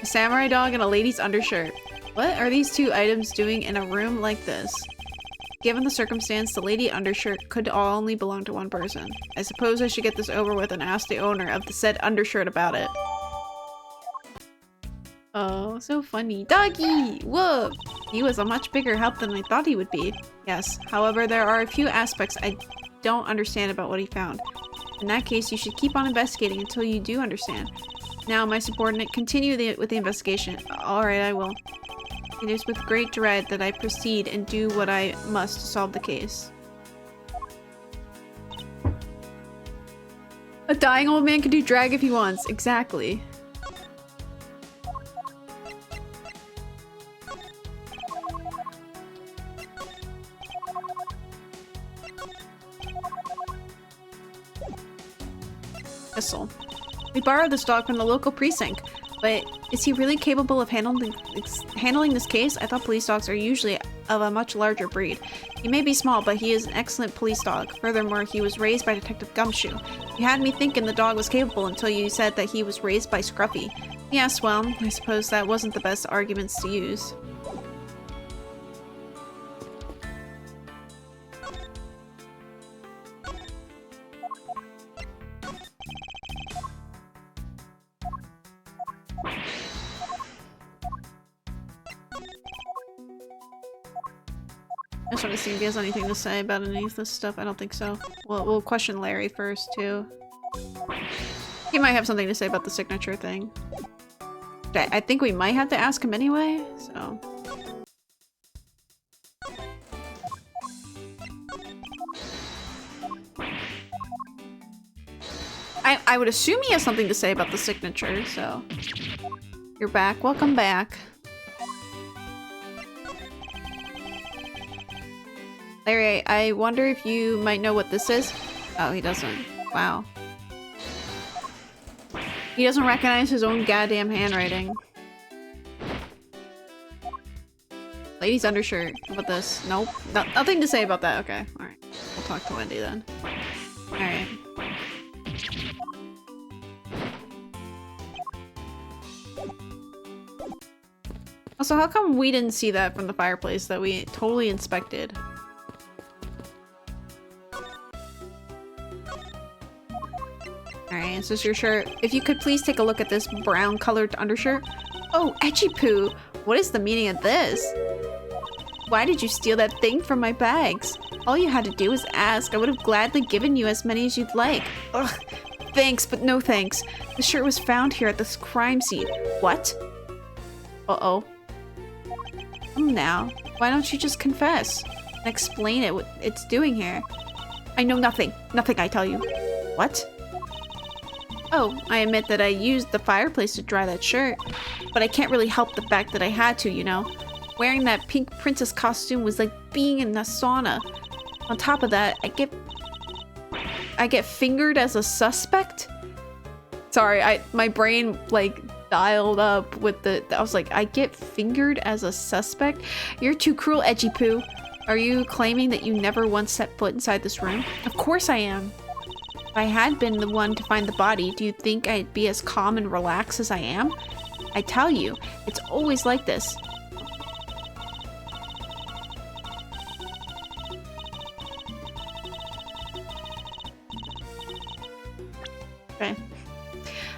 A samurai dog and a lady's undershirt. What are these two items doing in a room like this? Given the circumstance, the lady undershirt could only belong to one person. I suppose I should get this over with and ask the owner of the said undershirt about it. Oh, so funny. Doggy! Whoa! He was a much bigger help than I thought he would be. Yes, however, there are a few aspects I don't understand about what he found. In that case, you should keep on investigating until you do understand. Now, my subordinate, continue with the investigation. Alright, I will. It is with great dread that I proceed and do what I must to solve the case. A dying old man can do drag if he wants. Exactly. Whistle. We borrowed this dog from the local precinct, but is he really capable of handling this case? I thought police dogs are usually of a much larger breed. He may be small, but he is an excellent police dog. Furthermore, he was raised by Detective Gumshoe. You had me thinking the dog was capable until you said that he was raised by Scruffy. Yes, well, I suppose that wasn't the best arguments to use. I just want to see if he has anything to say about any of this stuff. I don't think so. Well, we'll question Larry first, too. He might have something to say about the signature thing. Okay, I think we might have to ask him anyway, so... I would assume he has something to say about the signature, so... You're back. Welcome back. Larry, I wonder if you might know what this is? Oh, he doesn't. Wow. He doesn't recognize his own goddamn handwriting. Lady's undershirt. How about this? Nope. Nothing to say about that. Okay. Alright. We'll talk to Wendy then. Alright. Also, how come we didn't see that from the fireplace that we totally inspected? Alright, is this your shirt? If you could please take a look at this brown colored undershirt. Oh, Edgy Poo! What is the meaning of this? Why did you steal that thing from my bags? All you had to do was ask. I would have gladly given you as many as you'd like. Ugh. Thanks, but no thanks. The shirt was found here at this crime scene. What? Uh-oh. Come now. Why don't you just confess? And explain what it's doing here. I know nothing. Nothing, I tell you. What? Oh, I admit that I used the fireplace to dry that shirt, but I can't really help the fact that I had to, you know? Wearing that pink princess costume was like being in a sauna. On top of that, I get fingered as a suspect? Sorry, my brain like dialed up with I was like, I get fingered as a suspect? You're too cruel, Edgy Poo. Are you claiming that you never once set foot inside this room? Of course I am. If I had been the one to find the body, do you think I'd be as calm and relaxed as I am? I tell you, it's always like this. Okay.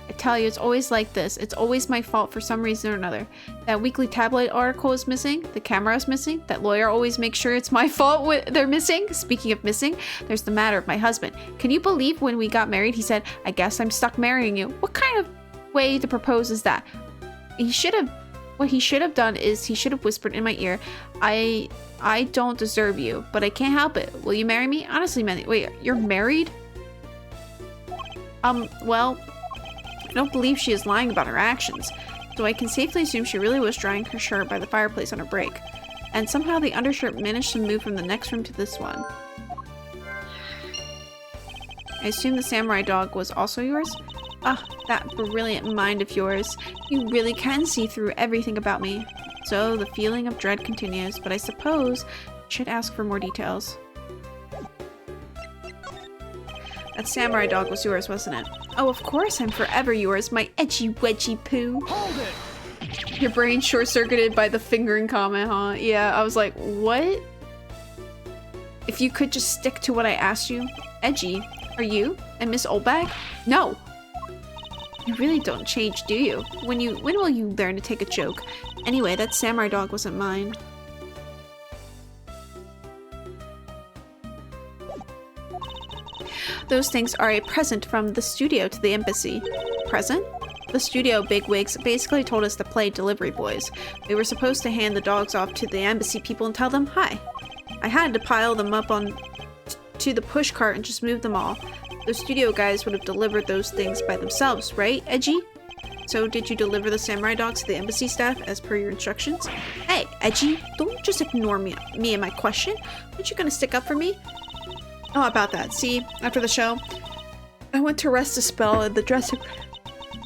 I tell you, it's always like this. It's always my fault for some reason or another. That weekly tabloid article is missing. The camera is missing. That lawyer always makes sure it's my fault they're missing. Speaking of missing, there's the matter of my husband. Can you believe when we got married, he said, I guess I'm stuck marrying you. What kind of way to propose is that? What he should have done is he should have whispered in my ear, I don't deserve you, but I can't help it. Will you marry me? Honestly, man, wait, you're married? Well, I don't believe she is lying about her actions, so I can safely assume she really was drying her shirt by the fireplace on her break. And somehow the undershirt managed to move from the next room to this one. I assume the samurai dog was also yours? Ah, that brilliant mind of yours. You really can see through everything about me. So the feeling of dread continues, but I suppose I should ask for more details. That samurai dog was yours, wasn't it? Oh, of course I'm forever yours, my edgy wedgy poo. Hold it! Your brain short-circuited by the fingering comment, huh? Yeah, I was like, what? If you could just stick to what I asked you. Edgy, are you and Miss Oldbag? No! You really don't change, do you? When will you learn to take a joke? Anyway, that samurai dog wasn't mine. Those things are a present from the studio to the embassy. Present? The studio bigwigs basically told us to play delivery boys. We were supposed to hand the dogs off to the embassy people and tell them hi. I had to pile them up to the push cart and just move them all. The studio guys would have delivered those things by themselves, right, Edgy? So did you deliver the samurai dogs to the embassy staff as per your instructions? Hey, Edgy, don't just ignore me and my question. Aren't you gonna stick up for me? Oh, about that. See, after the show, I went to rest a spell in the dressing room.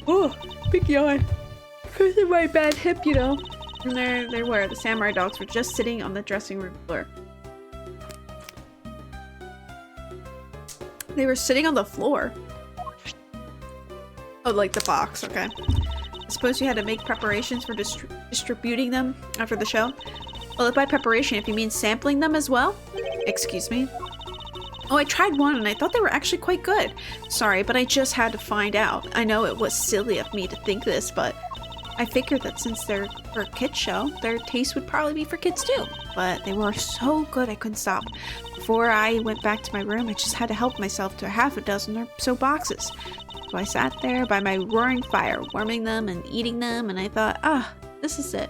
Oh, big yawn. Because of my bad hip, you know. And there they were. The samurai dogs were just sitting on the dressing room floor. They were sitting on the floor. Oh, like the box, okay. I suppose you had to make preparations for distributing them after the show? Well, by preparation, if you mean sampling them as well? Excuse me? Oh, I tried one and I thought they were actually quite good. Sorry, but I just had to find out. I know it was silly of me to think this, but I figured that since they're for a kids show, their taste would probably be for kids too. But they were so good I couldn't stop. Before I went back to my room, I just had to help myself to half a dozen or so boxes. So I sat there by my roaring fire, warming them and eating them, and I thought, ah, this is it.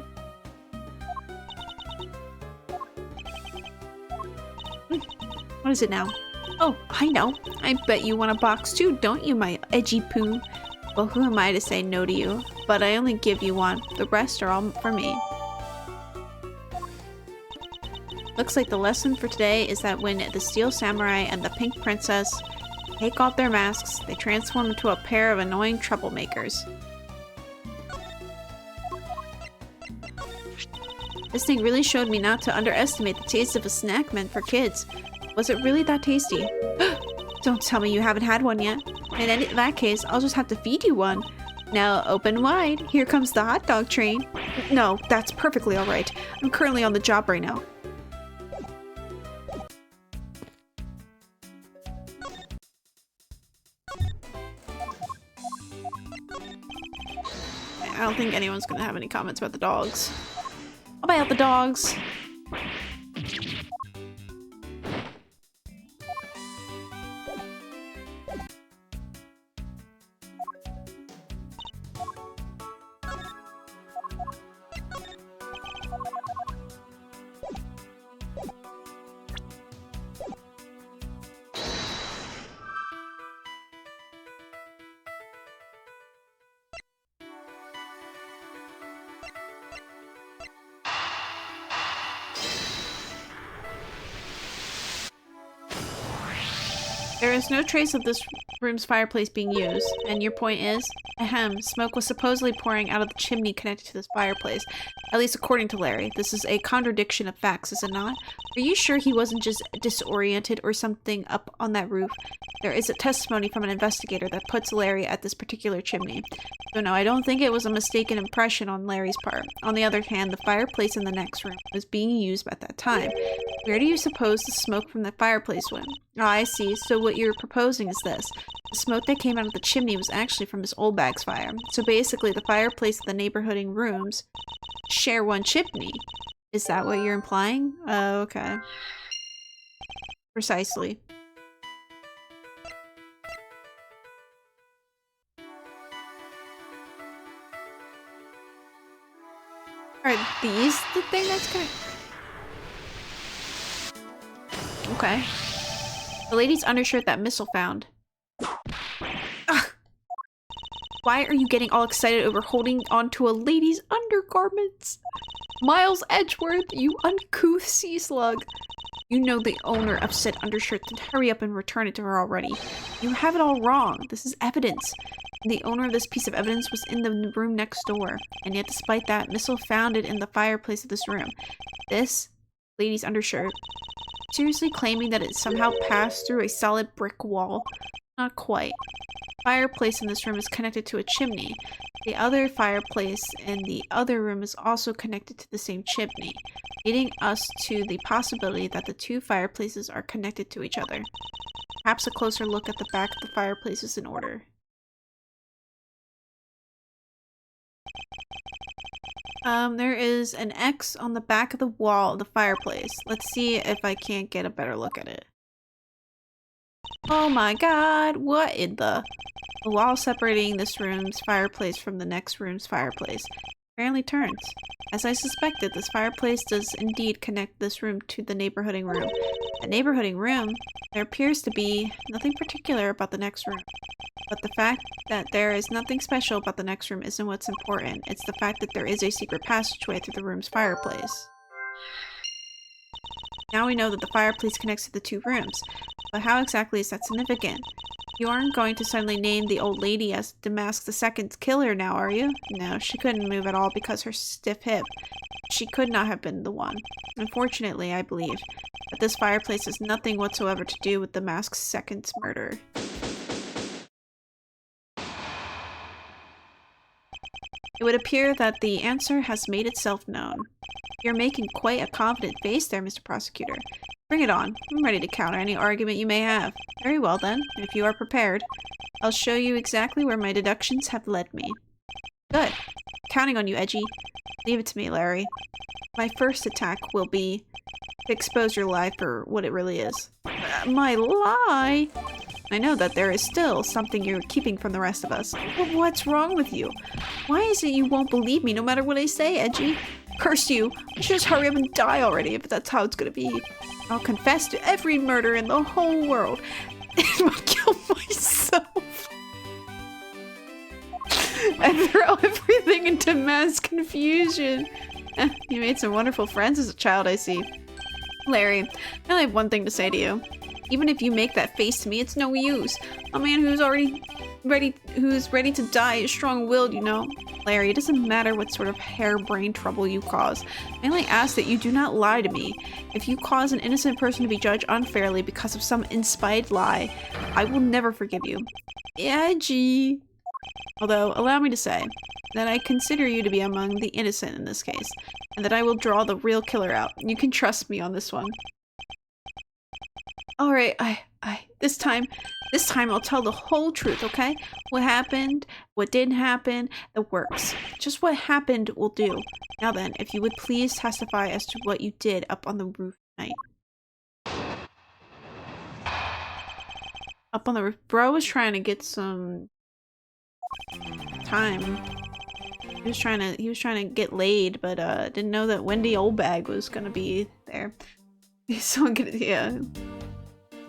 What is it now? Oh, I know. I bet you want a box too, don't you, my edgy poo? Well, who am I to say no to you? But I only give you one. The rest are all for me. Looks like the lesson for today is that when the Steel Samurai and the Pink Princess take off their masks, they transform into a pair of annoying troublemakers. This thing really showed me not to underestimate the taste of a snack meant for kids. Was it really that tasty? Don't tell me you haven't had one yet. In that case, I'll just have to feed you one. Now open wide. Here comes the hot dog train. No, that's perfectly alright. I'm currently on the job right now. I don't think anyone's gonna have any comments about the dogs. I'll buy out the dogs. There is no trace of this room's fireplace being used, and your point is? Ahem, smoke was supposedly pouring out of the chimney connected to this fireplace, at least according to Larry. This is a contradiction of facts, is it not? Are you sure he wasn't just disoriented or something up on that roof? There is a testimony from an investigator that puts Larry at this particular chimney. So no, I don't think it was a mistaken impression on Larry's part. On the other hand, the fireplace in the next room was being used at that time. Where do you suppose the smoke from the fireplace went? Oh, I see. So what you're proposing is this. The smoke that came out of the chimney was actually from Miss Oldbag's fire. So basically, the fireplace and the neighborhooding rooms share one chimney. Is that what you're implying? Oh, okay. Precisely. Are these the thing that's gonna... Okay. The lady's undershirt that Missile found. Ugh. Why are you getting all excited over holding onto a lady's undergarments? Miles Edgeworth, you uncouth sea slug. You know the owner of said undershirt, then hurry up and return it to her already. You have it all wrong. This is evidence. The owner of this piece of evidence was in the room next door. And yet despite that, Missile found it in the fireplace of this room. This lady's undershirt. Seriously claiming that it somehow passed through a solid brick wall? Not quite. The fireplace in this room is connected to a chimney. The other fireplace in the other room is also connected to the same chimney, leading us to the possibility that the two fireplaces are connected to each other. Perhaps a closer look at the back of the fireplace is in order. There is an X on the back of the wall of the fireplace. Let's see if I can't get a better look at it. Oh my god, what in the... The wall separating this room's fireplace from the next room's fireplace apparently turns. As I suspected, this fireplace does indeed connect this room to the neighborhooding room. The neighborhooding room, there appears to be nothing particular about the next room. But the fact that there is nothing special about the next room isn't what's important. It's the fact that there is a secret passageway through the room's fireplace. Now we know that the fireplace connects to the two rooms. But how exactly is that significant? You aren't going to suddenly name the old lady as Damask II's killer now, are you? No, she couldn't move at all because her stiff hip. She could not have been the one. Unfortunately, I believe that this fireplace has nothing whatsoever to do with Damask II's murder. It would appear that the answer has made itself known. You're making quite a confident face there, Mr. Prosecutor. Bring it on. I'm ready to counter any argument you may have. Very well then, if you are prepared. I'll show you exactly where my deductions have led me. Good. Counting on you, Edgy. Leave it to me, Larry. My first attack will be to expose your lie for what it really is. My lie? I know that there is still something you're keeping from the rest of us. But what's wrong with you? Why is it you won't believe me no matter what I say, Edgy? Curse you! Just hurry up and die already if that's how it's gonna be. I'll confess to every murder in the whole world and I'll kill myself and throw everything into mass confusion. You made some wonderful friends as a child, I see. Larry, I only have one thing to say to you. Even if you make that face to me, it's no use. A man who's ready to die is strong-willed, you know. Larry, it doesn't matter what sort of harebrained trouble you cause. I only ask that you do not lie to me. If you cause an innocent person to be judged unfairly because of some inspired lie, I will never forgive you. Edgy. Although, allow me to say that I consider you to be among the innocent in this case, and that I will draw the real killer out. You can trust me on this one. Alright, this time I'll tell the whole truth, okay? What happened, what didn't happen, the works. Just what happened will do. Now then, if you would please testify as to what you did up on the roof tonight. Up on the roof. Bro was trying to get some time. He was trying to get laid, but didn't know that Wendy Oldbag was gonna be there. Someone could, yeah.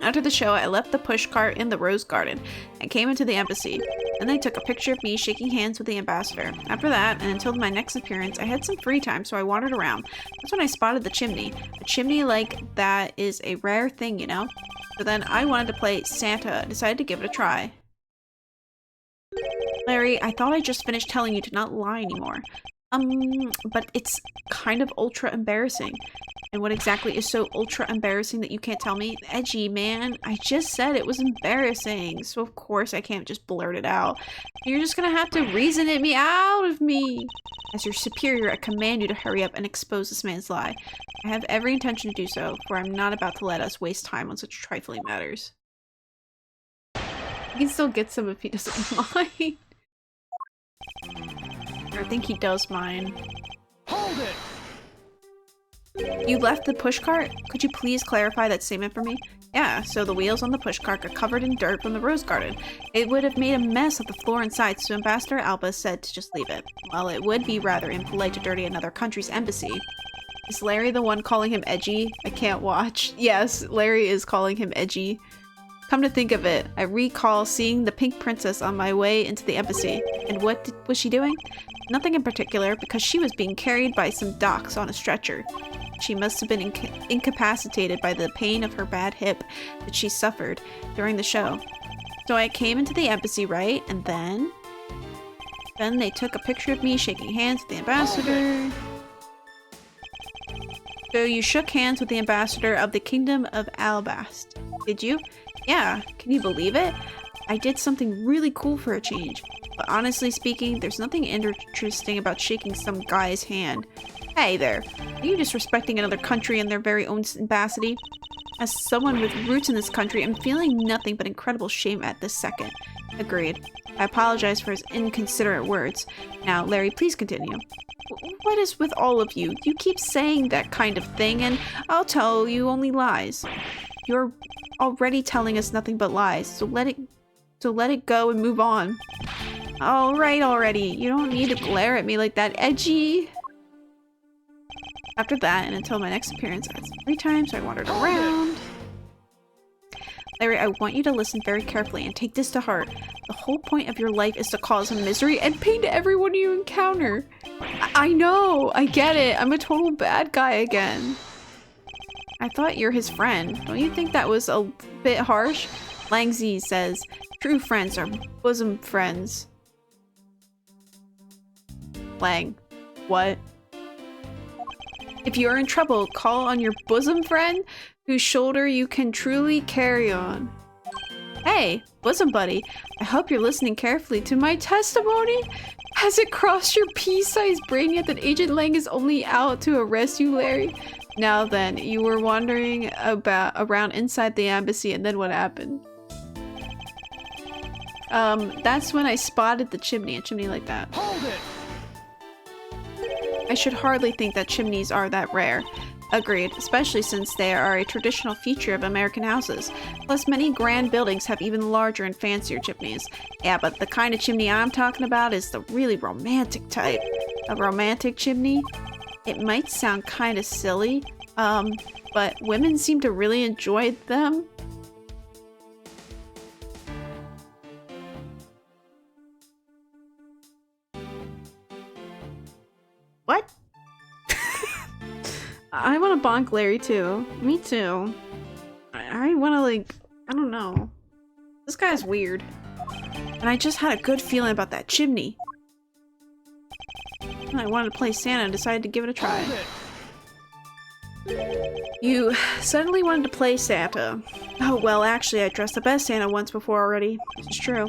After the show, I left the pushcart in the rose garden and came into the embassy. Then they took a picture of me shaking hands with the ambassador. After that, and until my next appearance, I had some free time, so I wandered around. That's when I spotted the chimney. A chimney like that is a rare thing, you know? So then I wanted to play Santa, decided to give it a try. Larry, I thought I just finished telling you to not lie anymore. But it's kind of ultra embarrassing. And what exactly is so ultra embarrassing that you can't tell me? Edgy, man. I just said it was embarrassing, so of course I can't just blurt it out. You're just gonna have to reason it me out of me. As your superior, I command you to hurry up and expose this man's lie. I have every intention to do so, for I'm not about to let us waste time on such trifling matters. He can still get some if he doesn't mind. I think he does mind. Hold it! You left the pushcart? Could you please clarify that statement for me? Yeah, so the wheels on the pushcart got covered in dirt from the rose garden. It would have made a mess of the floor inside, so Ambassador Alba said to just leave it. Well, it would be rather impolite to dirty another country's embassy. Is Larry the one calling him edgy? I can't watch. Yes, Larry is calling him edgy. Come to think of it, I recall seeing the pink princess on my way into the embassy. And what was she doing? Nothing in particular, because she was being carried by some docs on a stretcher. She must have been incapacitated by the pain of her bad hip that she suffered during the show. So I came into the embassy, right? And then they took a picture of me shaking hands with the ambassador. So you shook hands with the ambassador of the Kingdom of Alabast, did you? Yeah, can you believe it? I did something really cool for a change. But honestly speaking, there's nothing interesting about shaking some guy's hand. Hey there, are you disrespecting another country and their very own embassy? As someone with roots in this country, I'm feeling nothing but incredible shame at this second. Agreed. I apologize for his inconsiderate words. Now, Larry, please continue. What is with all of you? You keep saying that kind of thing, and I'll tell you only lies. You're already telling us nothing but lies, so let it go and move on. Alright already, you don't need to glare at me like that, Edgy. After that, and until my next appearance, I had some free time, so I wandered around. Larry, I want you to listen very carefully and take this to heart. The whole point of your life is to cause misery and pain to everyone you encounter. I know, I get it. I'm a total bad guy again. I thought you're his friend. Don't you think that was a bit harsh? Lang Z says, true friends are bosom friends. Lang, what? If you are in trouble, call on your bosom friend whose shoulder you can truly carry on. Hey, bosom buddy, I hope you're listening carefully to my testimony. Has it crossed your pea-sized brain yet that Agent Lang is only out to arrest you, Larry? Now then, you were wandering around inside the embassy, and then what happened? That's when I spotted the chimney, a chimney like that. Hold it! I should hardly think that chimneys are that rare. Agreed, especially since they are a traditional feature of American houses. Plus, many grand buildings have even larger and fancier chimneys. Yeah, but the kind of chimney I'm talking about is the really romantic type. A romantic chimney? It might sound kind of silly, but women seem to really enjoy them. What? I want to bonk Larry too. Me too. I want to like, I don't know. This guy's weird. And I just had a good feeling about that chimney. And I wanted to play Santa and decided to give it a try. You suddenly wanted to play Santa. Oh well, actually I dressed up as Santa once before already. It's true.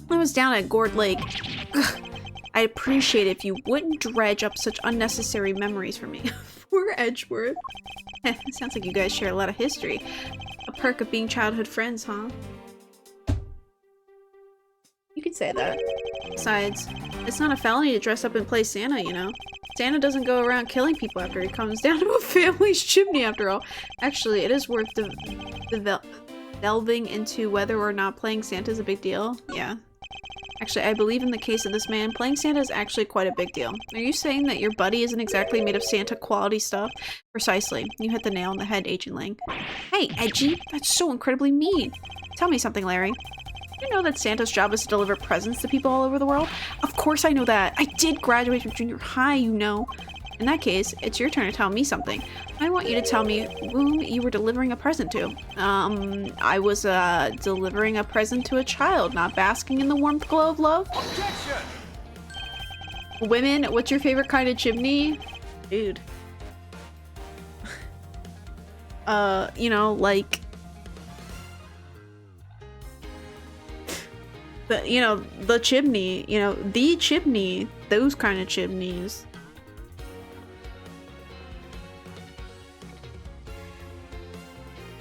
I was down at Gourd Lake. Ugh. I'd appreciate it if you wouldn't dredge up such unnecessary memories for me. Poor Edgeworth. Sounds like you guys share a lot of history. A perk of being childhood friends, huh? You could say that. Besides, it's not a felony to dress up and play Santa, you know? Santa doesn't go around killing people after he comes down to a family's chimney, after all. Actually, it is worth delving into whether or not playing Santa is a big deal. Yeah. Actually, I believe in the case of this man, playing Santa is actually quite a big deal. Are you saying that your buddy isn't exactly made of Santa quality stuff? Precisely. You hit the nail on the head, Agent Lang. Hey, Edgy! That's so incredibly mean! Tell me something, Larry. You know that Santa's job is to deliver presents to people all over the world? Of course I know that! I did graduate from junior high, you know! In that case, it's your turn to tell me something. I want you to tell me whom you were delivering a present to. I was, delivering a present to a child, not basking in the warmth glow of love. Objection! Women, what's your favorite kind of chimney? Dude. You know, like... the chimney, the chimney, those kind of chimneys.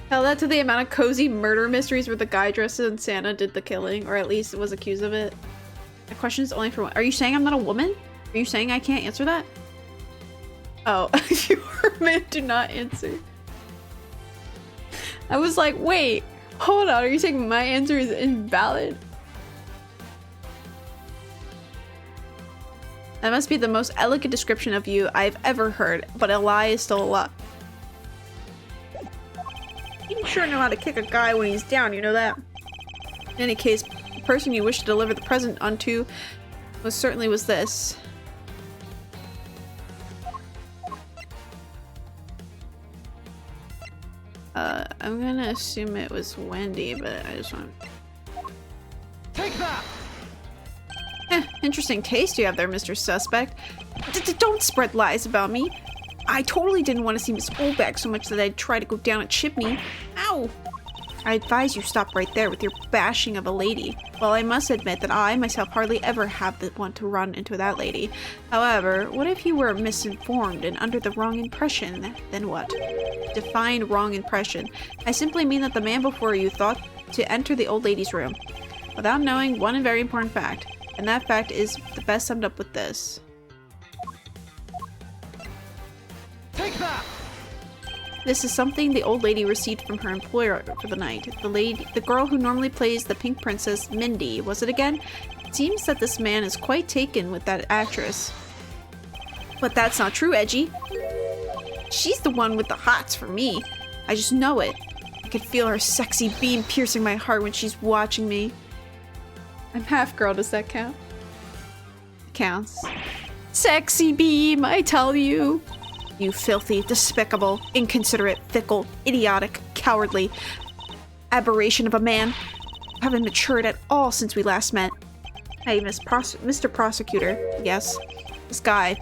Tell that to the amount of cozy murder mysteries where the guy dressed as Santa did the killing, or at least was accused of it. The question is only for one. Are you saying I'm not a woman? Are you saying I can't answer that? Oh, if you are a man, do not answer. I was like, wait, hold on, are you saying my answer is invalid? That must be the most elegant description of you I've ever heard, but a lie is still a lie. You sure know how to kick a guy when he's down, you know that? In any case, the person you wish to deliver the present unto was this. I'm gonna assume it was Wendy, but I just want... Take that! Interesting taste you have there, Mr. Suspect. Don't spread lies about me. I totally didn't want to see Miss Oldback so much that I'd try to go down a chimney. Ow! I advise you stop right there with your bashing of a lady. Well, I must admit that I myself hardly ever have the want to run into that lady. However, what if you were misinformed and under the wrong impression? Then what? Define wrong impression. I simply mean that the man before you thought to enter the old lady's room without knowing one very important fact, and that fact is the best summed up with this. Take that! This is something the old lady received from her employer for the night. The girl who normally plays the Pink Princess, Mindy, was it again? It seems that this man is quite taken with that actress. But that's not true, Edgy. She's the one with the hots for me. I just know it. I can feel her sexy beam piercing my heart when she's watching me. I'm half girl, does that count? It counts. Sexy beam, I tell you. You filthy, despicable, inconsiderate, fickle, idiotic, cowardly aberration of a man. You haven't matured at all since we last met. Hey, Mr. Prosecutor. Yes, this guy.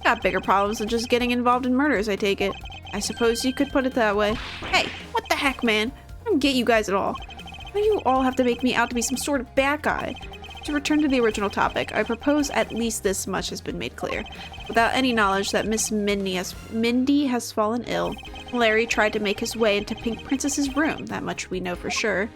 Got bigger problems than just getting involved in murders, I take it. I suppose you could put it that way. Hey, what the heck, man? I don't get you guys at all. Why do you all have to make me out to be some sort of bad guy? To return to the original topic, I propose at least this much has been made clear. Without any knowledge that Miss Mindy has fallen ill, Larry tried to make his way into Pink Princess's room. That much we know for sure.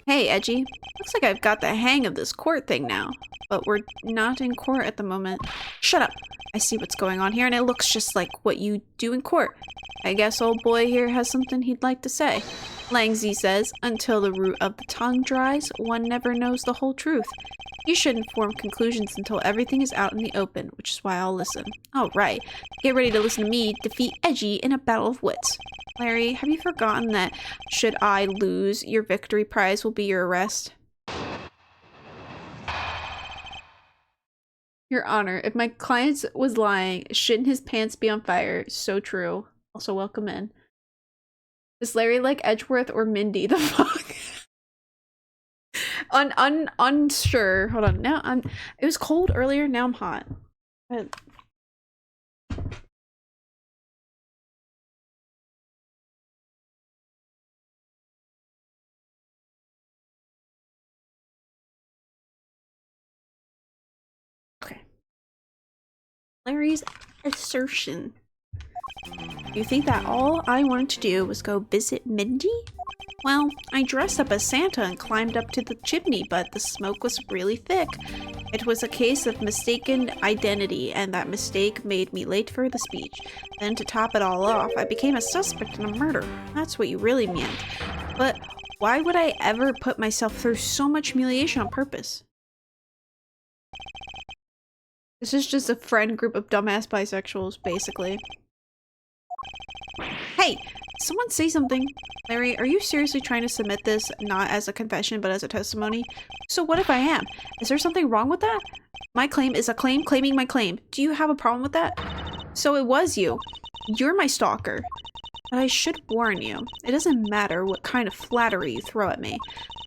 Hey, Edgy. Looks like I've got the hang of this court thing now. But we're not in court at the moment. Shut up! I see what's going on here, and it looks just like what you do in court. I guess old boy here has something he'd like to say. Langzy says, until the root of the tongue dries, one never knows the whole truth. You shouldn't form conclusions until everything is out in the open, which is why I'll listen. Oh, right. Get ready to listen to me defeat Edgy in a battle of wits. Larry, have you forgotten that should I lose, your victory prize will be your arrest? Your Honor, if my client was lying, shouldn't his pants be on fire? So true. Also, welcome in. Is Larry like Edgeworth or Mindy? The fuck? Unsure. Hold on. Now it was cold earlier, now I'm hot. Okay. Larry's assertion. You think that all I wanted to do was go visit Mindy? Well, I dressed up as Santa and climbed up to the chimney, but the smoke was really thick. It was a case of mistaken identity, and that mistake made me late for the speech. Then to top it all off, I became a suspect in a murder. That's what you really meant. But why would I ever put myself through so much humiliation on purpose? This is just a friend group of dumbass bisexuals, basically. Hey! Someone say something! Larry, are you seriously trying to submit this not as a confession but as a testimony? So what if I am? Is there something wrong with that? My claim is a claim claiming my claim. Do you have a problem with that? So it was you. You're my stalker. But I should warn you, it doesn't matter what kind of flattery you throw at me.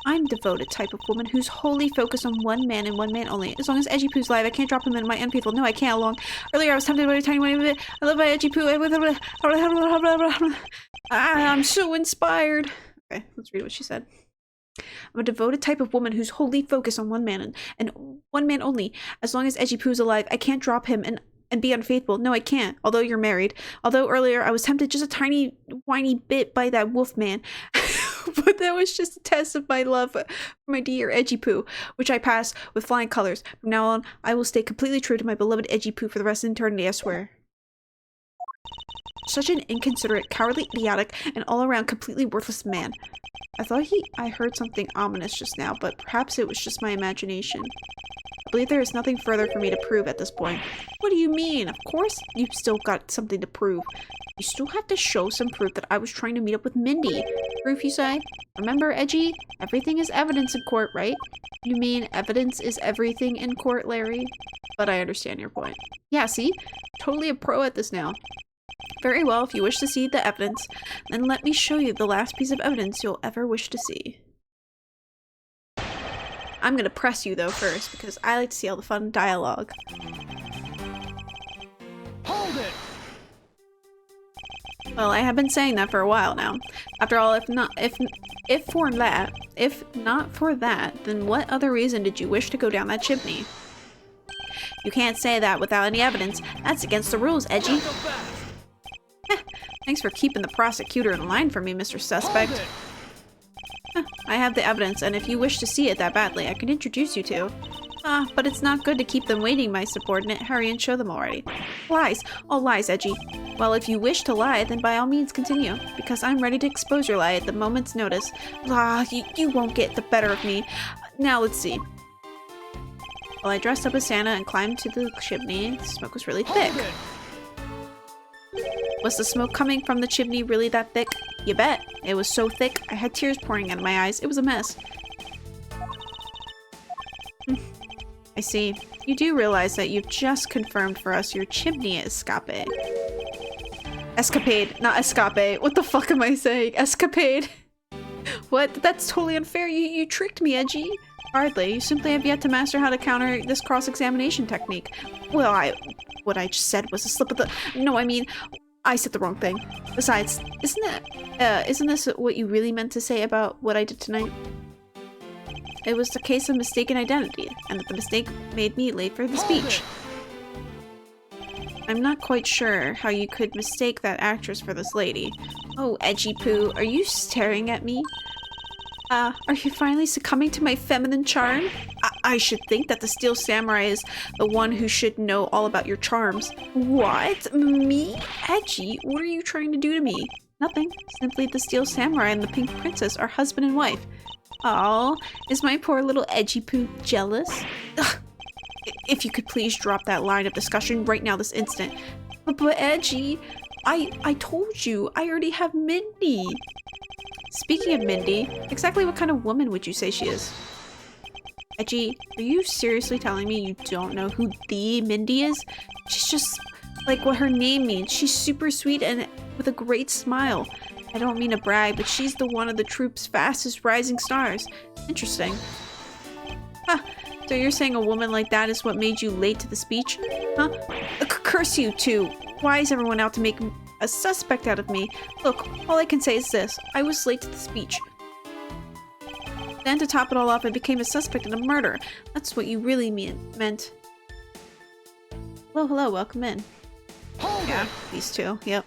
I'm a devoted type of woman who's wholly focused on one man and one man only. As long as Edgy Poo's alive, I can't drop him in my unfaithful. No, I can't along. Earlier, I was tempted by a tiny one. I love my Edgy Poo. I'm so inspired. Okay, let's read what she said. I'm a devoted type of woman who's wholly focused on one man and one man only. As long as Edgy Poo's alive, I can't drop him and be unfaithful. No, I can't. Although you're married. Although earlier I was tempted just a tiny, whiny bit by that wolf man. But that was just a test of my love for my dear Edgy Poo, which I pass with flying colors. From now on, I will stay completely true to my beloved Edgy Poo for the rest of eternity, I swear. Such an inconsiderate, cowardly, idiotic, and all-around completely worthless man. I heard something ominous just now, but perhaps it was just my imagination. I believe there is nothing further for me to prove at this point. What do you mean? Of course you've still got something to prove. You still have to show some proof that I was trying to meet up with Mindy. Proof, you say? Remember, Edgy? Everything is evidence in court, right? You mean evidence is everything in court, Larry? But I understand your point. Yeah, see? Totally a pro at this now. Very well, if you wish to see the evidence, then let me show you the last piece of evidence you'll ever wish to see. I'm gonna press you though first, because I like to see all the fun dialogue. Hold it! Well, I have been saying that for a while now. After all, if not for that, then what other reason did you wish to go down that chimney? You can't say that without any evidence. That's against the rules, Edgy. Not so fast! Thanks for keeping the prosecutor in line for me, Mr. Suspect. Hold it! I have the evidence, and if you wish to see it that badly, I can introduce you to. But it's not good to keep them waiting, my subordinate. Hurry and show them already. Lies. All lies, Edgy. Well, if you wish to lie, then by all means continue, because I'm ready to expose your lie at the moment's notice. You won't get the better of me. Now let's see. Well, I dressed up as Santa and climbed to the chimney. The smoke was really thick. Hold it! Was the smoke coming from the chimney really that thick? You bet. It was so thick, I had tears pouring out of my eyes. It was a mess. I see. You do realize that you've just confirmed for us your chimney escape. Escapade, not escape. What the fuck am I saying? Escapade? What? That's totally unfair. You tricked me, Edgy. Hardly. You simply have yet to master how to counter this cross-examination technique. Well, what I just said was a slip of the... No, I mean, I said the wrong thing. Besides, isn't this what you really meant to say about what I did tonight? It was a case of mistaken identity, and that the mistake made me late for the speech. I'm not quite sure how you could mistake that actress for this lady. Oh, Edgy Poo, are you staring at me? Are you finally succumbing to my feminine charm? I should think that the Steel Samurai is the one who should know all about your charms. What? Me? Edgy? What are you trying to do to me? Nothing. Simply the Steel Samurai and the Pink Princess are husband and wife. Oh, is my poor little Edgy Poo jealous? Ugh. If you could please drop that line of discussion right now this instant. But Edgy, I told you, I already have Mindy. Speaking of Mindy, exactly what kind of woman would you say she is? Edgy, are you seriously telling me you don't know who the Mindy is? She's just like what her name means. She's super sweet and with a great smile. I don't mean to brag, but she's the one of the troupe's fastest rising stars. Interesting. Huh. So you're saying a woman like that is what made you late to the speech? Huh? Curse you two. Why is everyone out to make a suspect out of me? Look, all I can say is this. I was late to the speech. Then to top it all off, I became a suspect in a murder. That's what you really meant. Hello, welcome in. Yeah, these two, yep.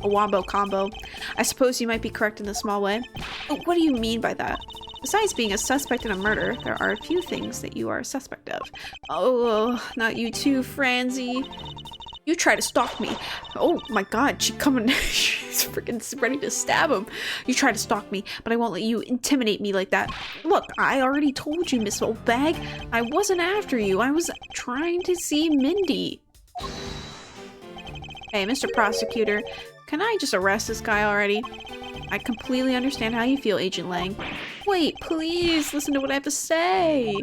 A wombo combo. I suppose you might be correct in a small way. But what do you mean by that? Besides being a suspect in a murder, there are a few things that you are a suspect of. Oh, not you too, Franzi. You try to stalk me. Oh my god, she's freaking ready to stab him. You try to stalk me, but I won't let you intimidate me like that. Look, I already told you, Miss Old Bag. I wasn't after you. I was trying to see Mindy. Hey, Mr. Prosecutor, can I just arrest this guy already? I completely understand how you feel, Agent Lang. Wait, please listen to what I have to say.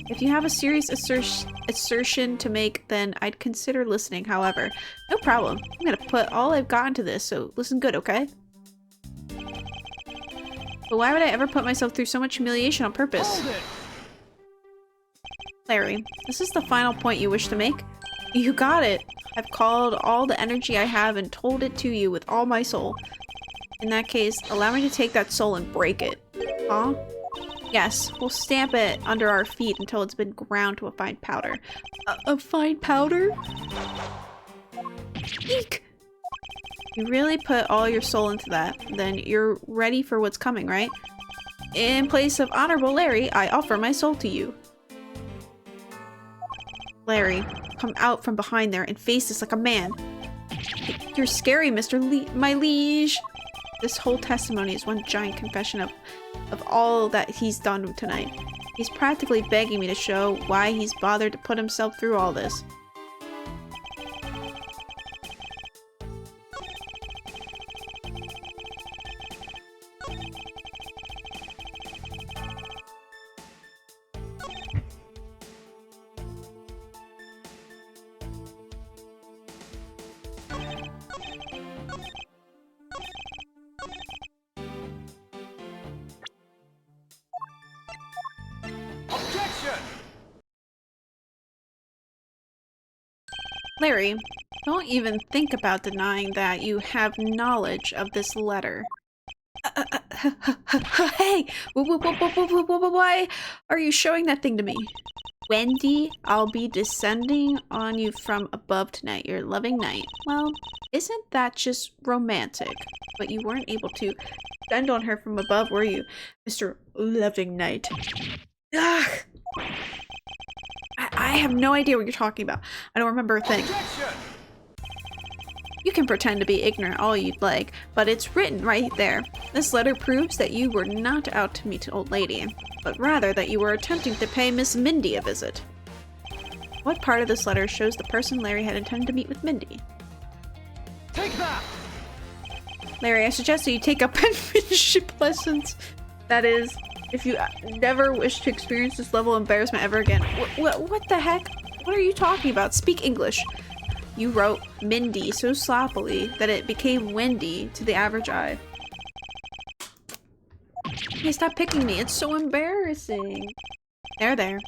If you have a serious assertion to make, then I'd consider listening, however. No problem. I'm gonna put all I've got into this, so listen good, okay? But why would I ever put myself through so much humiliation on purpose? Larry, this is the final point you wish to make? You got it. I've called all the energy I have and told it to you with all my soul. In that case, allow me to take that soul and break it. Huh? Yes, we'll stamp it under our feet until it's been ground to a fine powder. A fine powder? Eek! You really put all your soul into that, then you're ready for what's coming, right? In place of Honorable Larry, I offer my soul to you. Larry, come out from behind there and face this like a man. You're scary, my liege. This whole testimony is one giant confession of all that he's done tonight. He's practically begging me to show why he's bothered to put himself through all this. Larry, don't even think about denying that you have knowledge of this letter. Hey! Why are you showing that thing to me? Wendy, I'll be descending on you from above tonight, your loving knight. Well, isn't that just romantic? But you weren't able to descend on her from above, were you, Mr. Loving Knight? Ugh! I have no idea what you're talking about. I don't remember a thing. You can pretend to be ignorant all you'd like, but it's written right there. This letter proves that you were not out to meet an old lady, but rather that you were attempting to pay Miss Mindy a visit. What part of this letter shows the person Larry had intended to meet with Mindy? Take that! Larry, I suggest that you take up penmanship lessons. That is, if you never wish to experience this level of embarrassment ever again. What the heck? What are you talking about? Speak English. You wrote Mindy so sloppily that it became Wendy to the average eye. Hey, stop picking me. It's so embarrassing. There.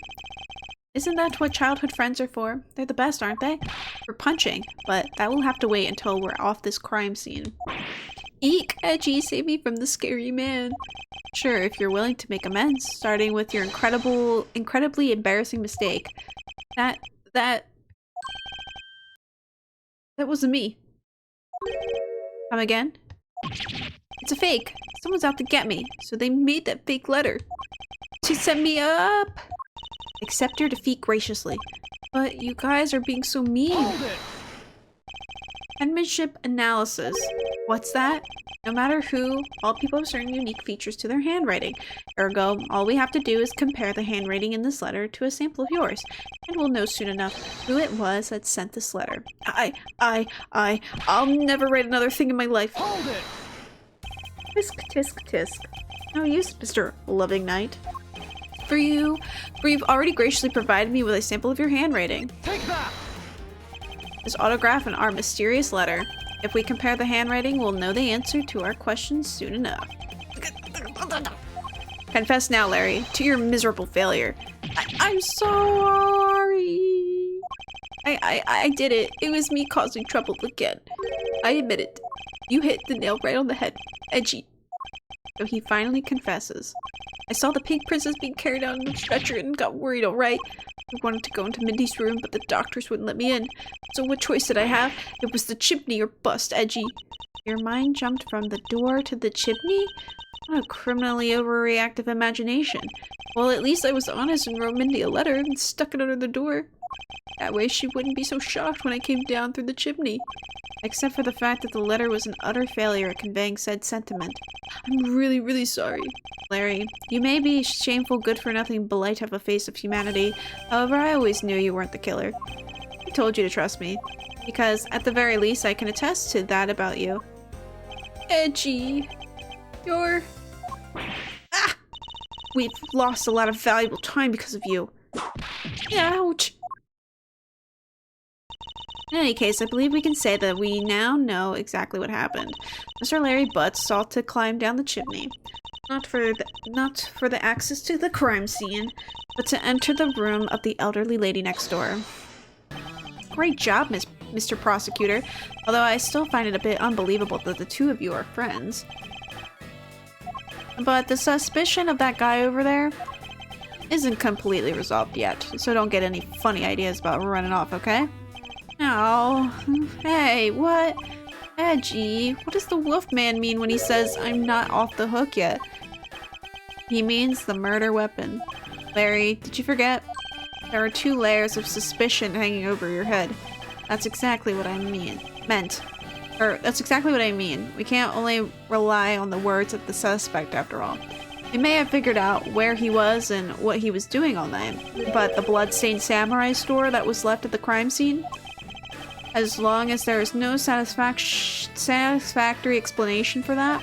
Isn't that what childhood friends are for? They're the best, aren't they? For punching, but that will have to wait until we're off this crime scene. Eek, Edgy, save me from the scary man. Sure, if you're willing to make amends, starting with your incredibly embarrassing mistake. That wasn't me. Come again? It's a fake. Someone's out to get me, so they made that fake letter. To set me up! Accept your defeat graciously. But you guys are being so mean. Hold it! Penmanship analysis. What's that? No matter who, all people have certain unique features to their handwriting. Ergo, all we have to do is compare the handwriting in this letter to a sample of yours, and we'll know soon enough who it was that sent this letter. I'll never write another thing in my life. Hold it! Tisk, tisk, tisk. No use, Mr. Loving Knight. For you've already graciously provided me with a sample of your handwriting. Take that! This autograph and our mysterious letter. If we compare the handwriting, we'll know the answer to our questions soon enough. Confess now, Larry, to your miserable failure. I'm sorry. I did it. It was me causing trouble again. I admit it. You hit the nail right on the head. Edgy. So he finally confesses. I saw the pink princess being carried out in the stretcher and got worried, alright? I wanted to go into Mindy's room, but the doctors wouldn't let me in. So what choice did I have? It was the chimney or bust, Edgy. Your mind jumped from the door to the chimney? What a criminally overreactive imagination. Well, at least I was honest and wrote Mindy a letter and stuck it under the door. That way she wouldn't be so shocked when I came down through the chimney. Except for the fact that the letter was an utter failure at conveying said sentiment. I'm really, really sorry. Larry, you may be shameful, good-for-nothing blight of a face of humanity. However, I always knew you weren't the killer. I told you to trust me. Because, at the very least, I can attest to that about you. Edgy. You're... Ah! We've lost a lot of valuable time because of you. Ouch! In any case, I believe we can say that we now know exactly what happened. Mr. Larry Butts sought to climb down the chimney. Not for the access to the crime scene, but to enter the room of the elderly lady next door. Great job, Mr. Prosecutor, although I still find it a bit unbelievable that the two of you are friends. But the suspicion of that guy over there isn't completely resolved yet, so don't get any funny ideas about running off, okay? Oh, hey, what? Edgy, what does the Wolfman mean when he says I'm not off the hook yet? He means the murder weapon. Larry, did you forget? There are 2 layers of suspicion hanging over your head. That's exactly what I meant. That's exactly what I mean. We can't only rely on the words of the suspect after all. We may have figured out where he was and what he was doing all night, but the blood-stained samurai store that was left at the crime scene? As long as there is no satisfactory explanation for that,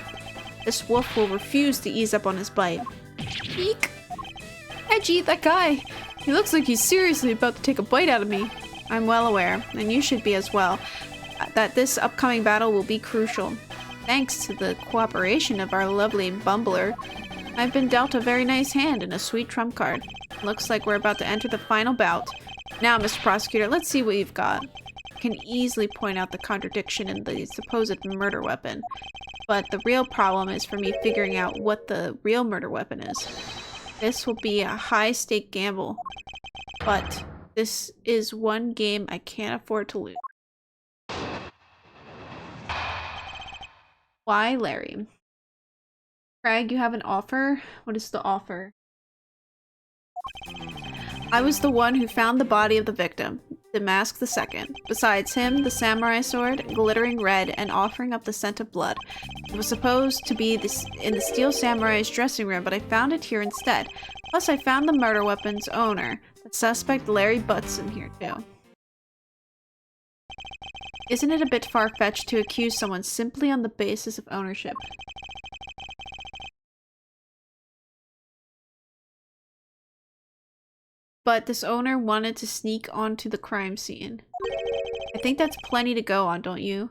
this wolf will refuse to ease up on his bite. Eek! Edgy, that guy! He looks like he's seriously about to take a bite out of me. I'm well aware, and you should be as well, that this upcoming battle will be crucial. Thanks to the cooperation of our lovely bumbler, I've been dealt a very nice hand and a sweet trump card. Looks like we're about to enter the final bout. Now, Mr. Prosecutor, let's see what you've got. can easily point out the contradiction in the supposed murder weapon. But the real problem is for me figuring out what the real murder weapon is. This will be a high-stake gamble, but this is one game I can't afford to lose. Why, Larry? Craig, you have an offer? What is the offer? I was the one who found the body of the victim, Damask II. Besides him, the samurai sword, glittering red, and offering up the scent of blood. It was supposed to be in the Steel Samurai's dressing room, but I found it here instead. Plus, I found the murder weapon's owner, the suspect Larry Butts, in here too. Isn't it a bit far-fetched to accuse someone simply on the basis of ownership? But this owner wanted to sneak onto the crime scene. I think that's plenty to go on, don't you?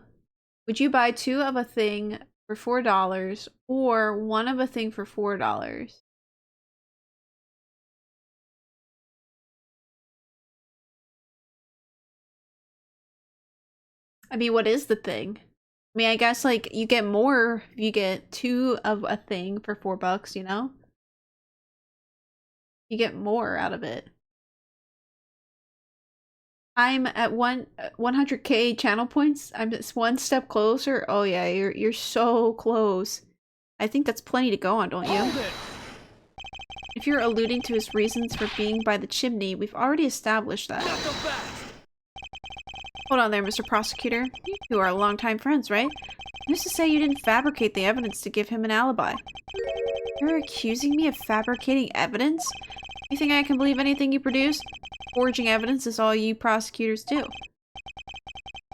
Would you buy 2 of a thing for $4 or 1 of a thing for $4? I mean, what is the thing? I mean, I guess, like, you get more if you get 2 of a thing for $4, you know? You get more out of it. I'm at 100k channel points. I'm just 1 step closer. Oh yeah, you're so close. I think that's plenty to go on, don't you? If you're alluding to his reasons for being by the chimney, we've already established that. Hold on there, Mr. Prosecutor. You two are longtime friends, right? Who's to say you didn't fabricate the evidence to give him an alibi? You're accusing me of fabricating evidence? You think I can believe anything you produce? Forging evidence is all you prosecutors do.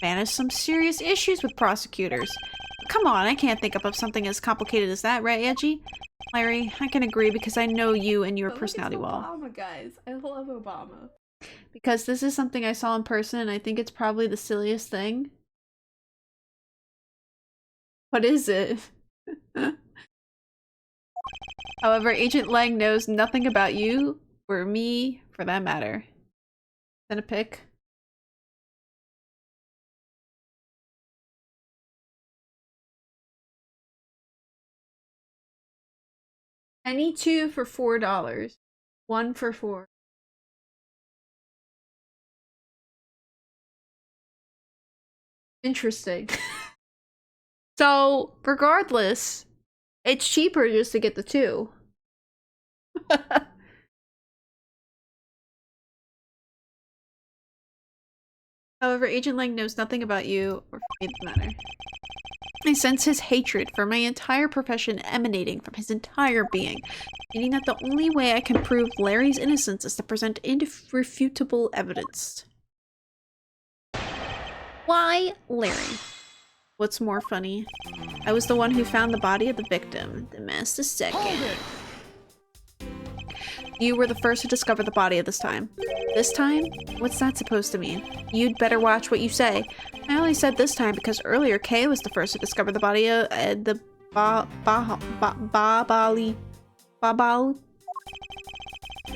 Man, there's some serious issues with prosecutors. Come on, I can't think up of something as complicated as that, right, Edgy? Larry, I can agree because I know you and your personality well. Obama, guys. I love Obama. Because this is something I saw in person and I think it's probably the silliest thing. What is it? However, Agent Lang knows nothing about you, or me, for that matter. Send a pic. Any 2 for $4. 1 for $4. Interesting. So, regardless, it's cheaper just to get the 2. However, Agent Lang knows nothing about you, or for me, the matter. I sense his hatred for my entire profession emanating from his entire being, meaning that the only way I can prove Larry's innocence is to present irrefutable evidence. Why, Larry? What's more funny? I was the one who found the body of the victim, Damask II. You were the first to discover the body at this time. This time? What's that supposed to mean? You'd better watch what you say. I only said this time because earlier Kay was the first to discover the body of the Babali.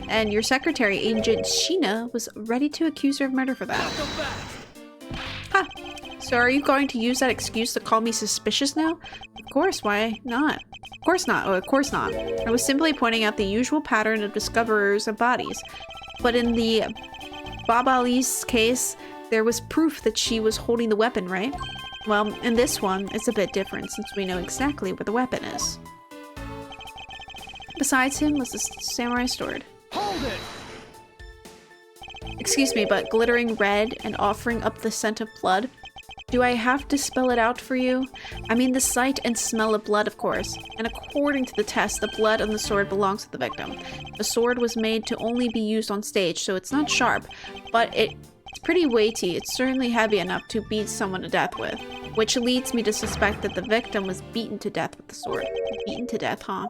And your secretary, Agent Sheena, was ready to accuse her of murder for that. Ha! So are you going to use that excuse to call me suspicious now? Of course, why not? Of course not. Oh, of course not. I was simply pointing out the usual pattern of discoverers of bodies. But in the Babali's case, there was proof that she was holding the weapon, right? Well, in this one, it's a bit different since we know exactly where the weapon is. Besides him was the samurai sword. Hold it! Excuse me, but glittering red and offering up the scent of blood? Do I have to spell it out for you? I mean the sight and smell of blood, of course. And according to the test, the blood on the sword belongs to the victim. The sword was made to only be used on stage, so it's not sharp, but it's pretty weighty. It's certainly heavy enough to beat someone to death with. Which leads me to suspect that the victim was beaten to death with the sword. Beaten to death, huh?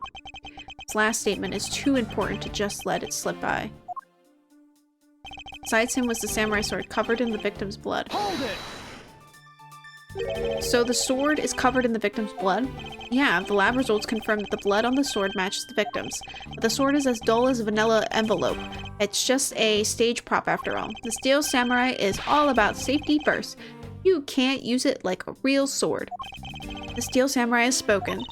This last statement is too important to just let it slip by. Besides him was the samurai sword covered in the victim's blood. Hold it! So the sword is covered in the victim's blood? Yeah, the lab results confirm that the blood on the sword matches the victim's. But the sword is as dull as a vanilla envelope. It's just a stage prop after all. The Steel Samurai is all about safety first. You can't use it like a real sword. The Steel Samurai has spoken.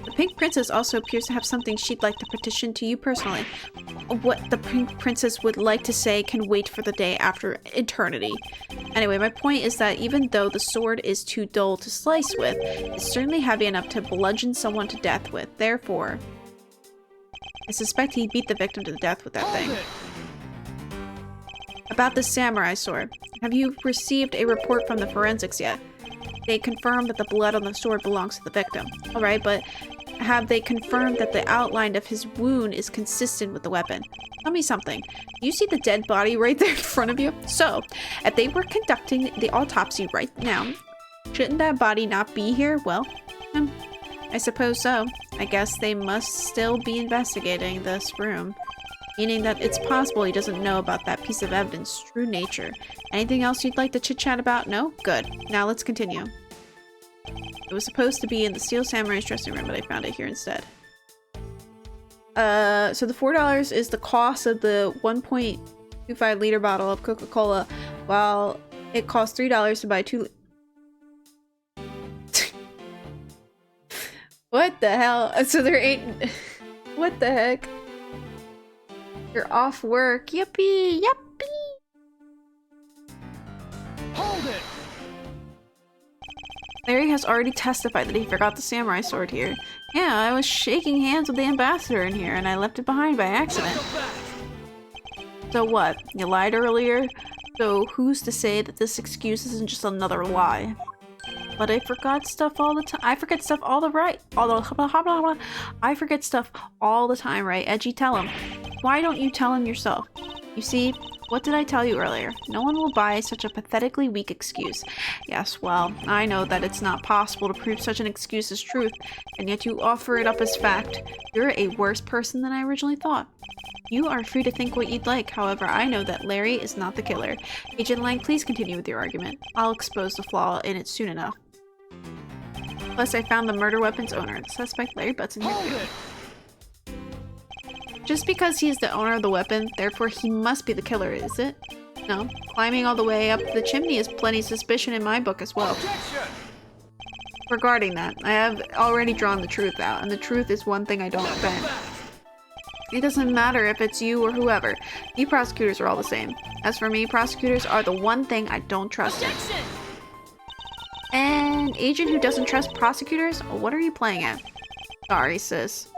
The Pink Princess also appears to have something she'd like to petition to you personally. What the Pink Princess would like to say can wait for the day after eternity. Anyway, my point is that even though the sword is too dull to slice with, it's certainly heavy enough to bludgeon someone to death with. Therefore, I suspect he beat the victim to death with that thing. About the samurai sword. Have you received a report from the forensics yet? They confirmed that the blood on the sword belongs to the victim. Alright, but have they confirmed that the outline of his wound is consistent with the weapon? Tell me something. Do you see the dead body right there in front of you? So, if they were conducting the autopsy right now, shouldn't that body not be here? Well, I suppose so. I guess they must still be investigating this room. Meaning that it's possible he doesn't know about that piece of evidence' true nature. Anything else you'd like to chit-chat about? No? Good. Now let's continue. It was supposed to be in the Steel Samurai's dressing room, but I found it here instead. So the $4 is the cost of the 1.25 liter bottle of Coca-Cola, while it costs $3 to buy 2 What the hell? So there ain't... What the heck? You're off work. Yippee! Yippee! Hold it! Larry has already testified that he forgot the samurai sword here. Yeah, I was shaking hands with the ambassador in here and I left it behind by accident. So what? You lied earlier? So who's to say that this excuse isn't just another lie? But I forgot stuff all the time. I forget stuff all the right. I forget stuff all the time, right? Edgy, tell him. Why don't you tell him yourself? You see, what did I tell you earlier? No one will buy such a pathetically weak excuse. Yes, well, I know that it's not possible to prove such an excuse as truth, and yet you offer it up as fact. You're a worse person than I originally thought. You are free to think what you'd like, however, I know that Larry is not the killer. Agent Lang, please continue with your argument. I'll expose the flaw in it soon enough. Plus, I found the murder weapon's owner. The suspect Larry Butts in here too. Just because he is the owner of the weapon, therefore he must be the killer, is it? No. Climbing all the way up the chimney is plenty suspicion in my book as well. Objection! Regarding that, I have already drawn the truth out, and the truth is one thing I don't bend. It doesn't matter if it's you or whoever. You prosecutors are all the same. As for me, prosecutors are the one thing I don't trust in. Objection! An agent who doesn't trust prosecutors? What are you playing at? Sorry, sis.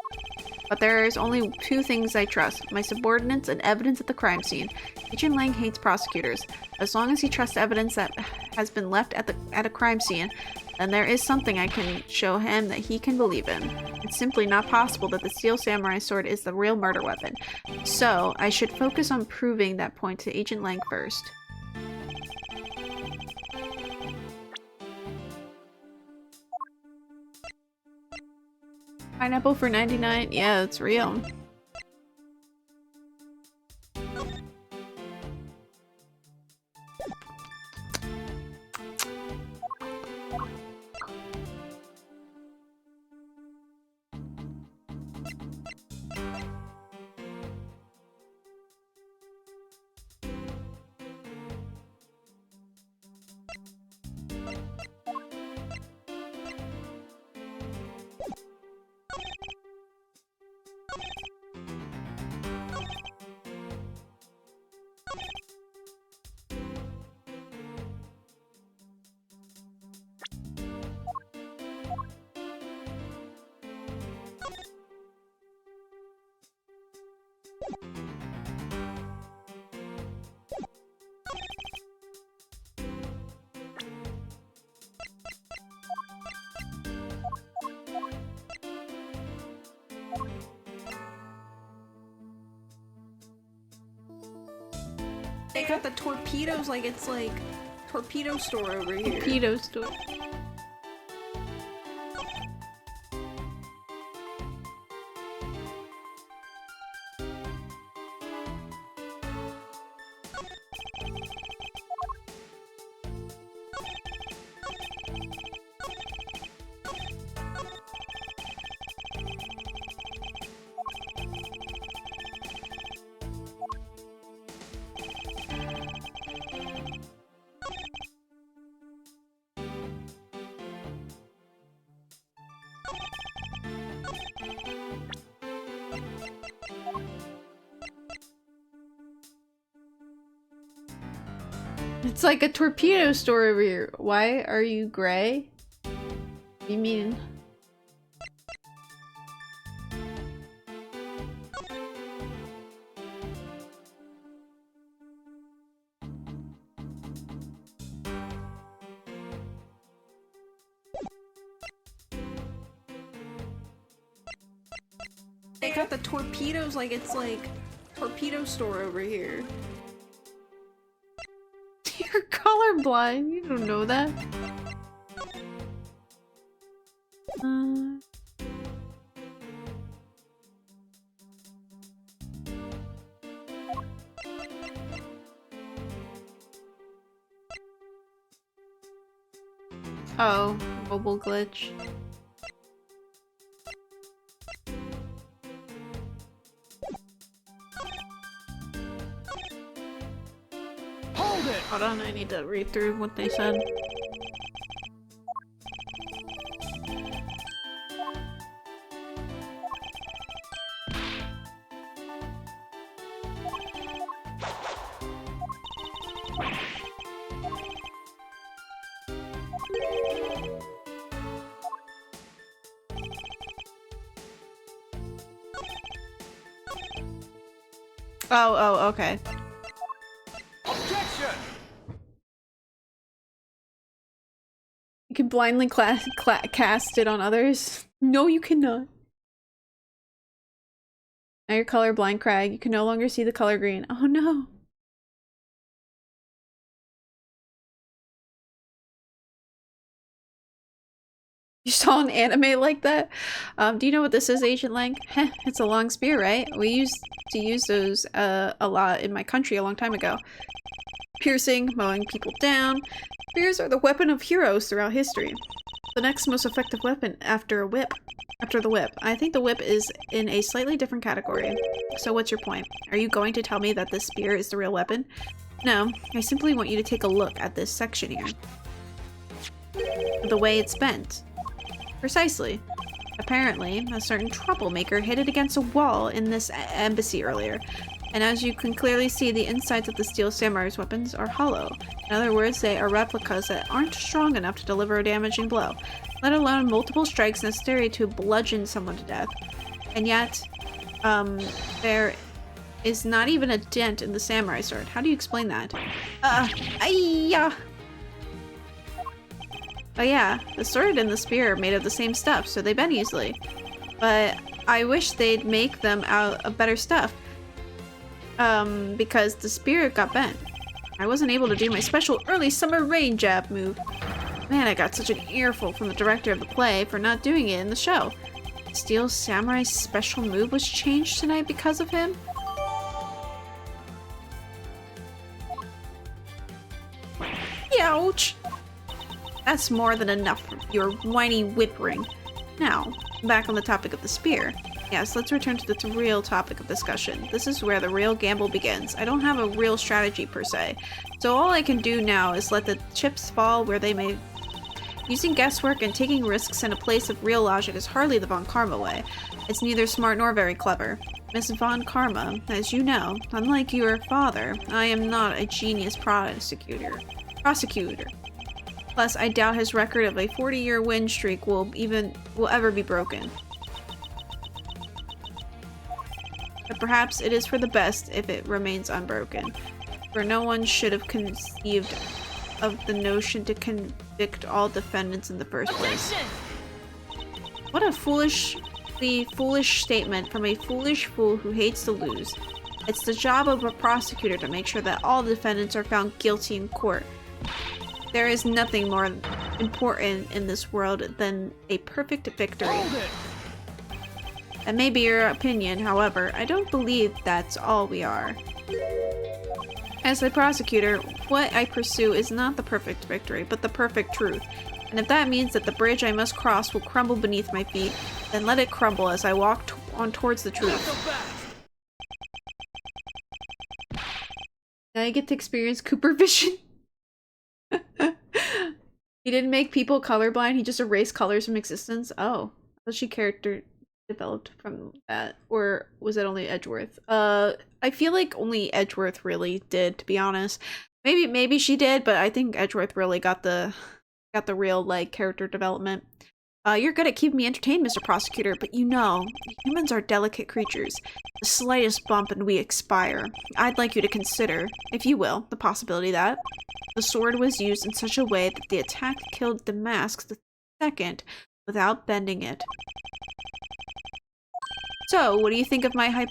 But there's only two things I trust. My subordinates and evidence at the crime scene. Agent Lang hates prosecutors. As long as he trusts evidence that has been left at a crime scene, then there is something I can show him that he can believe in. It's simply not possible that the Steel Samurai sword is the real murder weapon. So, I should focus on proving that point to Agent Lang first. Pineapple for 99? Yeah, it's real. They got the torpedoes like it's like torpedo store over here. Torpedo store. It's like a torpedo store over here. Why are you gray? What do you mean? They got the torpedoes like it's like torpedo store over here. You're colorblind. You don't know that. Oh, mobile glitch. Hold it! Hold on, I need to read through what they said. Oh, okay. Objection! You can blindly cast it on others. No, you cannot. Now you're colorblind, Craig. You can no longer see the color green. Oh no. You saw an anime like that? Do you know what this is, Agent Lang? Heh, it's a long spear, right? We used to use those a lot in my country a long time ago. Piercing, mowing people down. Spears are the weapon of heroes throughout history. The next most effective weapon after the whip. I think the whip is in a slightly different category. So what's your point? Are you going to tell me that this spear is the real weapon? No, I simply want you to take a look at this section here. The way it's bent. Precisely. Apparently, a certain troublemaker hit it against a wall in this embassy earlier. And as you can clearly see, the insides of the steel samurai's weapons are hollow. In other words, they are replicas that aren't strong enough to deliver a damaging blow, let alone multiple strikes necessary to bludgeon someone to death. And yet, there is not even a dent in the samurai sword. How do you explain that? Ayya! Oh yeah, the sword and the spear are made of the same stuff, so they bend easily. But I wish they'd make them out of better stuff. Because the spear got bent. I wasn't able to do my special early summer rain jab move. Man, I got such an earful from the director of the play for not doing it in the show. Steel Samurai's special move was changed tonight because of him? Ouch! That's more than enough for your whiny whimpering. Now, back on the topic of the spear. Yes, let's return to the real topic of discussion. This is where the real gamble begins. I don't have a real strategy per se, so all I can do now is let the chips fall where they may. Using guesswork and taking risks in a place of real logic is hardly the Von Karma way. It's neither smart nor very clever. Miss Von Karma, as you know, unlike your father, I am not a genius prosecutor. Plus, I doubt his record of a 40-year win streak will ever be broken. But perhaps it is for the best if it remains unbroken, for no one should have conceived of the notion to convict all defendants in the first place. What a foolish statement from a foolish fool who hates to lose. It's the job of a prosecutor to make sure that all defendants are found guilty in court. There is nothing more important in this world than a perfect victory. That may be your opinion, however, I don't believe that's all we are. As a prosecutor, what I pursue is not the perfect victory, but the perfect truth. And if that means that the bridge I must cross will crumble beneath my feet, then let it crumble as I walk on towards the truth. Now I get to experience Cooper vision. He didn't make people colorblind, he just erased colors from existence. Oh, was she character developed from that? Or was it only Edgeworth? I feel like only Edgeworth really did, to be honest. Maybe she did, but I think Edgeworth really got the real like character development. You're good at keeping me entertained, Mr. Prosecutor, but you know, humans are delicate creatures. The slightest bump and we expire. I'd like you to consider, if you will, the possibility that the sword was used in such a way that the attack killed the mask the second without bending it. So, what do you think of my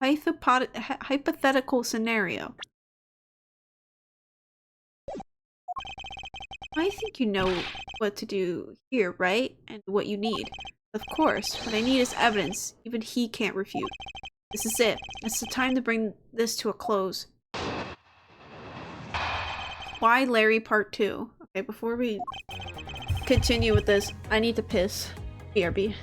hypothetical scenario? I think you know what to do here, right? And what you need. Of course, what I need is evidence. Even he can't refute. This is it. It's the time to bring this to a close. Why Larry Part 2? Okay, before we continue with this, I need to piss. BRB.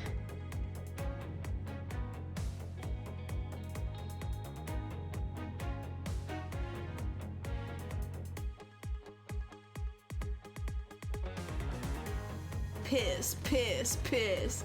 Piss, piss, piss.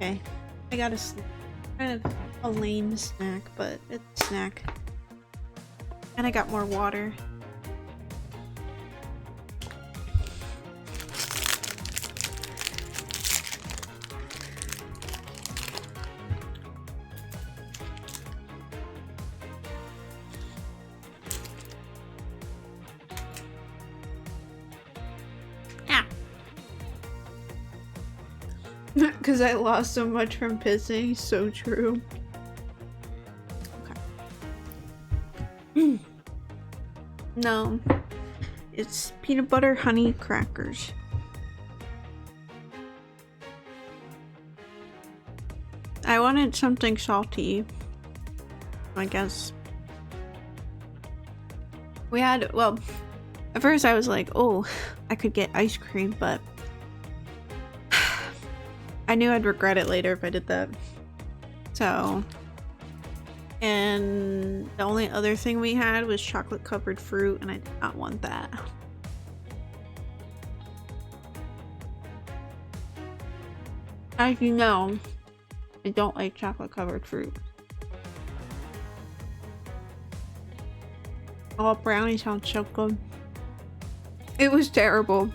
Okay. I got a kind of a lame snack, but it's a snack. And I got more water. Because I lost so much from pissing. So true. Okay. No. It's peanut butter honey crackers. I wanted something salty, I guess. We had, well, at first I was like, oh, I could get ice cream, but I knew I'd regret it later if I did that. So, and the only other thing we had was chocolate covered fruit, and I did not want that. As you know, I don't like chocolate covered fruit. Oh, brownie sounds so good. It was terrible.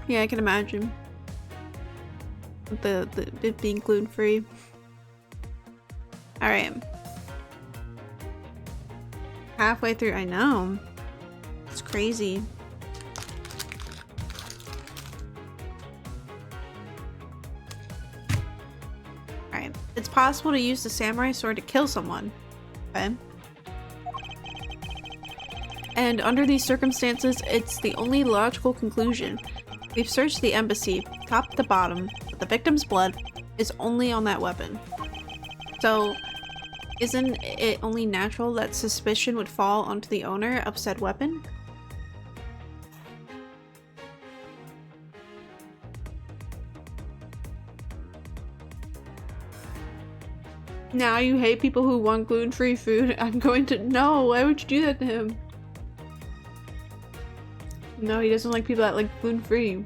Yeah, I can imagine. It being gluten free. Alright. Halfway through, I know. It's crazy. Alright. It's possible to use the samurai sword to kill someone. Okay. And under these circumstances, it's the only logical conclusion. We've searched the embassy, top to bottom, but the victim's blood is only on that weapon. So, isn't it only natural that suspicion would fall onto the owner of said weapon? Now you hate people who want gluten-free food. I'm going to- no, why would you do that to him? No, he doesn't like people that like gluten-free.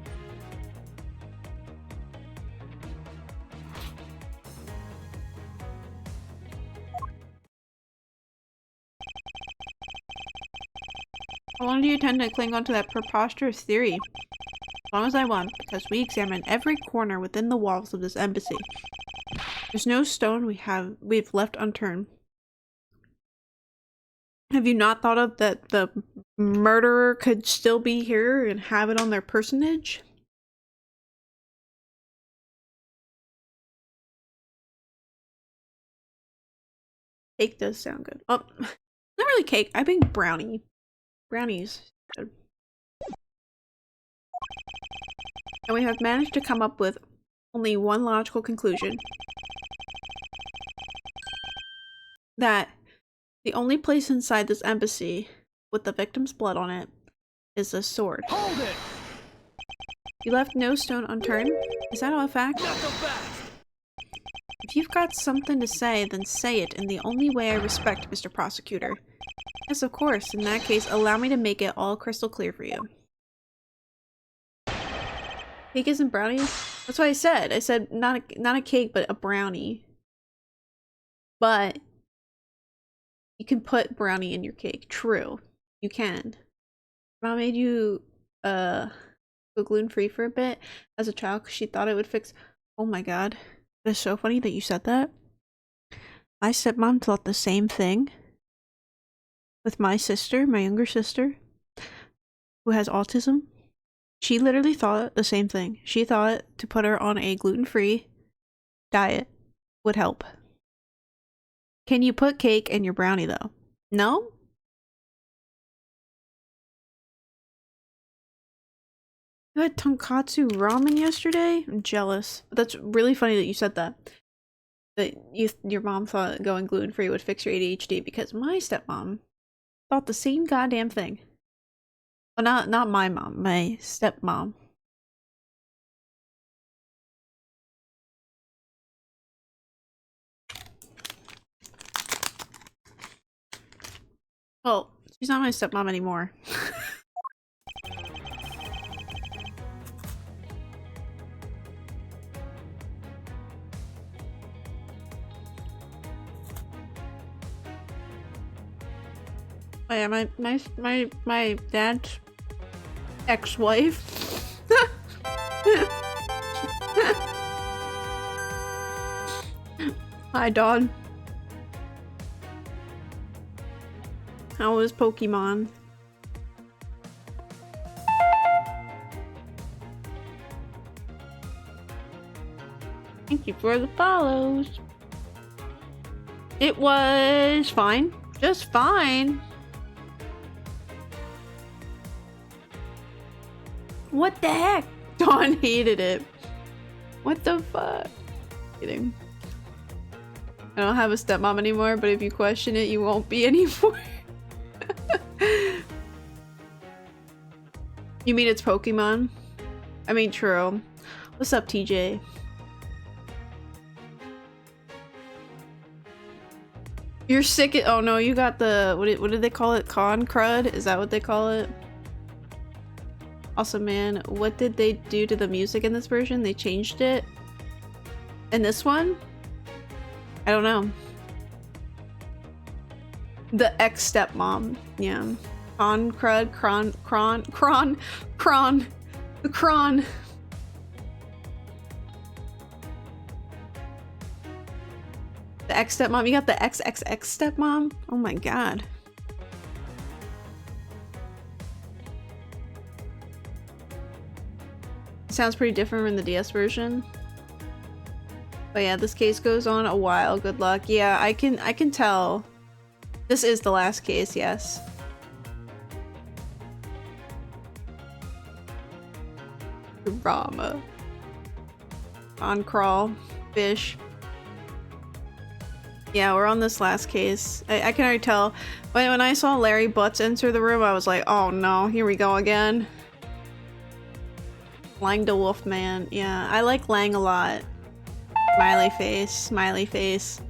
How long do you tend to cling onto that preposterous theory? As long as I want, because we examined every corner within the walls of this embassy. There's no stone we've left unturned. Have you not thought of that the murderer could still be here and have it on their personage? Cake does sound good. Oh, not really cake. I think brownie. Brownies. Good. And we have managed to come up with only one logical conclusion. That the only place inside this embassy with the victim's blood on it is a sword. Hold it! You left no stone unturned? Is that a fact? Not so fast! If you've got something to say, then say it in the only way I respect, Mr. Prosecutor. Yes, of course. In that case, allow me to make it all crystal clear for you. Cake isn't brownie? That's what I said. I said not a cake, but a brownie. But you can put brownie in your cake. True. You can. Mom made you go gluten-free for a bit as a child because she thought it would fix— oh my god. That's so funny that you said that. My stepmom thought the same thing with my sister, my younger sister, who has autism. She literally thought the same thing. She thought to put her on a gluten-free diet would help. Can you put cake in your brownie though? No? I had tonkatsu ramen yesterday. I'm jealous. That's really funny that you said that. That your mom thought going gluten-free would fix your ADHD, because my stepmom thought the same goddamn thing. Well, not my mom, my stepmom. Well, she's not my stepmom anymore. Oh yeah, my dad's ex-wife. Hi, Dawn. How was Pokemon? Thank you for the follows. It was fine. Just fine. What the heck? Dawn hated it. What the fuck? Kidding. I don't have a stepmom anymore, but if you question it, you won't be anymore. You mean it's Pokemon? I mean, true. What's up, TJ? You're sick at- oh no, you got the- what did they call it? Con crud? Is that what they call it? Also, man, what did they do to the music in this version? They changed it? In this one? I don't know. The ex-stepmom. Yeah. Con crud, cron. The cron. The ex-stepmom. You got the XXX stepmom? Oh my god. Sounds pretty different from the DS version. But yeah, this case goes on a while. Good luck. Yeah, I can tell. This is the last case, yes. Drama. On crawl. Fish. Yeah, we're on this last case. I can already tell. When I saw Larry Butts enter the room, I was like, oh no, here we go again. Lang the Wolfman. Yeah, I like Lang a lot. Smiley face, smiley face,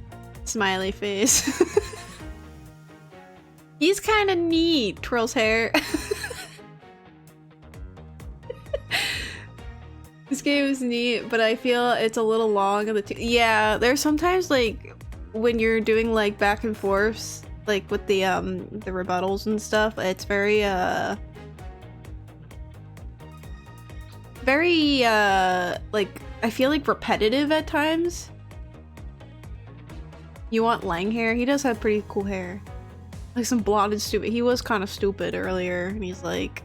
smiley face. He's kind of neat. Twirls hair. This game is neat, but I feel it's a little long. Yeah, there's sometimes like when you're doing like back and forths, like with the rebuttals and stuff. It's very like I feel like repetitive at times. You want Lang hair? He does have pretty cool hair. Like some blonde stupid. He was kind of stupid earlier, and he's like,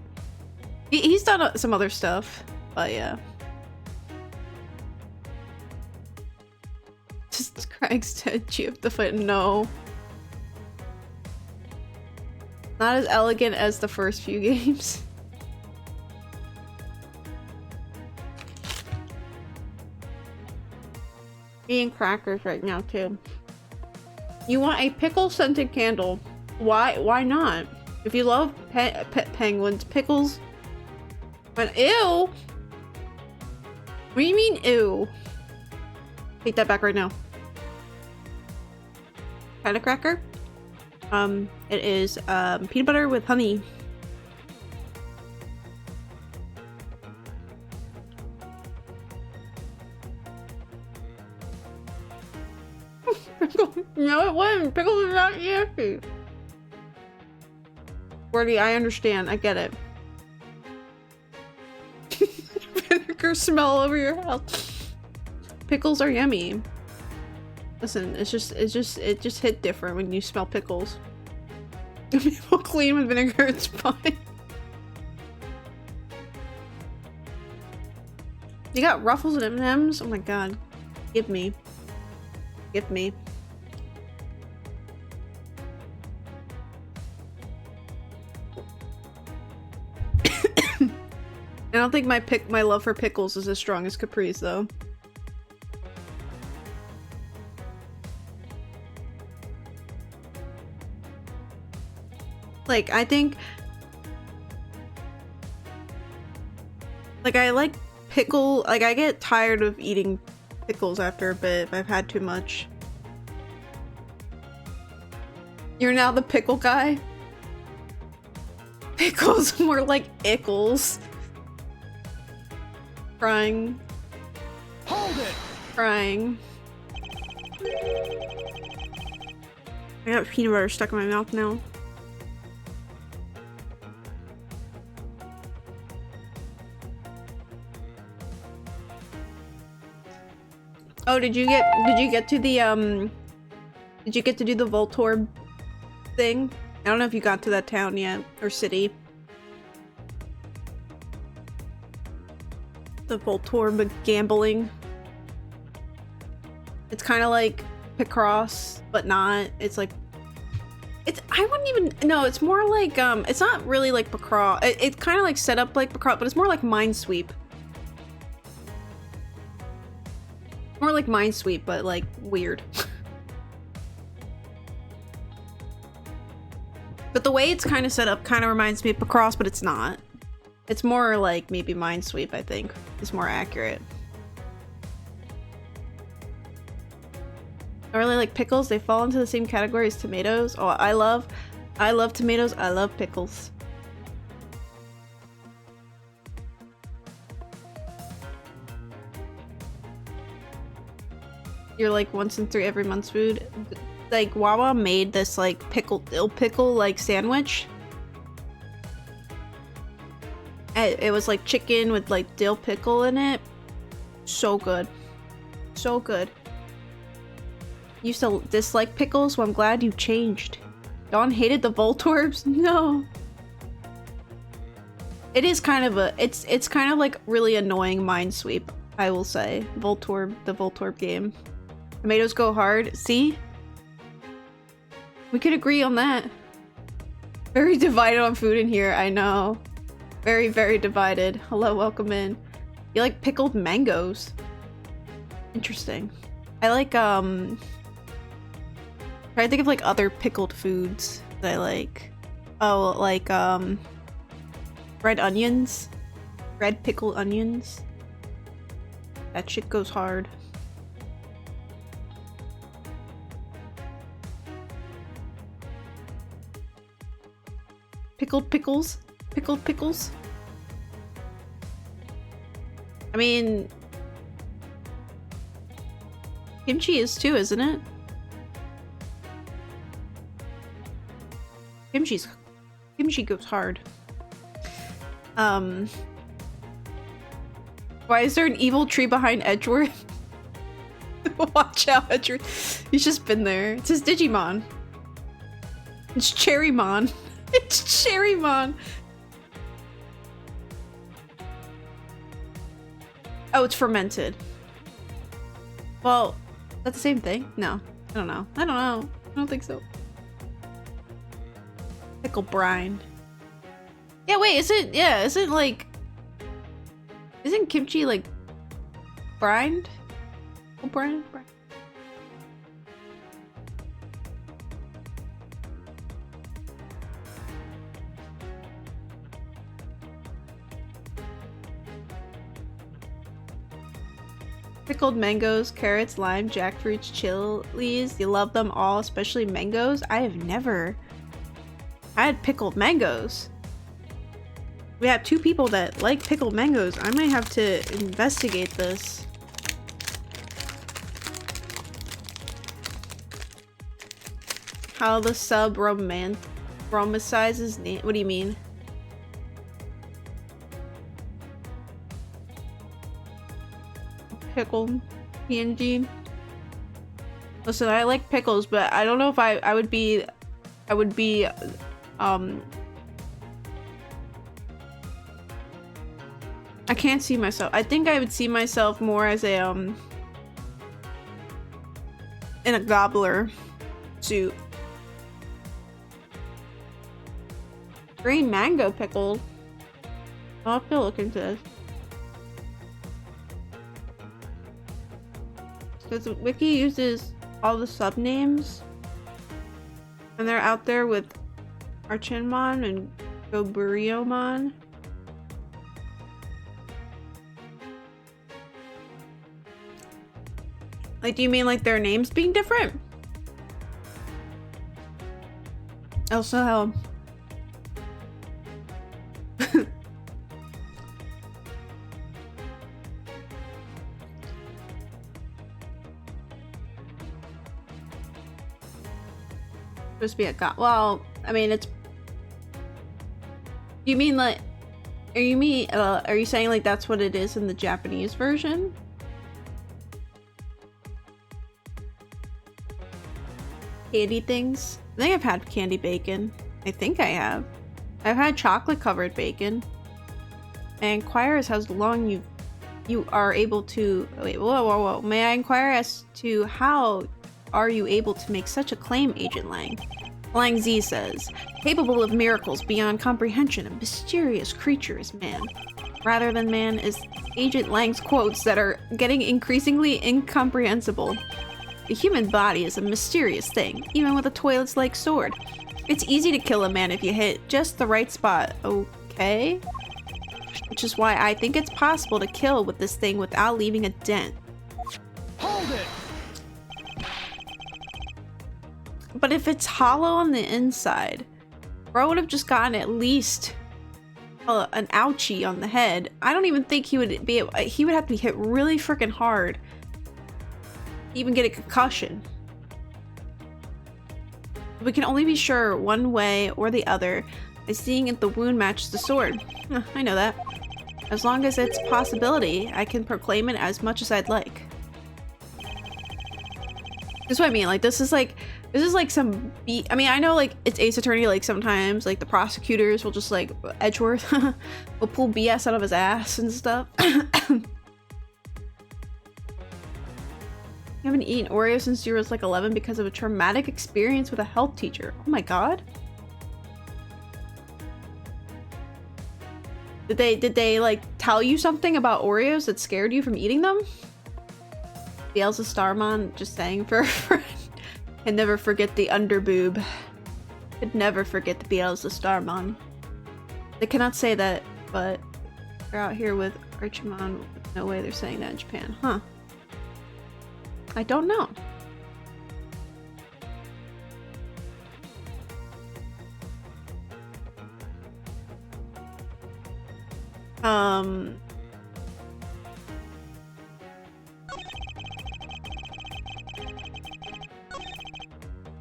he's done some other stuff, but yeah. Just Craig's dead. You have to fight. No. Not as elegant as the first few games. Eating crackers right now too. You want a pickle scented candle? Why not? If you love penguins, pickles. But ew. What do you mean ew? Take that back right now. Kind of cracker. It is peanut butter with honey. No, it wasn't. Pickles are not nasty. Wordy, I understand. I get it. Vinegar smell over your house. Pickles are yummy. Listen, it just hit different when you smell pickles. If people clean with vinegar, it's fine. You got Ruffles and M&Ms? Oh my god. Give me. Give me. I don't think my love for pickles is as strong as Capri's though. Like, I think... Like, I like pickle... Like, I get tired of eating pickles after a bit if I've had too much. You're now the pickle guy? Pickles more like ickles. Crying. Hold it! Crying. I got peanut butter stuck in my mouth now. Oh, did you get to the did you get to do the Voltorb thing? I don't know if you got to that town yet or city. The Voltorb gambling. It's kind of like Picross, but not. It's like I wouldn't even no. It's more like it's not really like Picross. It's kind of like set up like Picross, but it's more like Minesweep. More like Minesweep, but like weird. But the way it's kind of set up kind of reminds me of Picross, but it's not. It's more like maybe Minesweep, I think. It's more accurate. I really like pickles. They fall into the same category as tomatoes. Oh, I love tomatoes. I love pickles. You're like once in 3 every month's food. Like Wawa made this like dill pickle like sandwich. It was like chicken with like dill pickle in it. So good. So good. Used to dislike pickles, well I'm glad you changed. Dawn hated the Voltorbs? No. It is kind of it's kind of like really annoying Minesweep, I will say. The Voltorb game. Tomatoes go hard. See? We could agree on that. Very divided on food in here, I know. Very, very divided. Hello, welcome in. You like pickled mangoes? Interesting. I like, try to think of like other pickled foods that I like. Oh, like, red onions. Red pickled onions. That shit goes hard. Pickled pickles? Pickled pickles? I mean... kimchi is too, isn't it? Kimchi goes hard. Why is there an evil tree behind Edgeworth? Watch out, Edgeworth. He's just been there. It's his Digimon. It's Cherrymon. It's Cherrymon. Oh, it's fermented. Well, that's the same thing? No. I don't know. I don't think so. Pickle brine. Yeah, wait, isn't like... isn't kimchi like... brined? Oh, brine? Pickled mangoes, carrots, lime, jackfruits, chilies. You love them all, especially mangoes? I have never had pickled mangoes. We have 2 people that like pickled mangoes. I might have to investigate this. How the sub romanticizes name. What do you mean? Pickle PNG. Listen, I like pickles, but I don't know if I would be I can't see myself. I think I would see myself more as a in a gobbler suit. Green mango pickled. I'll have to look into this. Because Wiki uses all the sub names, and they're out there with Archinmon and Goburiomon. Like, do you mean like their names being different? Also, how? Supposed to be a god. Well, I mean, it's. You mean like? Are you saying like that's what it is in the Japanese version? candy things. I think I've had candy bacon. I think I have. I've had chocolate covered bacon. And inquire as how long you are able to wait, whoa. May I inquire as to how are you able to make such a claim, Agent Lang? Lang Z says, capable of miracles beyond comprehension, a mysterious creature is man. Rather than man is Agent Lang's quotes that are getting increasingly incomprehensible. The human body is a mysterious thing, even with a toilet-like sword. It's easy to kill a man if you hit just the right spot, okay? Which is why I think it's possible to kill with this thing without leaving a dent. Hold it! But if it's hollow on the inside, bro would have just gotten at least an ouchie on the head. I don't even think he would have to be hit really freaking hard to even get a concussion. We can only be sure one way or the other by seeing if the wound matches the sword. I know that. As long as it's a possibility, I can proclaim it as much as I'd like. That's what I mean. Like, this is like some I mean, I know like it's Ace Attorney, like sometimes like the prosecutors will just like Edgeworth will pull BS out of his ass and stuff. You haven't eaten Oreo since you were like 11 because of a traumatic experience with a health teacher. Oh my god. Did they like tell you something about Oreos that scared you from eating them? Beelza Starmon just saying for a friend. Can never forget the underboob. Could never forget the Beelza Starmon. They cannot say that, but they're out here with Archimon. No way they're saying that in Japan. Huh. I don't know.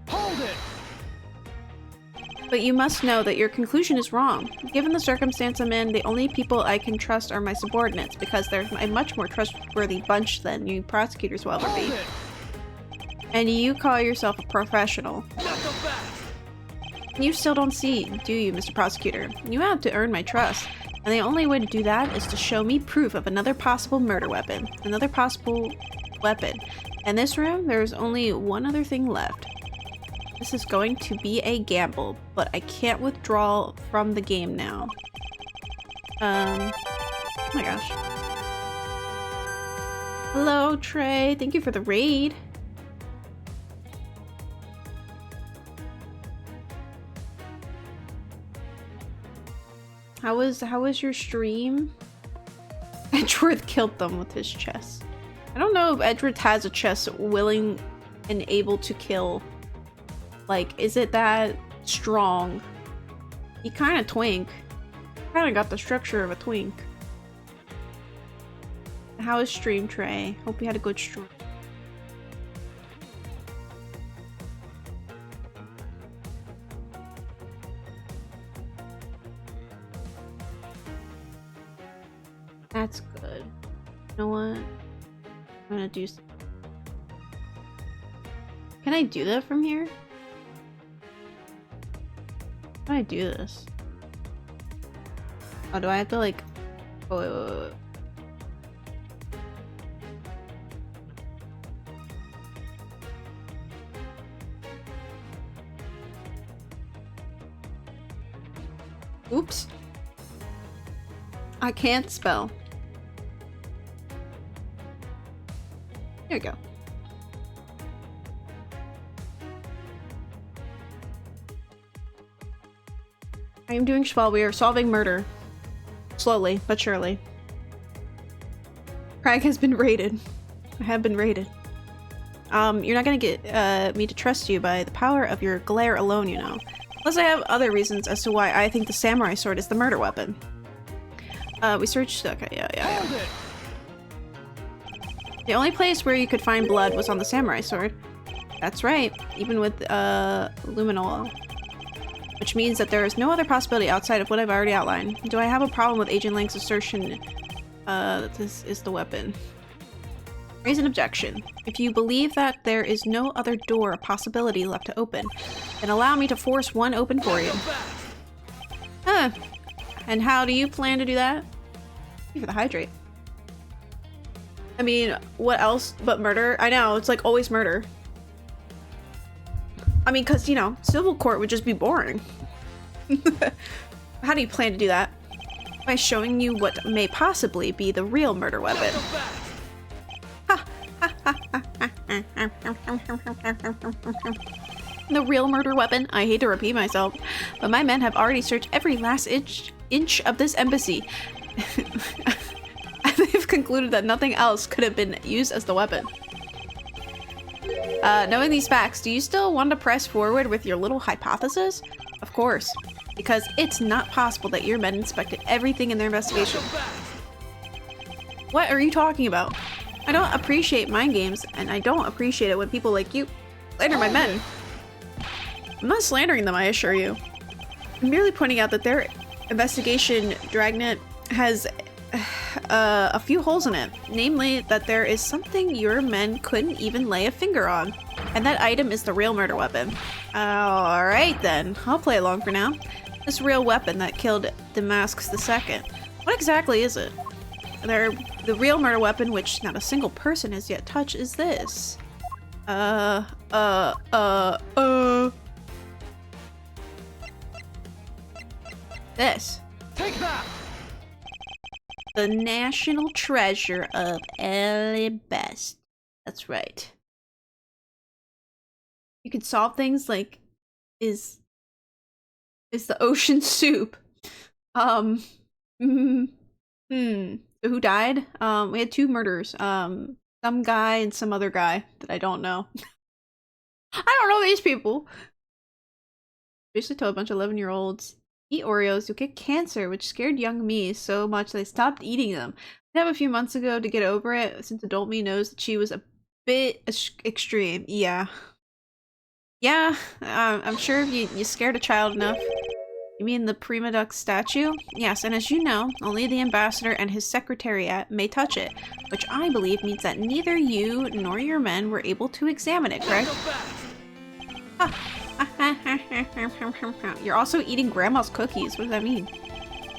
Hold it! But you must know that your conclusion is wrong. Given the circumstance I'm in, the only people I can trust are my subordinates, because they're a much more trustworthy bunch than you prosecutors will ever be. Hold it! And you call yourself a professional. Knuckle back! You still don't see, do you, Mr. Prosecutor? You have to earn my trust. And the only way to do that is to show me proof of another possible murder weapon. Another possible weapon. In this room, there is only one other thing left. This is going to be a gamble, but I can't withdraw from the game now. Oh my gosh. Hello, Trey. Thank you for the raid. How was your stream? Edgeworth killed them with his chest. I don't know if Edgeworth has a chest willing and able to kill. Like, is it that strong? He kind of twink. Kind of got the structure of a twink. How is stream, Trey? Hope you had a good stream. That's good. You know what? I'm gonna do. Can I do that from here? How do I do this? Oh, do I have to like? Oh, wait. Oops. I can't spell. There we go. I am doing well. We are solving murder. Slowly, but surely. Craig has been raided. I have been raided. You're not gonna get me to trust you by the power of your glare alone, you know. Plus I have other reasons as to why I think the samurai sword is the murder weapon. We searched. Okay, yeah. Hold it! The only place where you could find blood was on the samurai sword. That's right, even with luminol. Which means that there is no other possibility outside of what I've already outlined. Do I have a problem with Agent Lang's assertion that this is the weapon? Raise an objection. If you believe that there is no other door or possibility left to open, then allow me to force one open for you. Huh. And how do you plan to do that? Thank you for the hydrate. I mean, what else but murder? I know, it's like always murder. I mean, because, you know, civil court would just be boring. How do you plan to do that? By showing you what may possibly be the real murder weapon. The real murder weapon? I hate to repeat myself, but my men have already searched every last inch of this embassy. They've concluded that nothing else could have been used as the weapon. Knowing these facts, do you still want to press forward with your little hypothesis? Of course, because it's not possible that your men inspected everything in their investigation. What are you talking about? I don't appreciate mind games, and I don't appreciate it when people like you slander my men. I'm not slandering them, I assure you. I'm merely pointing out that their investigation dragnet has a few holes in it. Namely, that there is something your men couldn't even lay a finger on. And that item is the real murder weapon. Alright then, I'll play along for now. This real weapon that killed Damascus II. What exactly is it? The real murder weapon, which not a single person has yet touched, is this. This. Take that! The national treasure of Elibest. That's right. You can solve things like, is the ocean soup? So who died? We had two murders. Some guy and some other guy that I don't know. I don't know these people. Basically told a bunch of 11-year-olds, eat Oreos, you'll get cancer, which scared young me so much that I stopped eating them. I have a few months ago to get over it, since adult me knows that she was a bit extreme. Yeah. Yeah, I'm sure if you scared a child enough. You mean the Prima Duck statue? Yes, and as you know, only the ambassador and his secretariat may touch it, which I believe means that neither you nor your men were able to examine it, correct? You're also eating grandma's cookies. What does that mean?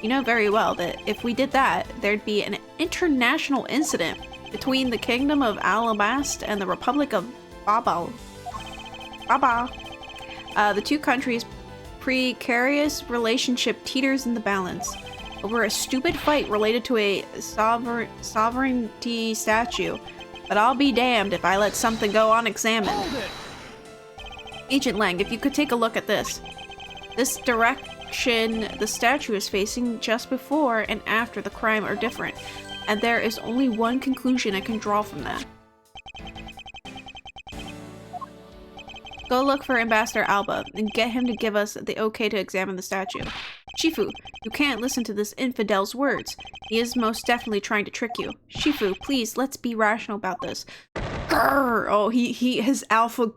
You know very well that if we did that, there'd be an international incident between the Kingdom of Alabast and the Republic of Baba. The two countries' precarious relationship teeters in the balance over a stupid fight related to a sovereignty statue. But I'll be damned if I let something go unexamined. Agent Lang, if you could take a look at this. This direction the statue is facing just before and after the crime are different, and there is only one conclusion I can draw from that. Go look for Ambassador Alba and get him to give us the okay to examine the statue. Shifu, you can't listen to this infidel's words. He is most definitely trying to trick you. Shifu, please, let's be rational about this. Grrr! Oh, his alpha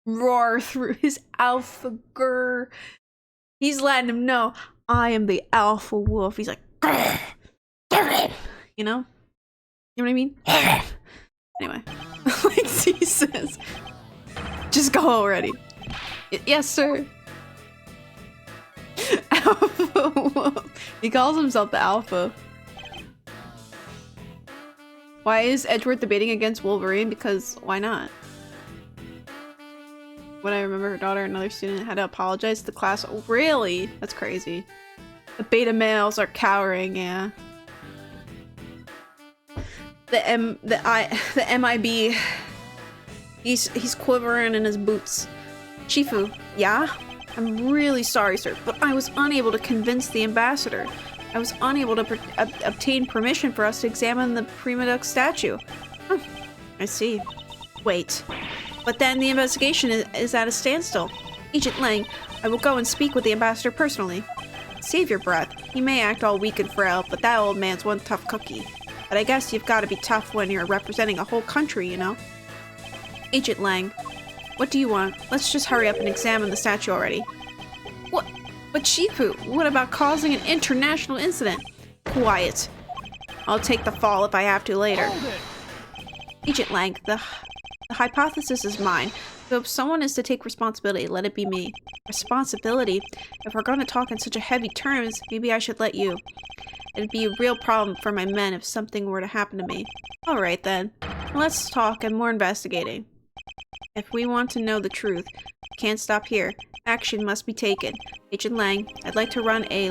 roar through his alpha grrr. He's letting him know, I am the alpha wolf. He's like, grrr, grrr, you know? You know what I mean? Anyway, like he says, just go already. Yes, sir. Alpha wolf. He calls himself the alpha. Why is Edgeworth debating against Wolverine? Because why not? When I remember her daughter, another student had to apologize to the class. Oh, really? That's crazy. The beta males are cowering, yeah. The MIB. He's quivering in his boots. Shifu, yeah? I'm really sorry, sir, but I was unable to convince the ambassador. I was unable to obtain permission for us to examine the Prima Duck statue. Huh. I see. Wait. But then the investigation is at a standstill. Agent Lang, I will go and speak with the ambassador personally. Save your breath. He may act all weak and frail, but that old man's one tough cookie. But I guess you've got to be tough when you're representing a whole country, you know? Agent Lang, what do you want? Let's just hurry up and examine the statue already. What? But Shifu, what about causing an international incident? Quiet. I'll take the fall if I have to later. Agent Lang, the hypothesis is mine. So if someone is to take responsibility, let it be me. Responsibility? If we're going to talk in such a heavy terms, maybe I should let you. It'd be a real problem for my men if something were to happen to me. Alright then. Let's talk and more investigating. If we want to know the truth, we can't stop here. Action must be taken. Agent Lang, I'd like to run a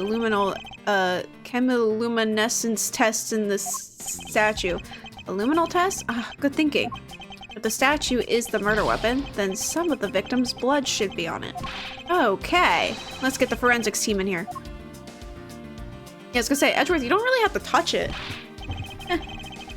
chemiluminescence test in this statue. A luminal test? Ah, good thinking. If the statue is the murder weapon, then some of the victim's blood should be on it. Okay, let's get the forensics team in here. Yeah, I was gonna say, Edgeworth, you don't really have to touch it.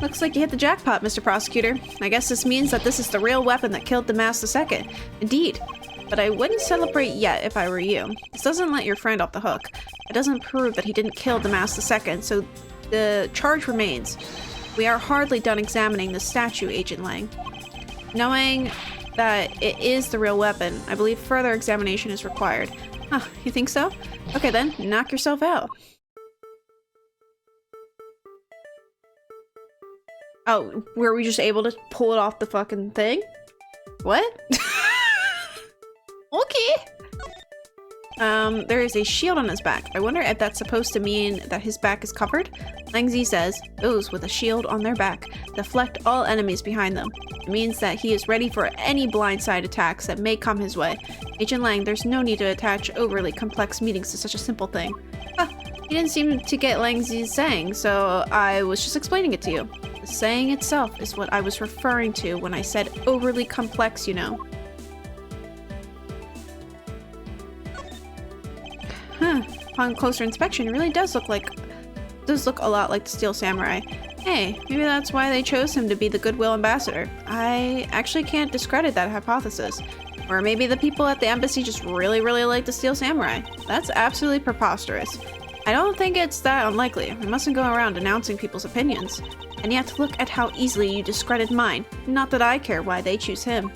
Looks like you hit the jackpot, Mr. Prosecutor. I guess this means that this is the real weapon that killed Damas II. Indeed. But I wouldn't celebrate yet if I were you. This doesn't let your friend off the hook. It doesn't prove that he didn't kill Damas II, so the charge remains. We are hardly done examining the statue, Agent Lang. Knowing that it is the real weapon, I believe further examination is required. Huh, you think so? Okay then, knock yourself out. Oh, were we just able to pull it off the fucking thing? What? Okay. There is a shield on his back. I wonder if that's supposed to mean that his back is covered? Langzi says, those with a shield on their back deflect all enemies behind them. It means that he is ready for any blindside attacks that may come his way. Agent Lang, there's no need to attach overly complex meanings to such a simple thing. Huh, you didn't seem to get Langzi's saying, so I was just explaining it to you. The saying itself is what I was referring to when I said overly complex, you know. Huh. Upon closer inspection, it really does look a lot like the Steel Samurai. Hey, maybe that's why they chose him to be the Goodwill Ambassador. I actually can't discredit that hypothesis. Or maybe the people at the embassy just really like the Steel Samurai. That's absolutely preposterous. I don't think it's that unlikely. We mustn't go around announcing people's opinions. And yet, look at how easily you discredit mine. Not that I care why they choose him.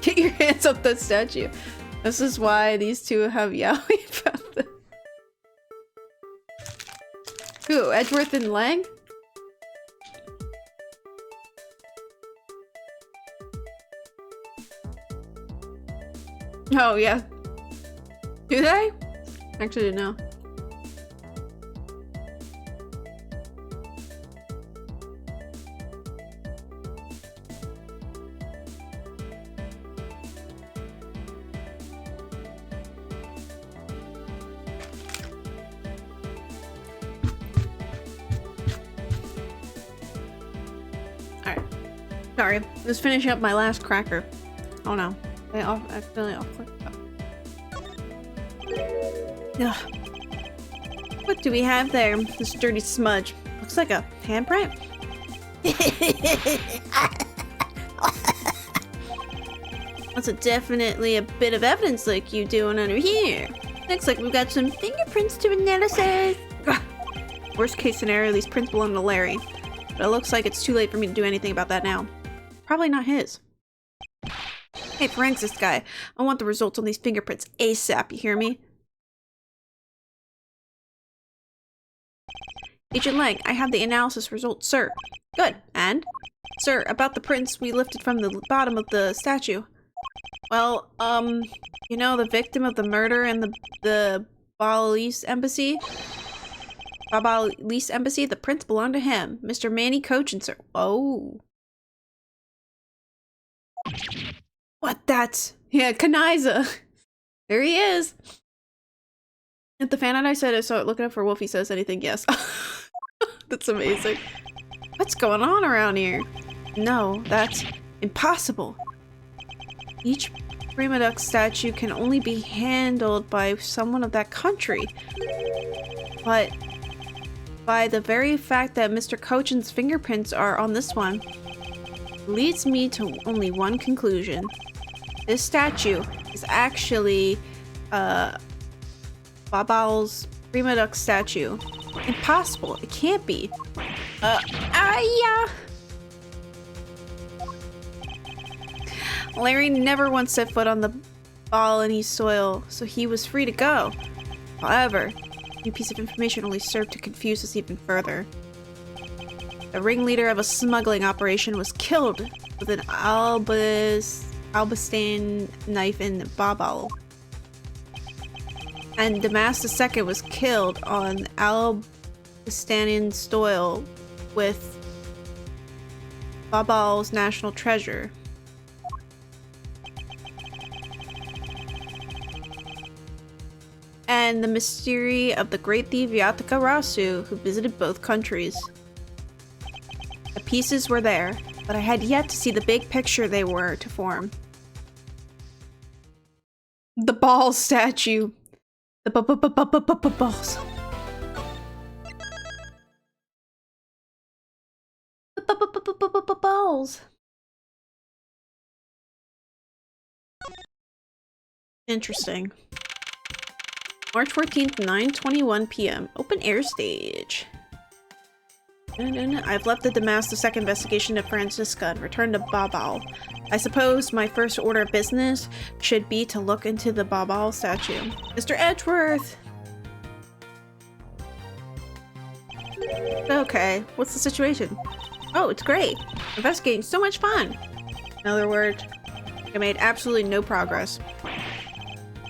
Get your hands up that statue. This is why these two have yaoi about this. Who? Edgeworth and Lang? Oh, yeah. Do they? Actually, didn't know. Alright. Sorry. Just finishing up my last cracker. Oh no. I accidentally off-clicked. Ugh. What do we have there? This dirty smudge. Looks like a handprint. That's definitely a bit of evidence like you doing under here. Looks like we've got some fingerprints to analysis. Ugh. Worst case scenario, these prints belong to Larry. But it looks like it's too late for me to do anything about that now. Probably not his. Hey, forensics guy. I want the results on these fingerprints ASAP, you hear me? Agent Lang, I have the analysis results, sir. Good. And? Sir, about the prints we lifted from the bottom of the statue. Well, you know, the victim of the murder in the Balis embassy? Balis embassy? The prints belong to him. Mr. Manny Cochin, sir. Oh. What? That's... Yeah, Kanaiza. There he is. If the fan art I said I saw it looking up for Wolfie says anything, yes. That's amazing. What's going on around here? No, that's impossible. Each Prima Duck statue can only be handled by someone of that country. But by the very fact that Mr. Cochin's fingerprints are on this one, leads me to only one conclusion. This statue is actually Babal's Prima Duck statue. Impossible. It can't be. Yeah. Larry never once set foot on the Balinese soil, so he was free to go. However, New piece of information only served to confuse us even further. The ringleader of a smuggling operation was killed with an Albastan knife in Babal. And Damas II was killed on Albastanian soil with Babal's national treasure. And the mystery of the great thief Yataka Rasu, who visited both countries. The pieces were there, but I had yet to see the big picture they were to form. The ball statue. The balls. The balls. Interesting. March 14th, 9:21 p.m. Open air stage. I've left the Damas II investigation to Francisca and returned to Babal. I suppose my first order of business should be to look into the Babal statue. Mr. Edgeworth! Okay, what's the situation? Oh, it's great. Investigating so much fun. In other words, I made absolutely no progress.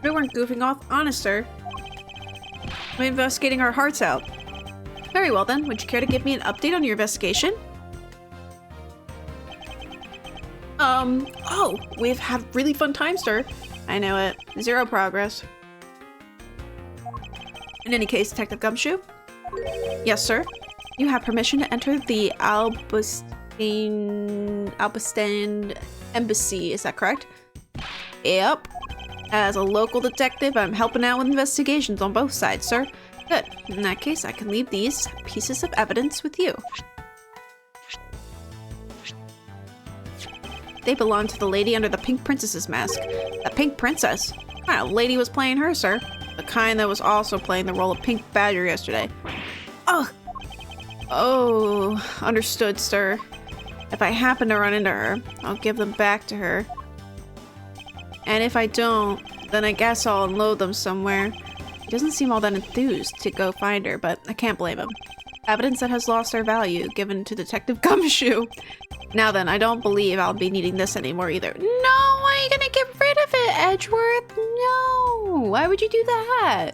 We weren't goofing off, honest sir. We're investigating our hearts out. Very well then, would you care to give me an update on your investigation? Oh, we've had really fun time, sir. I know it. Zero progress. In any case, Detective Gumshoe? Yes, sir. You have permission to enter the Albastan embassy, is that correct? Yep. As a local detective, I'm helping out with investigations on both sides, sir. Good. In that case, I can leave these pieces of evidence with you. They belong to the lady under the pink princess's mask. The pink princess? What kind of lady was playing her, sir? The kind that was also playing the role of Pink Badger yesterday. Oh! Oh, understood, sir. If I happen to run into her, I'll give them back to her. And if I don't, then I guess I'll unload them somewhere. He doesn't seem all that enthused to go find her, but I can't blame him. Evidence that has lost their value, given to Detective Gumshoe. Now then, I don't believe I'll be needing this anymore either. No, why are you gonna get rid of it, Edgeworth? No! Why would you do that?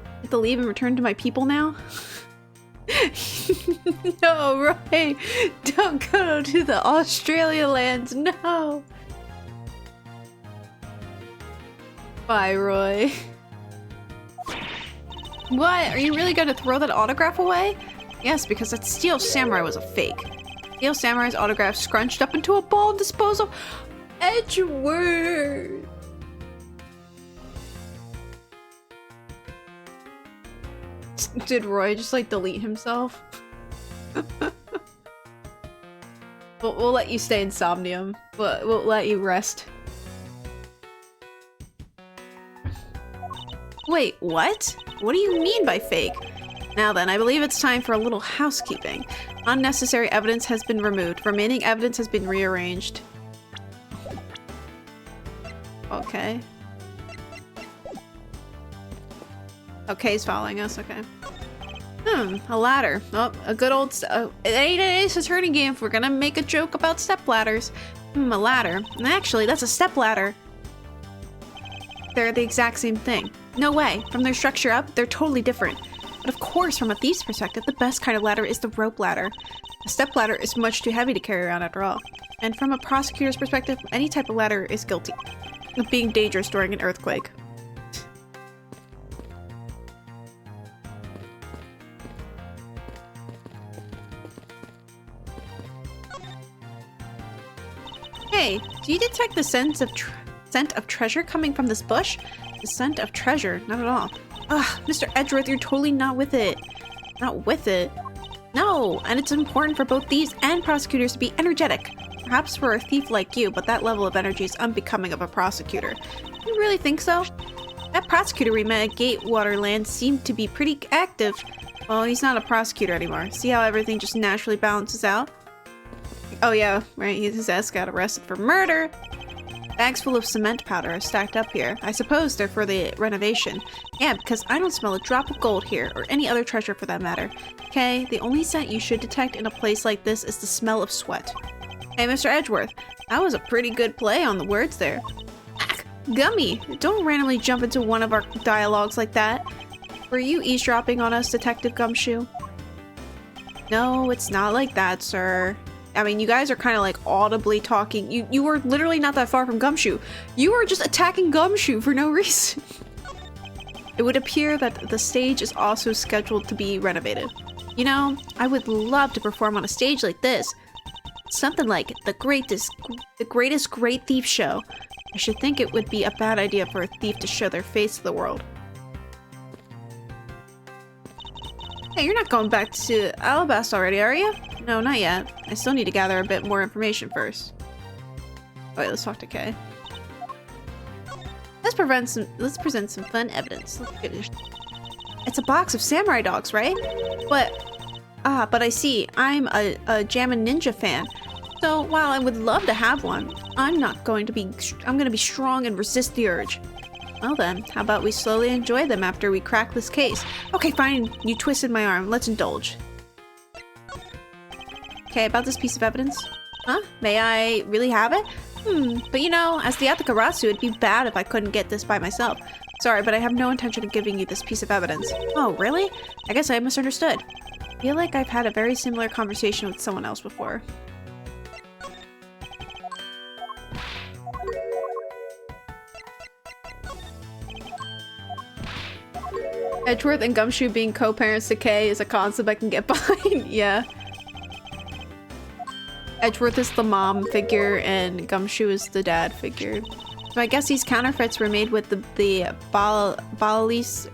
I have to leave and return to my people now? No, Roy! Don't go to the Australia lands, no! Bye, Roy. What? Are you really going to throw that autograph away? Yes, because that Steel Samurai was a fake. Steel Samurai's autograph scrunched up into a ball and disposed of. Edgeworth! Did Roy just like delete himself? We'll let you stay in Somnium. We'll let you rest. Wait, what? What do you mean by fake? Now then, I believe it's time for a little housekeeping. Unnecessary evidence has been removed. Remaining evidence has been rearranged. Okay. Okay, he's following us, okay. A ladder. Oh, a good old it ain't an Ace Attorney game if we're gonna make a joke about step ladders. A ladder. Actually, that's a step ladder. They're the exact same thing. No way. From their structure up, they're totally different. But of course, from a thief's perspective, the best kind of ladder is the rope ladder. A step ladder is much too heavy to carry around after all. And from a prosecutor's perspective, any type of ladder is guilty of being dangerous during an earthquake. Hey, do you detect the scent of treasure coming from this bush? The scent of treasure? Not at all. Ugh, Mr. Edgeworth, you're totally not with it. Not with it. No, and it's important for both thieves and prosecutors to be energetic. Perhaps for a thief like you, but that level of energy is unbecoming of a prosecutor. You really think so? That prosecutor we met at Gatewaterland seemed to be pretty active. Well, he's not a prosecutor anymore. See how everything just naturally balances out? Oh yeah, right, his ass got arrested for murder. Bags full of cement powder are stacked up here. I suppose they're for the renovation. Yeah, because I don't smell a drop of gold here, or any other treasure for that matter. Okay, the only scent you should detect in a place like this is the smell of sweat. Hey, Mr. Edgeworth, that was a pretty good play on the words there. Gummy, don't randomly jump into one of our dialogues like that. Were you eavesdropping on us, Detective Gumshoe? No, it's not like that, sir. I mean, you guys are kind of like audibly talking. You were literally not that far from Gumshoe. You were just attacking Gumshoe for no reason. It would appear that the stage is also scheduled to be renovated. You know, I would love to perform on a stage like this. Something like the greatest great thief show. I should think it would be a bad idea for a thief to show their face to the world. Hey, you're not going back to Alabasta already, are you? No, not yet. I still need to gather a bit more information first. Oh, wait, let's talk to Kay. Let's present some fun evidence. It's a box of samurai dogs, right? But I see. I'm a Jammin' Ninja fan. So while I would love to have one, I'm going to be strong and resist the urge. Well then, how about we slowly enjoy them after we crack this case? Okay, fine. You twisted my arm. Let's indulge. Okay, about this piece of evidence. Huh? May I really have it? But you know, as the Atakarasu, it'd be bad if I couldn't get this by myself. Sorry, but I have no intention of giving you this piece of evidence. Oh, really? I guess I misunderstood. I feel like I've had a very similar conversation with someone else before. Edgeworth and Gumshoe being co-parents to Kay is a concept I can get behind. Yeah. Edgeworth is the mom figure and Gumshoe is the dad figure. So I guess these counterfeits were made with the Babalis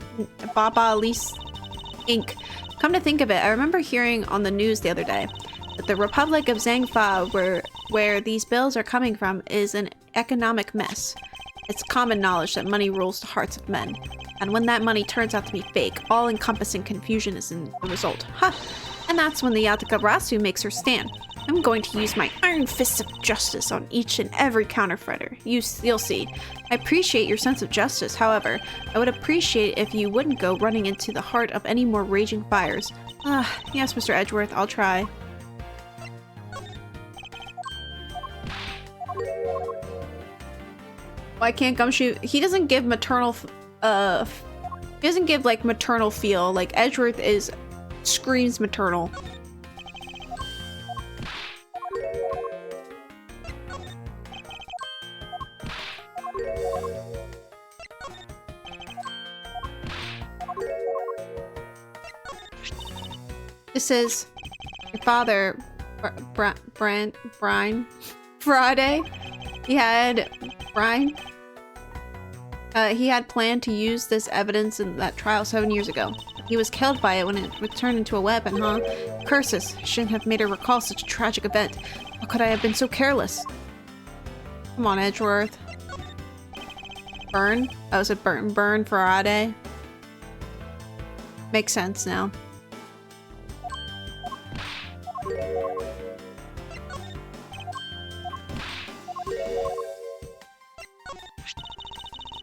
ink. Come to think of it, I remember hearing on the news the other day that the Republic of Zhangfa, where these bills are coming from, is an economic mess. It's common knowledge that money rules the hearts of men. And when that money turns out to be fake, all-encompassing confusion is in the result. Ha! And that's when the Atakarasu makes her stand. I'm going to use my iron fists of justice on each and every counterfeiter. You'll see. I appreciate your sense of justice, however, I would appreciate if you wouldn't go running into the heart of any more raging fires. Yes, Mr. Edgeworth, I'll try. Why can't Gumshoe? He doesn't give maternal, he doesn't give like maternal feel. Like Edgeworth screams maternal. This is your father, Brian Friday. He had planned to use this evidence in that trial 7 years ago. He was killed by it when it returned into a weapon, huh? Curses, shouldn't have made her recall such a tragic event. How could I have been so careless? Come on, Edgeworth. Burn? Oh, is it burn Friday? Makes sense now.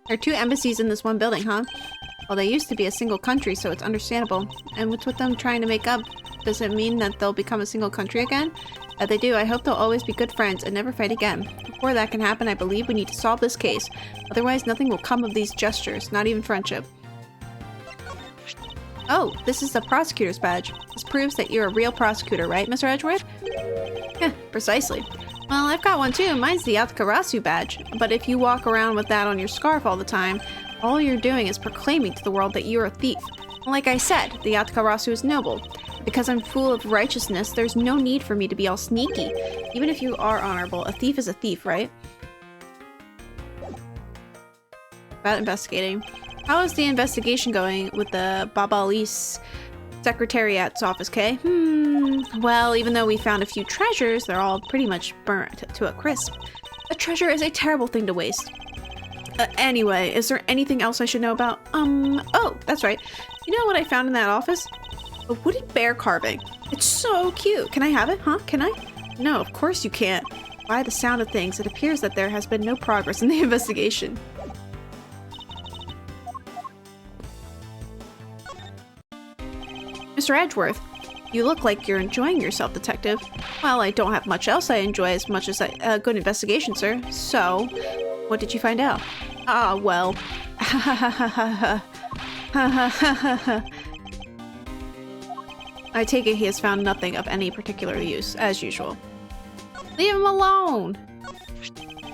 There are 2 embassies in this one building, huh? Well, they used to be a single country, so it's understandable. And what's with them trying to make up? Does it mean that they'll become a single country again? If they do, I hope they'll always be good friends and never fight again. Before that can happen, I believe we need to solve this case. Otherwise, nothing will come of these gestures, not even friendship. Oh, this is the prosecutor's badge. This proves that you're a real prosecutor, right, Mr. Edgeworth? Yeah, precisely. Well, I've got one too. Mine's the Atakarasu badge. But if you walk around with that on your scarf all the time, all you're doing is proclaiming to the world that you're a thief. Like I said, the Atakarasu is noble. Because I'm full of righteousness, there's no need for me to be all sneaky. Even if you are honorable, a thief is a thief, right? About investigating. How is the investigation going with the Babalis Secretariat's office, Kay? Well, even though we found a few treasures, they're all pretty much burnt to a crisp. A treasure is a terrible thing to waste. Anyway, is there anything else I should know about? Oh, that's right. You know what I found in that office? A woody bear carving. It's so cute. Can I have it, huh? Can I? No, of course you can't. By the sound of things, it appears that there has been no progress in the investigation. Mr. Edgeworth, you look like you're enjoying yourself, Detective. Well, I don't have much else I enjoy as much as a good investigation, sir. So, what did you find out? Ah, well. I take it he has found nothing of any particular use, as usual. Leave him alone!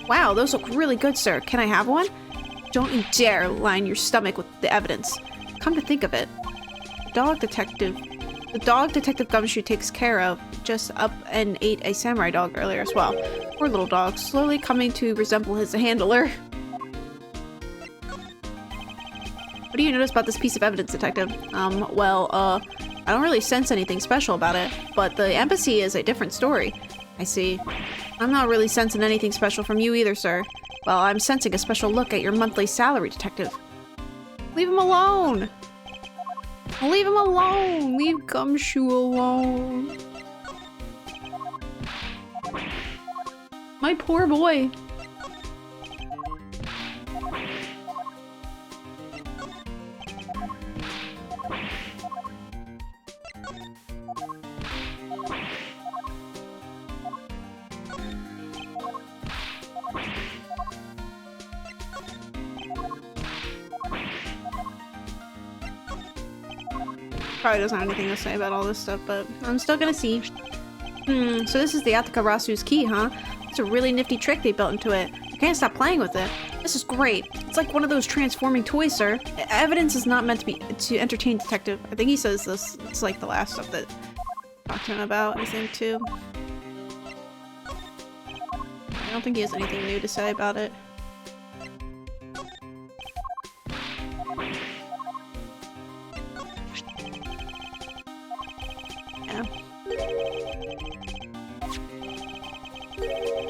Wow, those look really good, sir. Can I have one? Don't you dare line your stomach with the evidence. Come to think of it, the dog Detective Gumshoe takes care of just up and ate a samurai dog earlier as well. Poor little dog, slowly coming to resemble his handler. What do you notice about this piece of evidence, Detective? I don't really sense anything special about it, but the embassy is a different story. I see. I'm not really sensing anything special from you either, sir. Well, I'm sensing a special look at your monthly salary, Detective. Leave him alone! Leave him alone! Leave Gumshoe alone. My poor boy. Probably doesn't have anything to say about all this stuff, but I'm still gonna see. So this is the Atakarazu's key, huh? It's a really nifty trick they built into it. I can't stop playing with it. This is great. It's like one of those transforming toys, sir. Evidence is not meant to entertain, Detective. I think he says this. It's like the last stuff that I talked to him about, I think, too. I don't think he has anything new to say about it.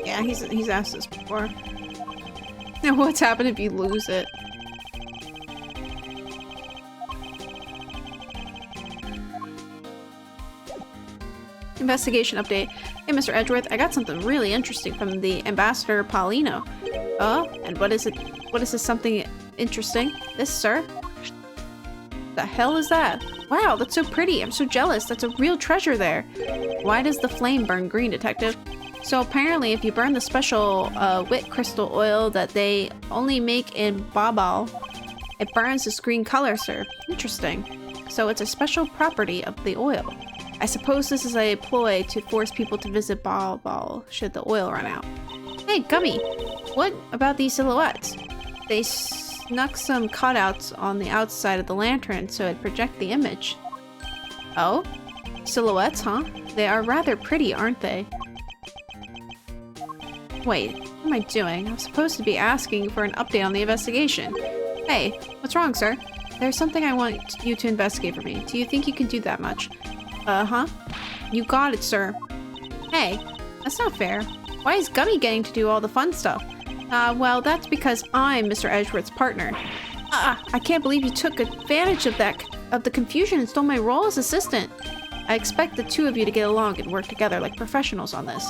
Yeah, he's asked this before. What's happened if you lose it? Investigation update. Hey, Mr. Edgeworth, I got something really interesting from the Ambassador Paulino. Oh, and what is it? What is this something interesting? This, sir? The hell is that? Wow, that's so pretty. I'm so jealous. That's a real treasure there. Why does the flame burn green, Detective? So apparently if you burn the special wit crystal oil that they only make in Babal, it burns this green color, sir. Interesting. So it's a special property of the oil. I suppose this is a ploy to force people to visit Babal should the oil run out. Hey, Gummy! What about these silhouettes? They snuck some cutouts on the outside of the lantern so it'd project the image. Oh? Silhouettes, huh? They are rather pretty, aren't they? Wait, what am I doing? I'm supposed to be asking for an update on the investigation. Hey, what's wrong, sir? There's something I want you to investigate for me. Do you think you can do that much? Uh-huh. You got it, sir. Hey, that's not fair. Why is Gummy getting to do all the fun stuff? Well, that's because I'm Mr. Edgeworth's partner. I can't believe you took advantage of the confusion and stole my role as assistant. I expect the two of you to get along and work together like professionals on this.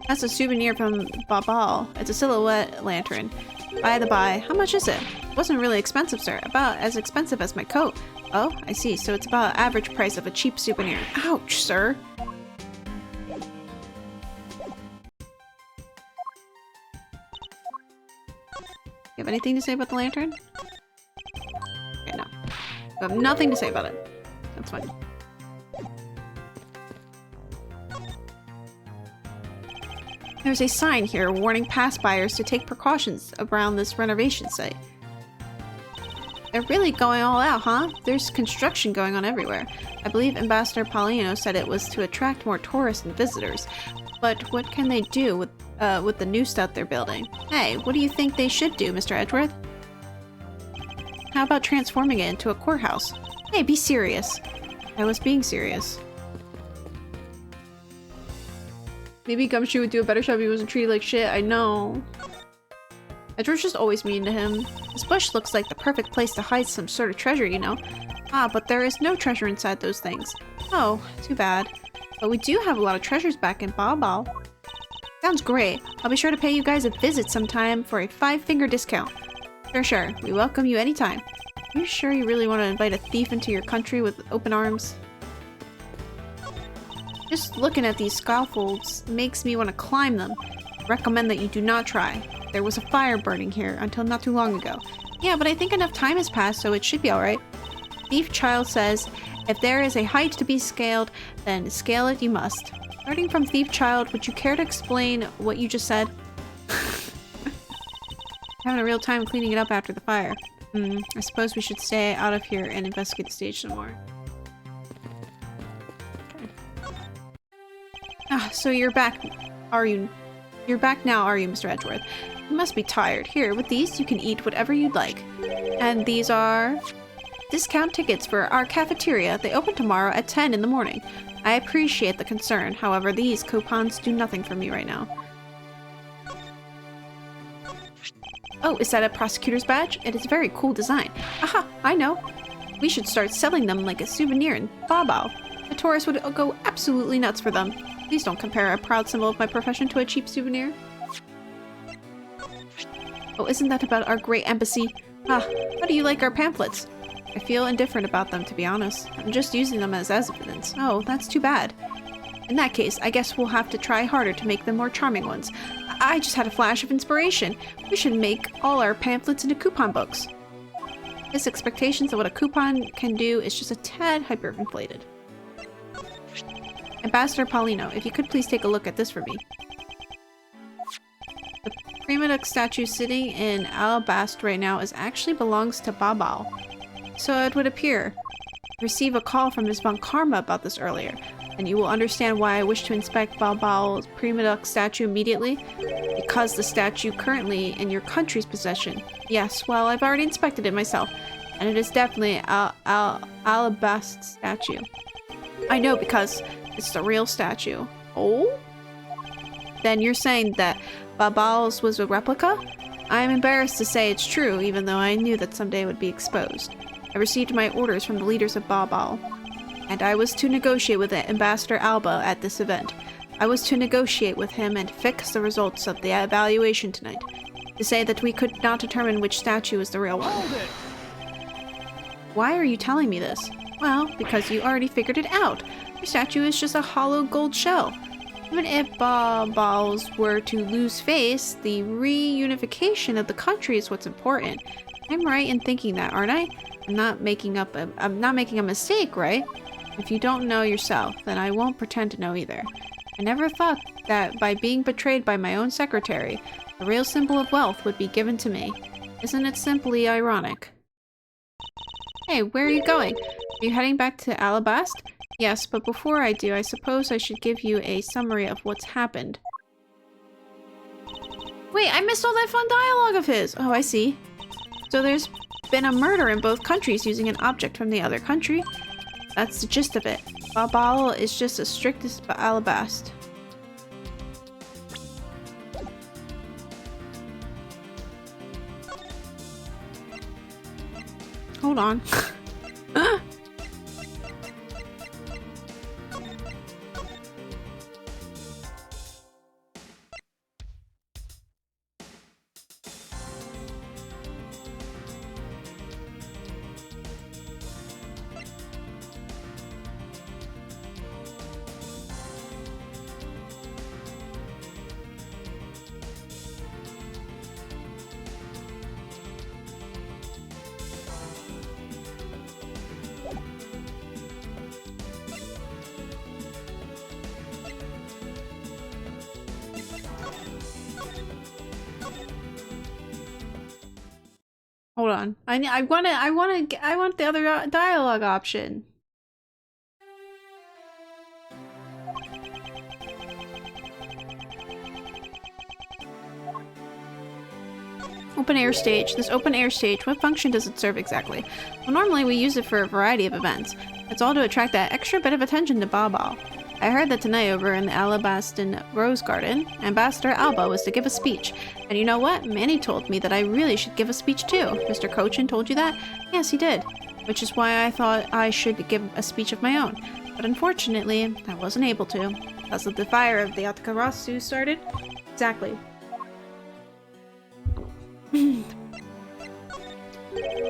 That's a souvenir from Babal. It's a silhouette lantern. By the by, how much is it? It wasn't really expensive, sir. About as expensive as my coat. Oh, I see. So it's about average price of a cheap souvenir. Ouch, sir. You have anything to say about the lantern? Okay, no. I have nothing to say about it. That's fine. There's a sign here warning past buyers to take precautions around this renovation site. They're really going all out, huh? There's construction going on everywhere. I believe Ambassador Paulino said it was to attract more tourists and visitors. But what can they do with the new stuff they're building? Hey, what do you think they should do, Mr. Edgeworth? How about transforming it into a courthouse? Hey, be serious. I was being serious. Maybe Gumshoe would do a better job if he wasn't treated like shit, I know. Edgeworth's just always mean to him. This bush looks like the perfect place to hide some sort of treasure, you know? Ah, but there is no treasure inside those things. Oh, too bad. But we do have a lot of treasures back in Bao. Sounds great. I'll be sure to pay you guys a visit sometime for a 5-finger discount. Sure. We welcome you anytime. Are you sure you really want to invite a thief into your country with open arms? Just looking at these scaffolds makes me want to climb them. I recommend that you do not try. There was a fire burning here until not too long ago. Yeah, but I think enough time has passed, so it should be alright. Thief Child says, if there is a height to be scaled, then scale it you must. Starting from Thief Child, would you care to explain what you just said? Having a real time cleaning it up after the fire. I suppose we should stay out of here and investigate the stage some more. Okay. Ah, so you're back, are you? You're back now, are you, Mr. Edgeworth? You must be tired. Here, with these, you can eat whatever you'd like. And these are discount tickets for our cafeteria. They open tomorrow at 10 in the morning. I appreciate the concern. However, these coupons do nothing for me right now. Oh, is that a prosecutor's badge? It is a very cool design. Aha, I know. We should start selling them like a souvenir in Bao. The tourists would go absolutely nuts for them. Please don't compare a proud symbol of my profession to a cheap souvenir. Oh, isn't that about our great embassy? Ah, how do you like our pamphlets? I feel indifferent about them, to be honest. I'm just using them as evidence. Oh, that's too bad. In that case, I guess we'll have to try harder to make them more charming ones. I just had a flash of inspiration. We should make all our pamphlets into coupon books. His expectations of what a coupon can do is just a tad hyperinflated. Ambassador Paulino, if you could please take a look at this for me. The prima duck statue sitting in alabaster right now actually belongs to Bao. So it would appear. Receive a call from Ms. Von Karma about this earlier, and you will understand why I wish to inspect Bao's prima duck statue immediately. Because the statue currently in your country's possession. Yes, well, I've already inspected it myself, and it is definitely an alabaster statue. I know, because it's the real statue. Oh? Then you're saying that Bao's was a replica? I am embarrassed to say it's true, even though I knew that someday it would be exposed. I received my orders from the leaders of Bao, and I was to negotiate with Ambassador Alba at this event. I was to negotiate with him and fix the results of the evaluation tonight. To say that we could not determine which statue is the real one. Hold it! Why are you telling me this? Well, because you already figured it out. Your statue is just a hollow gold shell. Even if Bao's were to lose face, the reunification of the country is what's important. I'm right in thinking that, aren't I? I'm not making a mistake, right? If you don't know yourself, then I won't pretend to know either. I never thought that by being betrayed by my own secretary, the real symbol of wealth would be given to me. Isn't it simply ironic? Hey, where are you going? Are you heading back to Alabast? Yes, but before I do, I suppose I should give you a summary of what's happened. Wait, I missed all that fun dialogue of his! Oh, I see. So there's been a murder in both countries using an object from the other country. That's the gist of it. Bao is just as strict as Alabast. Hold on. Hold on. I want the other dialogue option. Open air stage. This open air stage, what function does it serve exactly? Well, normally we use it for a variety of events. It's all to attract that extra bit of attention to Bao. I heard that tonight over in the Alabaston Rose Garden, Ambassador Alba was to give a speech. And you know what? Manny told me that I really should give a speech too. Mr. Cochin told you that? Yes, he did. Which is why I thought I should give a speech of my own. But unfortunately, I wasn't able to. Because of the fire of the Atakarasu started. Exactly.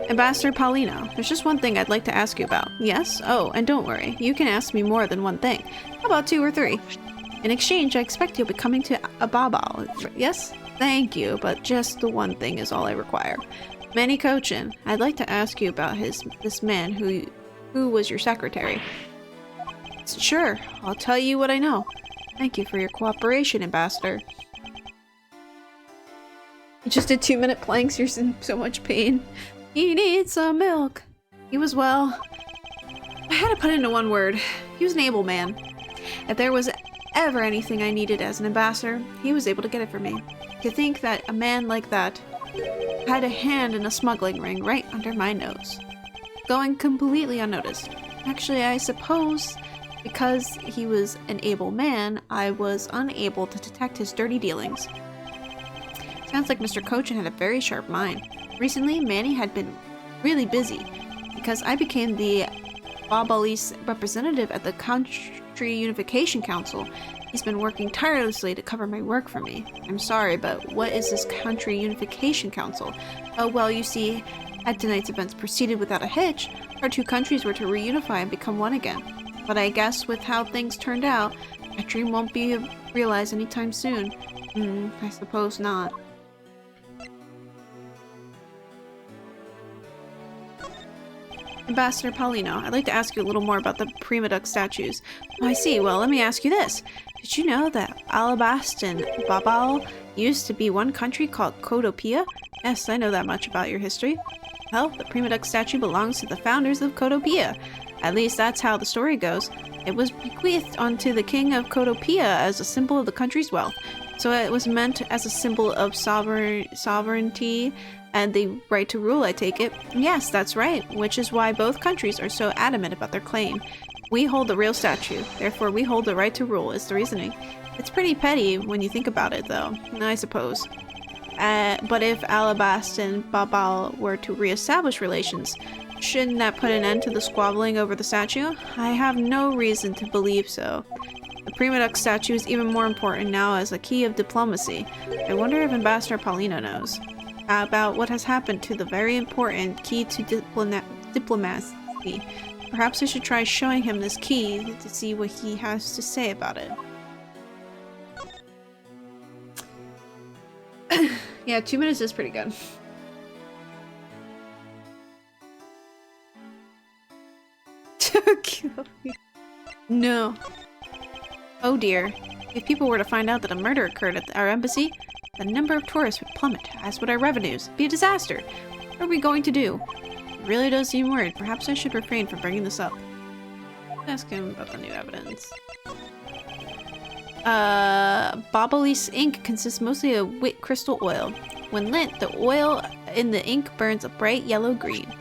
Ambassador Paulino, there's just one thing I'd like to ask you about. Yes? Oh, and don't worry, you can ask me more than one thing. How about 2 or 3? In exchange, I expect you'll be coming to Ababal. Yes? Thank you, but just the one thing is all I require. Manny Cochin, I'd like to ask you about this man who was your secretary. Sure, I'll tell you what I know. Thank you for your cooperation, Ambassador. You just did 2-minute planks, you're in so much pain. He needs some milk. He was, well, I had to put into one word. He was an able man. If there was ever anything I needed as an ambassador, he was able to get it for me. To think that a man like that had a hand in a smuggling ring right under my nose. Going completely unnoticed. Actually, I suppose because he was an able man, I was unable to detect his dirty dealings. Sounds like Mr. Cochin had a very sharp mind. Recently, Manny had been really busy because I became the Babalese representative at the Country Unification Council. He's been working tirelessly to cover my work for me. I'm sorry, but what is this Country Unification Council? Oh, well, you see, had tonight's events proceeded without a hitch, our 2 countries were to reunify and become one again. But I guess with how things turned out, that dream won't be realized anytime soon. I suppose not. Ambassador Paulino, I'd like to ask you a little more about the Prima Duck statues. Oh, I see. Well, let me ask you this. Did you know that Alabaston Babal used to be one country called Codopia? Yes, I know that much about your history. Well, the Prima Duck statue belongs to the founders of Codopia. At least that's how the story goes. It was bequeathed onto the king of Codopia as a symbol of the country's wealth. So it was meant as a symbol of sovereignty and the right to rule, I take it. Yes, that's right, which is why both countries are so adamant about their claim. We hold the real statue, therefore we hold the right to rule, is the reasoning. It's pretty petty when you think about it, though, I suppose. But if Alabaston Babal were to re-establish relations, shouldn't that put an end to the squabbling over the statue? I have no reason to believe so. The Prima Duck statue is even more important now as a key of diplomacy. I wonder if Ambassador Paulino knows about what has happened to the very important key to diplomacy. Perhaps I should try showing him this key to see what he has to say about it. Yeah, 2 minutes is pretty good. No. Oh dear. If people were to find out that a murder occurred at our embassy, the number of tourists would plummet, as would our revenues. It'd be a disaster. What are we going to do? It really does seem worried. Perhaps I should refrain from bringing this up. Ask him about the new evidence. Babalese ink consists mostly of wit crystal oil. When lit, the oil in the ink burns a bright yellow-green.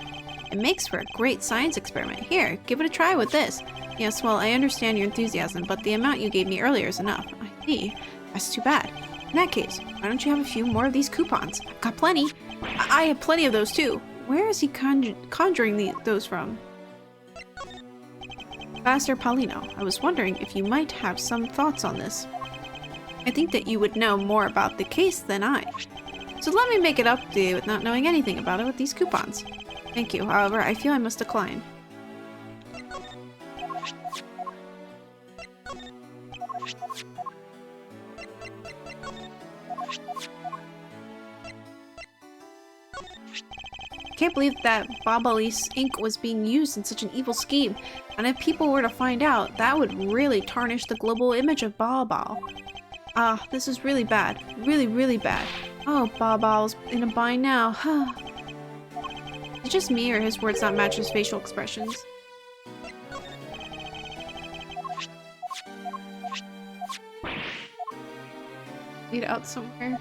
It makes for a great science experiment. Here, give it a try with this. Yes, well, I understand your enthusiasm, but the amount you gave me earlier is enough. I see. That's too bad. In that case, why don't you have a few more of these coupons? I've got plenty. I have plenty of those too. Where is he conjuring those from? Ambassador Paulino, I was wondering if you might have some thoughts on this. I think that you would know more about the case than I. So let me make it up to you with not knowing anything about it with these coupons. Thank you, however, I feel I must decline. I can't believe that Babalese ink was being used in such an evil scheme, and if people were to find out, that would really tarnish the global image of Baobal. Ah, this is really bad. Really, really bad. Oh, Baobal's in a bind now. Is it just me, or his words not match his facial expressions? Lead out somewhere.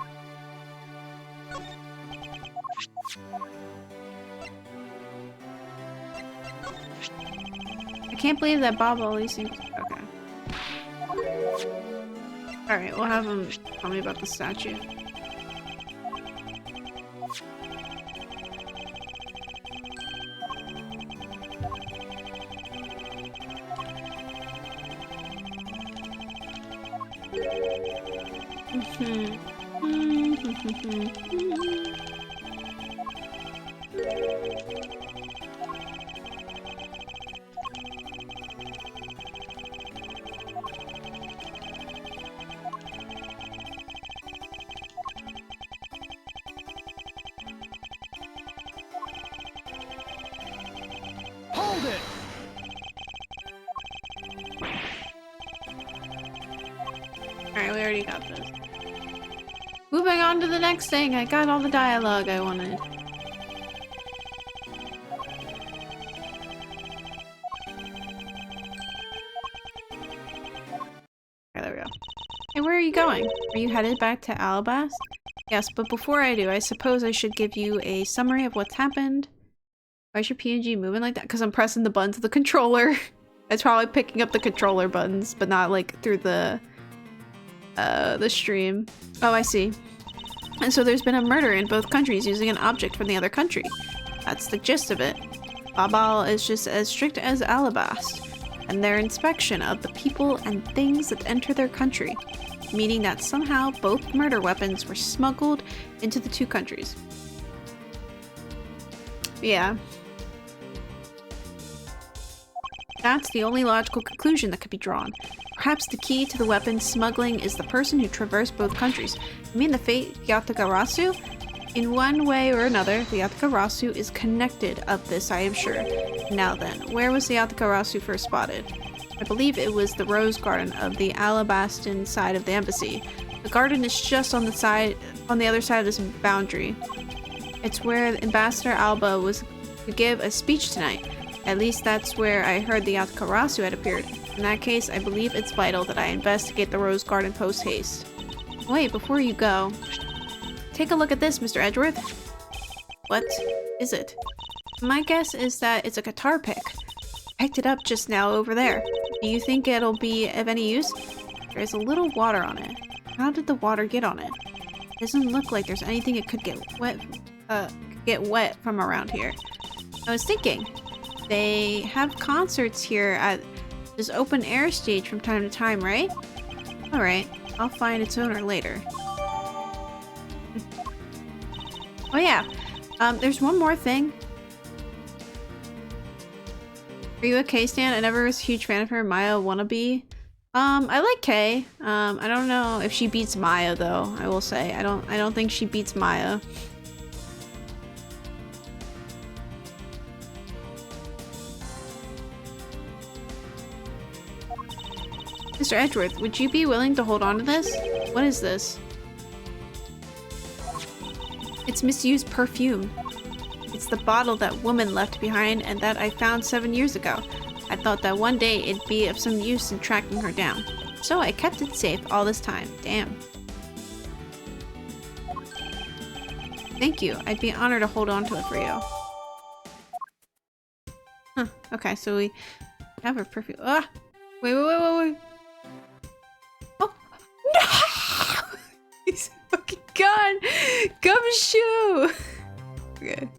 I can't believe that Babalese ink. Okay. Alright, we'll have him tell me about the statue. Hold it! Alright, we already got this. Moving on to the next thing. I got all the dialogue I wanted. Okay, there we go. Hey, where are you going? Are you headed back to Alabast? Yes, but before I do, I suppose I should give you a summary of what's happened. Why is your PNG moving like that? Because I'm pressing the buttons of the controller. It's probably picking up the controller buttons, but not like through the stream. Oh, I see. And so there's been a murder in both countries using an object from the other country. That's the gist of it. Babal is just as strict as Alabast, and their inspection of the people and things that enter their country, meaning that somehow both murder weapons were smuggled into the two countries. Yeah. That's the only logical conclusion that could be drawn. Perhaps the key to the weapon smuggling is the person who traversed both countries. You mean the fate Yatagarasu? In one way or another, the Yatagarasu is connected of this, I am sure. Now then, where was the Yatagarasu first spotted? I believe it was the rose garden of the Alabastan side of the embassy. The garden is just on the other side of this boundary. It's where Ambassador Alba was to give a speech tonight. At least that's where I heard the Yatagarasu had appeared. In that case, I believe it's vital that I investigate the rose garden post-haste. Wait, before you go, take a look at this, Mr. Edgeworth. What is it? My guess is that it's a guitar pick. I picked it up just now over there. Do you think it'll be of any use? There's a little water on it. How did the water get on it? It doesn't look like there's anything it could get wet from around here. I was thinking, they have concerts here at this open air stage from time to time, right? Alright, I'll find its owner later. Oh yeah, there's one more thing. Are you a Kay stan? I never was a huge fan of her. Maya wannabe. I like Kay. I don't know if she beats Maya though, I will say. I don't think she beats Maya. Mr. Edgeworth, would you be willing to hold on to this? What is this? It's misused perfume. It's the bottle that woman left behind and that I found 7 years ago. I thought that one day it'd be of some use in tracking her down. So I kept it safe all this time. Damn. Thank you. I'd be honored to hold on to it for you. Huh. Okay, so we have her perfume. Ah! Wait. Oh! No! He's fucking gone! Gumshoe! Okay.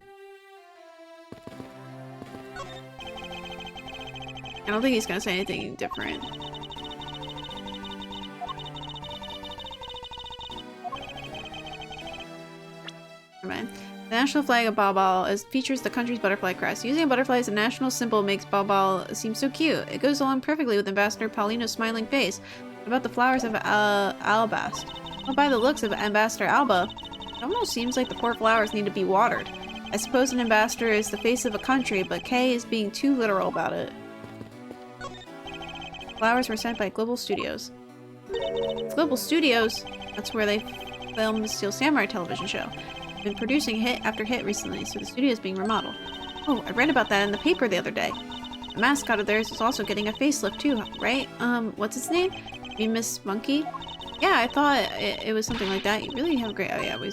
I don't think he's gonna say anything different. Never mind. The national flag of Baobal features the country's butterfly crest. Using a butterfly as a national symbol makes Baobal seem so cute. It goes along perfectly with Ambassador Paulino's smiling face. What about the flowers of Alabast? Well, by the looks of Ambassador Alba, it almost seems like the poor flowers need to be watered. I suppose an ambassador is the face of a country, but Kay is being too literal about it. Flowers were sent by Global Studios. Global Studios? That's where they filmed the Steel Samurai television show. They've been producing hit after hit recently, so the studio is being remodeled. Oh, I read about that in the paper the other day. The mascot of theirs is also getting a facelift too, right? What's its name? You Miss Monkey? Yeah, I thought it was something like that. You really have a great... Oh yeah, we...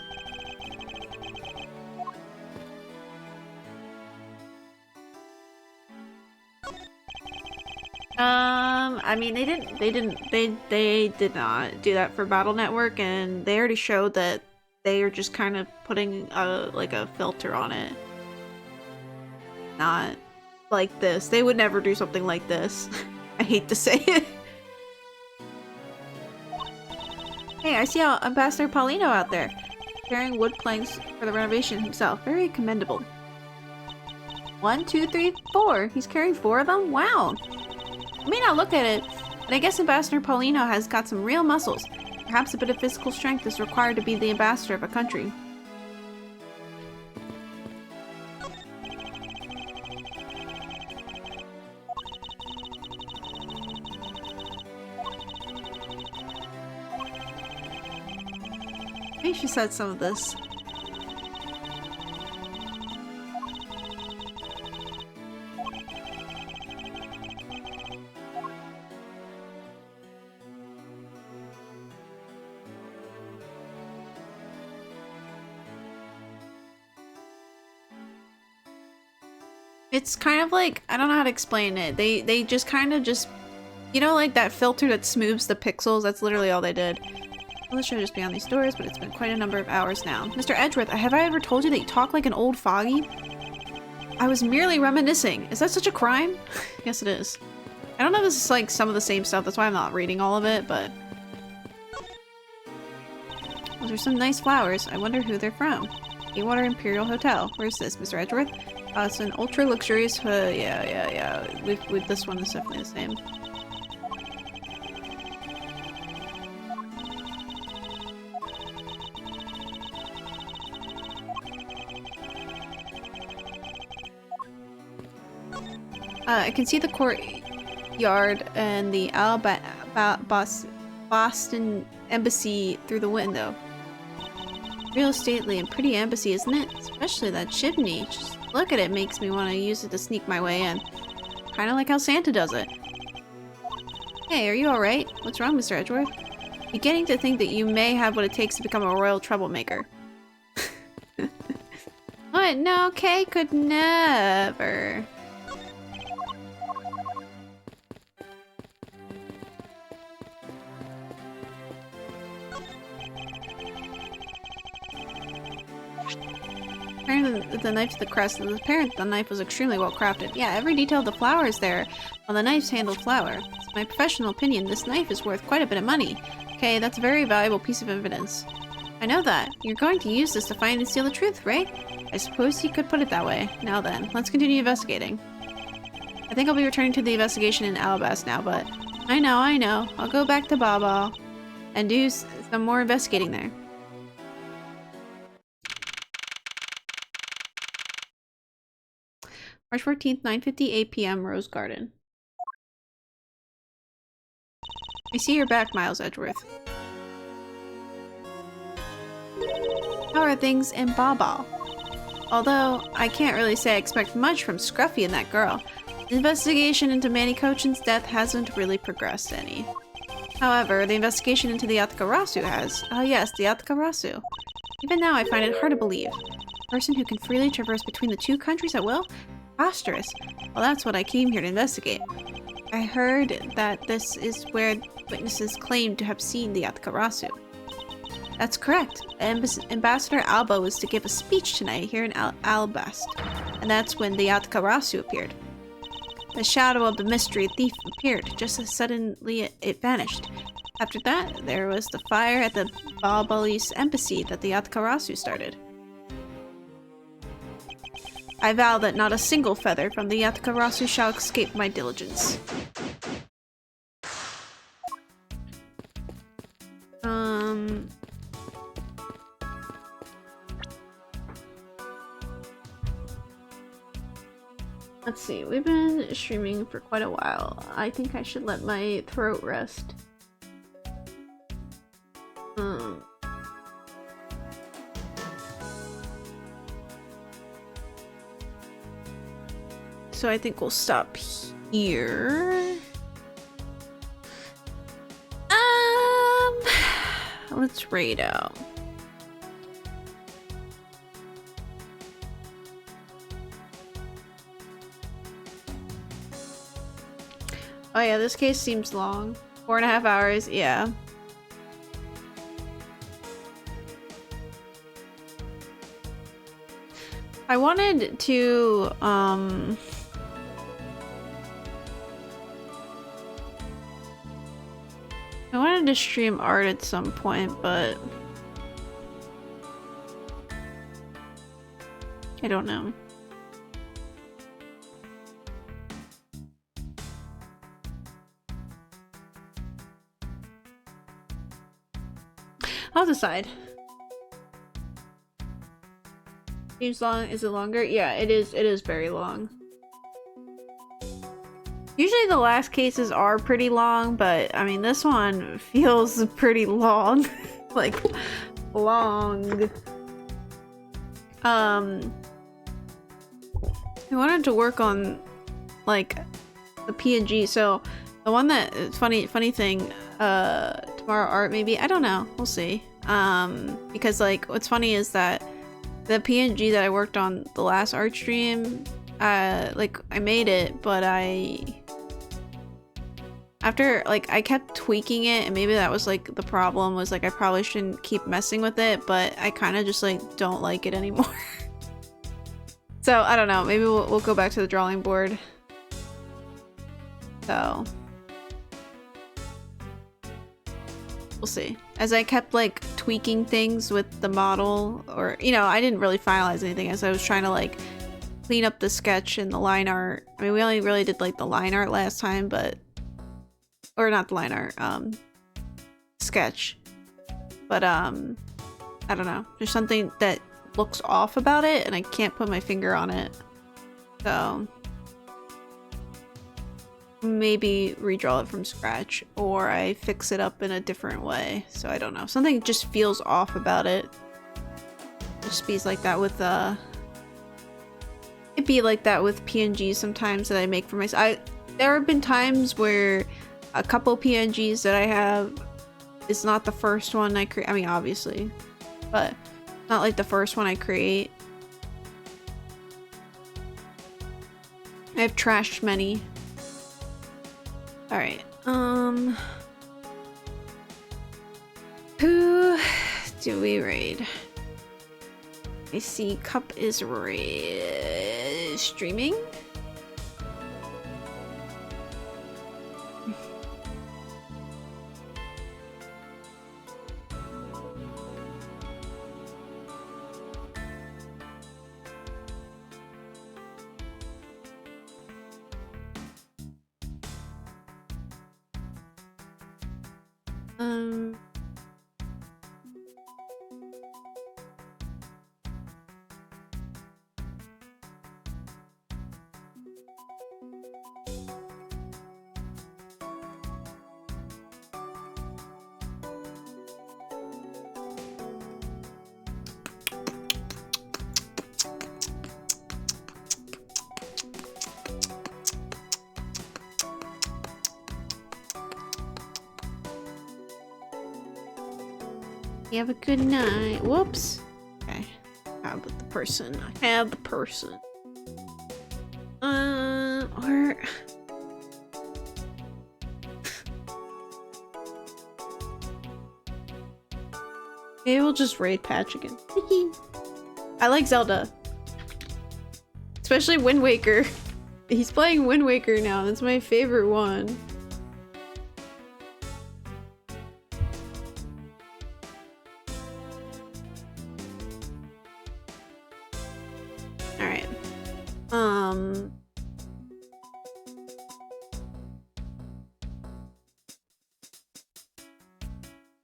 I mean, they did not do that for Battle Network, and they already showed that they are just kind of putting like a filter on it. Not like this. They would never do something like this. I hate to say it. Hey, I see Ambassador Paulino out there, carrying wood planks for the renovation himself. Very commendable. 1, 2, 3, 4. He's carrying 4 of them? Wow. I may not look at it, but I guess Ambassador Paulino has got some real muscles. Perhaps a bit of physical strength is required to be the ambassador of a country. Maybe she said some of this. It's kind of like, I don't know how to explain it. They just kind of just, you know, like that filter that smooths the pixels? That's literally all they did. Well, this should just be on these doors, but it's been quite a number of hours now. Mr. Edgeworth, have I ever told you that you talk like an old foggy? I was merely reminiscing. Is that such a crime? Yes, it is. I don't know if this is like some of the same stuff, that's why I'm not reading all of it, but... Those are some nice flowers. I wonder who they're from. Haywater Imperial Hotel. Where's this, Mr. Edgeworth? It's an ultra luxurious, yeah. With this one is definitely the same. I can see the courtyard and the Boston Embassy through the window. Real stately and pretty embassy, isn't it? Especially that chimney. Just look at it, makes me want to use it to sneak my way in. Kind of like how Santa does it. Hey, are you alright? What's wrong, Mr. Edgeworth? Beginning to think that you may have what it takes to become a royal troublemaker. What? No, Kay could never. The knife to the crest of the parent, the knife was extremely well crafted. Yeah, every detail of the flower is there on the knife's handled flower. It's my professional opinion, this knife is worth quite a bit of money. Okay, that's a very valuable piece of evidence. I know that. You're going to use this to find and steal the truth, right? I suppose you could put it that way. Now then, let's continue investigating. I think I'll be returning to the investigation in Alabas now, but... I know. I'll go back to Baba and do some more investigating there. March 14th, 9:58 p.m. Rose Garden. I see you're back, Miles Edgeworth. How are things in Baba? Although, I can't really say I expect much from Scruffy and that girl. The investigation into Manny Cochin's death hasn't really progressed any. However, the investigation into the Atakarasu has. Oh yes, the Atakarasu. Even now, I find it hard to believe. A person who can freely traverse between the two countries at will? Preposterous. Well, that's what I came here to investigate. I heard that this is where witnesses claim to have seen the Atakarasu. That's correct. Ambassador Alba was to give a speech tonight here in Albast, and that's when the Atakarasu appeared. The shadow of the mystery thief appeared, just as suddenly it vanished. After that, there was the fire at the Balbalis embassy that the Atakarasu started. I vow that not a single feather from the Atakarasu shall escape my diligence. Let's see, we've been streaming for quite a while. I think I should let my throat rest. So I think we'll stop here. Let's raid out. Oh yeah, this case seems long. 4.5 hours, yeah. I wanted to, I wanted to stream art at some point, but I don't know. I'll decide. Seems long. Is it longer? Yeah, it is. It is very long. Usually the last cases are pretty long, but I mean this one feels pretty long. Like long. I wanted to work on like the PNG. So the one that funny thing, tomorrow art maybe, I don't know, we'll see. Because like what's funny is that the PNG that I worked on the last art stream, like I made it, but after like I kept tweaking it, and maybe that was like the problem, was like I probably shouldn't keep messing with it, but I kind of just like don't like it anymore. So I don't know, maybe we'll go back to the drawing board. So we'll see. As I kept like tweaking things with the model, or you know, I didn't really finalize anything as I was trying to like clean up the sketch and the line art. I mean, we only really did like the line art last time, but or not the line art, sketch. But I don't know. There's something that looks off about it and I can't put my finger on it. So maybe redraw it from scratch, or I fix it up in a different way. So I don't know. Something just feels off about it. It just be like that with it'd be like that with PNGs sometimes that I make for myself. There have been times where a couple PNGs that I have is not the first one I create. I mean, obviously, but not like the first one I create. I've trashed many. Alright, who do we raid? I see Cup is streaming. You have a good night. Whoops. Okay. I have the person. I have the person. Or maybe we'll just raid Patch again. I like Zelda. Especially Wind Waker. He's playing Wind Waker now. That's my favorite one. Alright.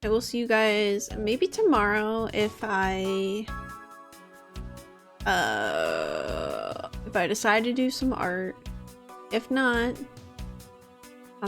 I will see you guys maybe tomorrow if I decide to do some art. If not,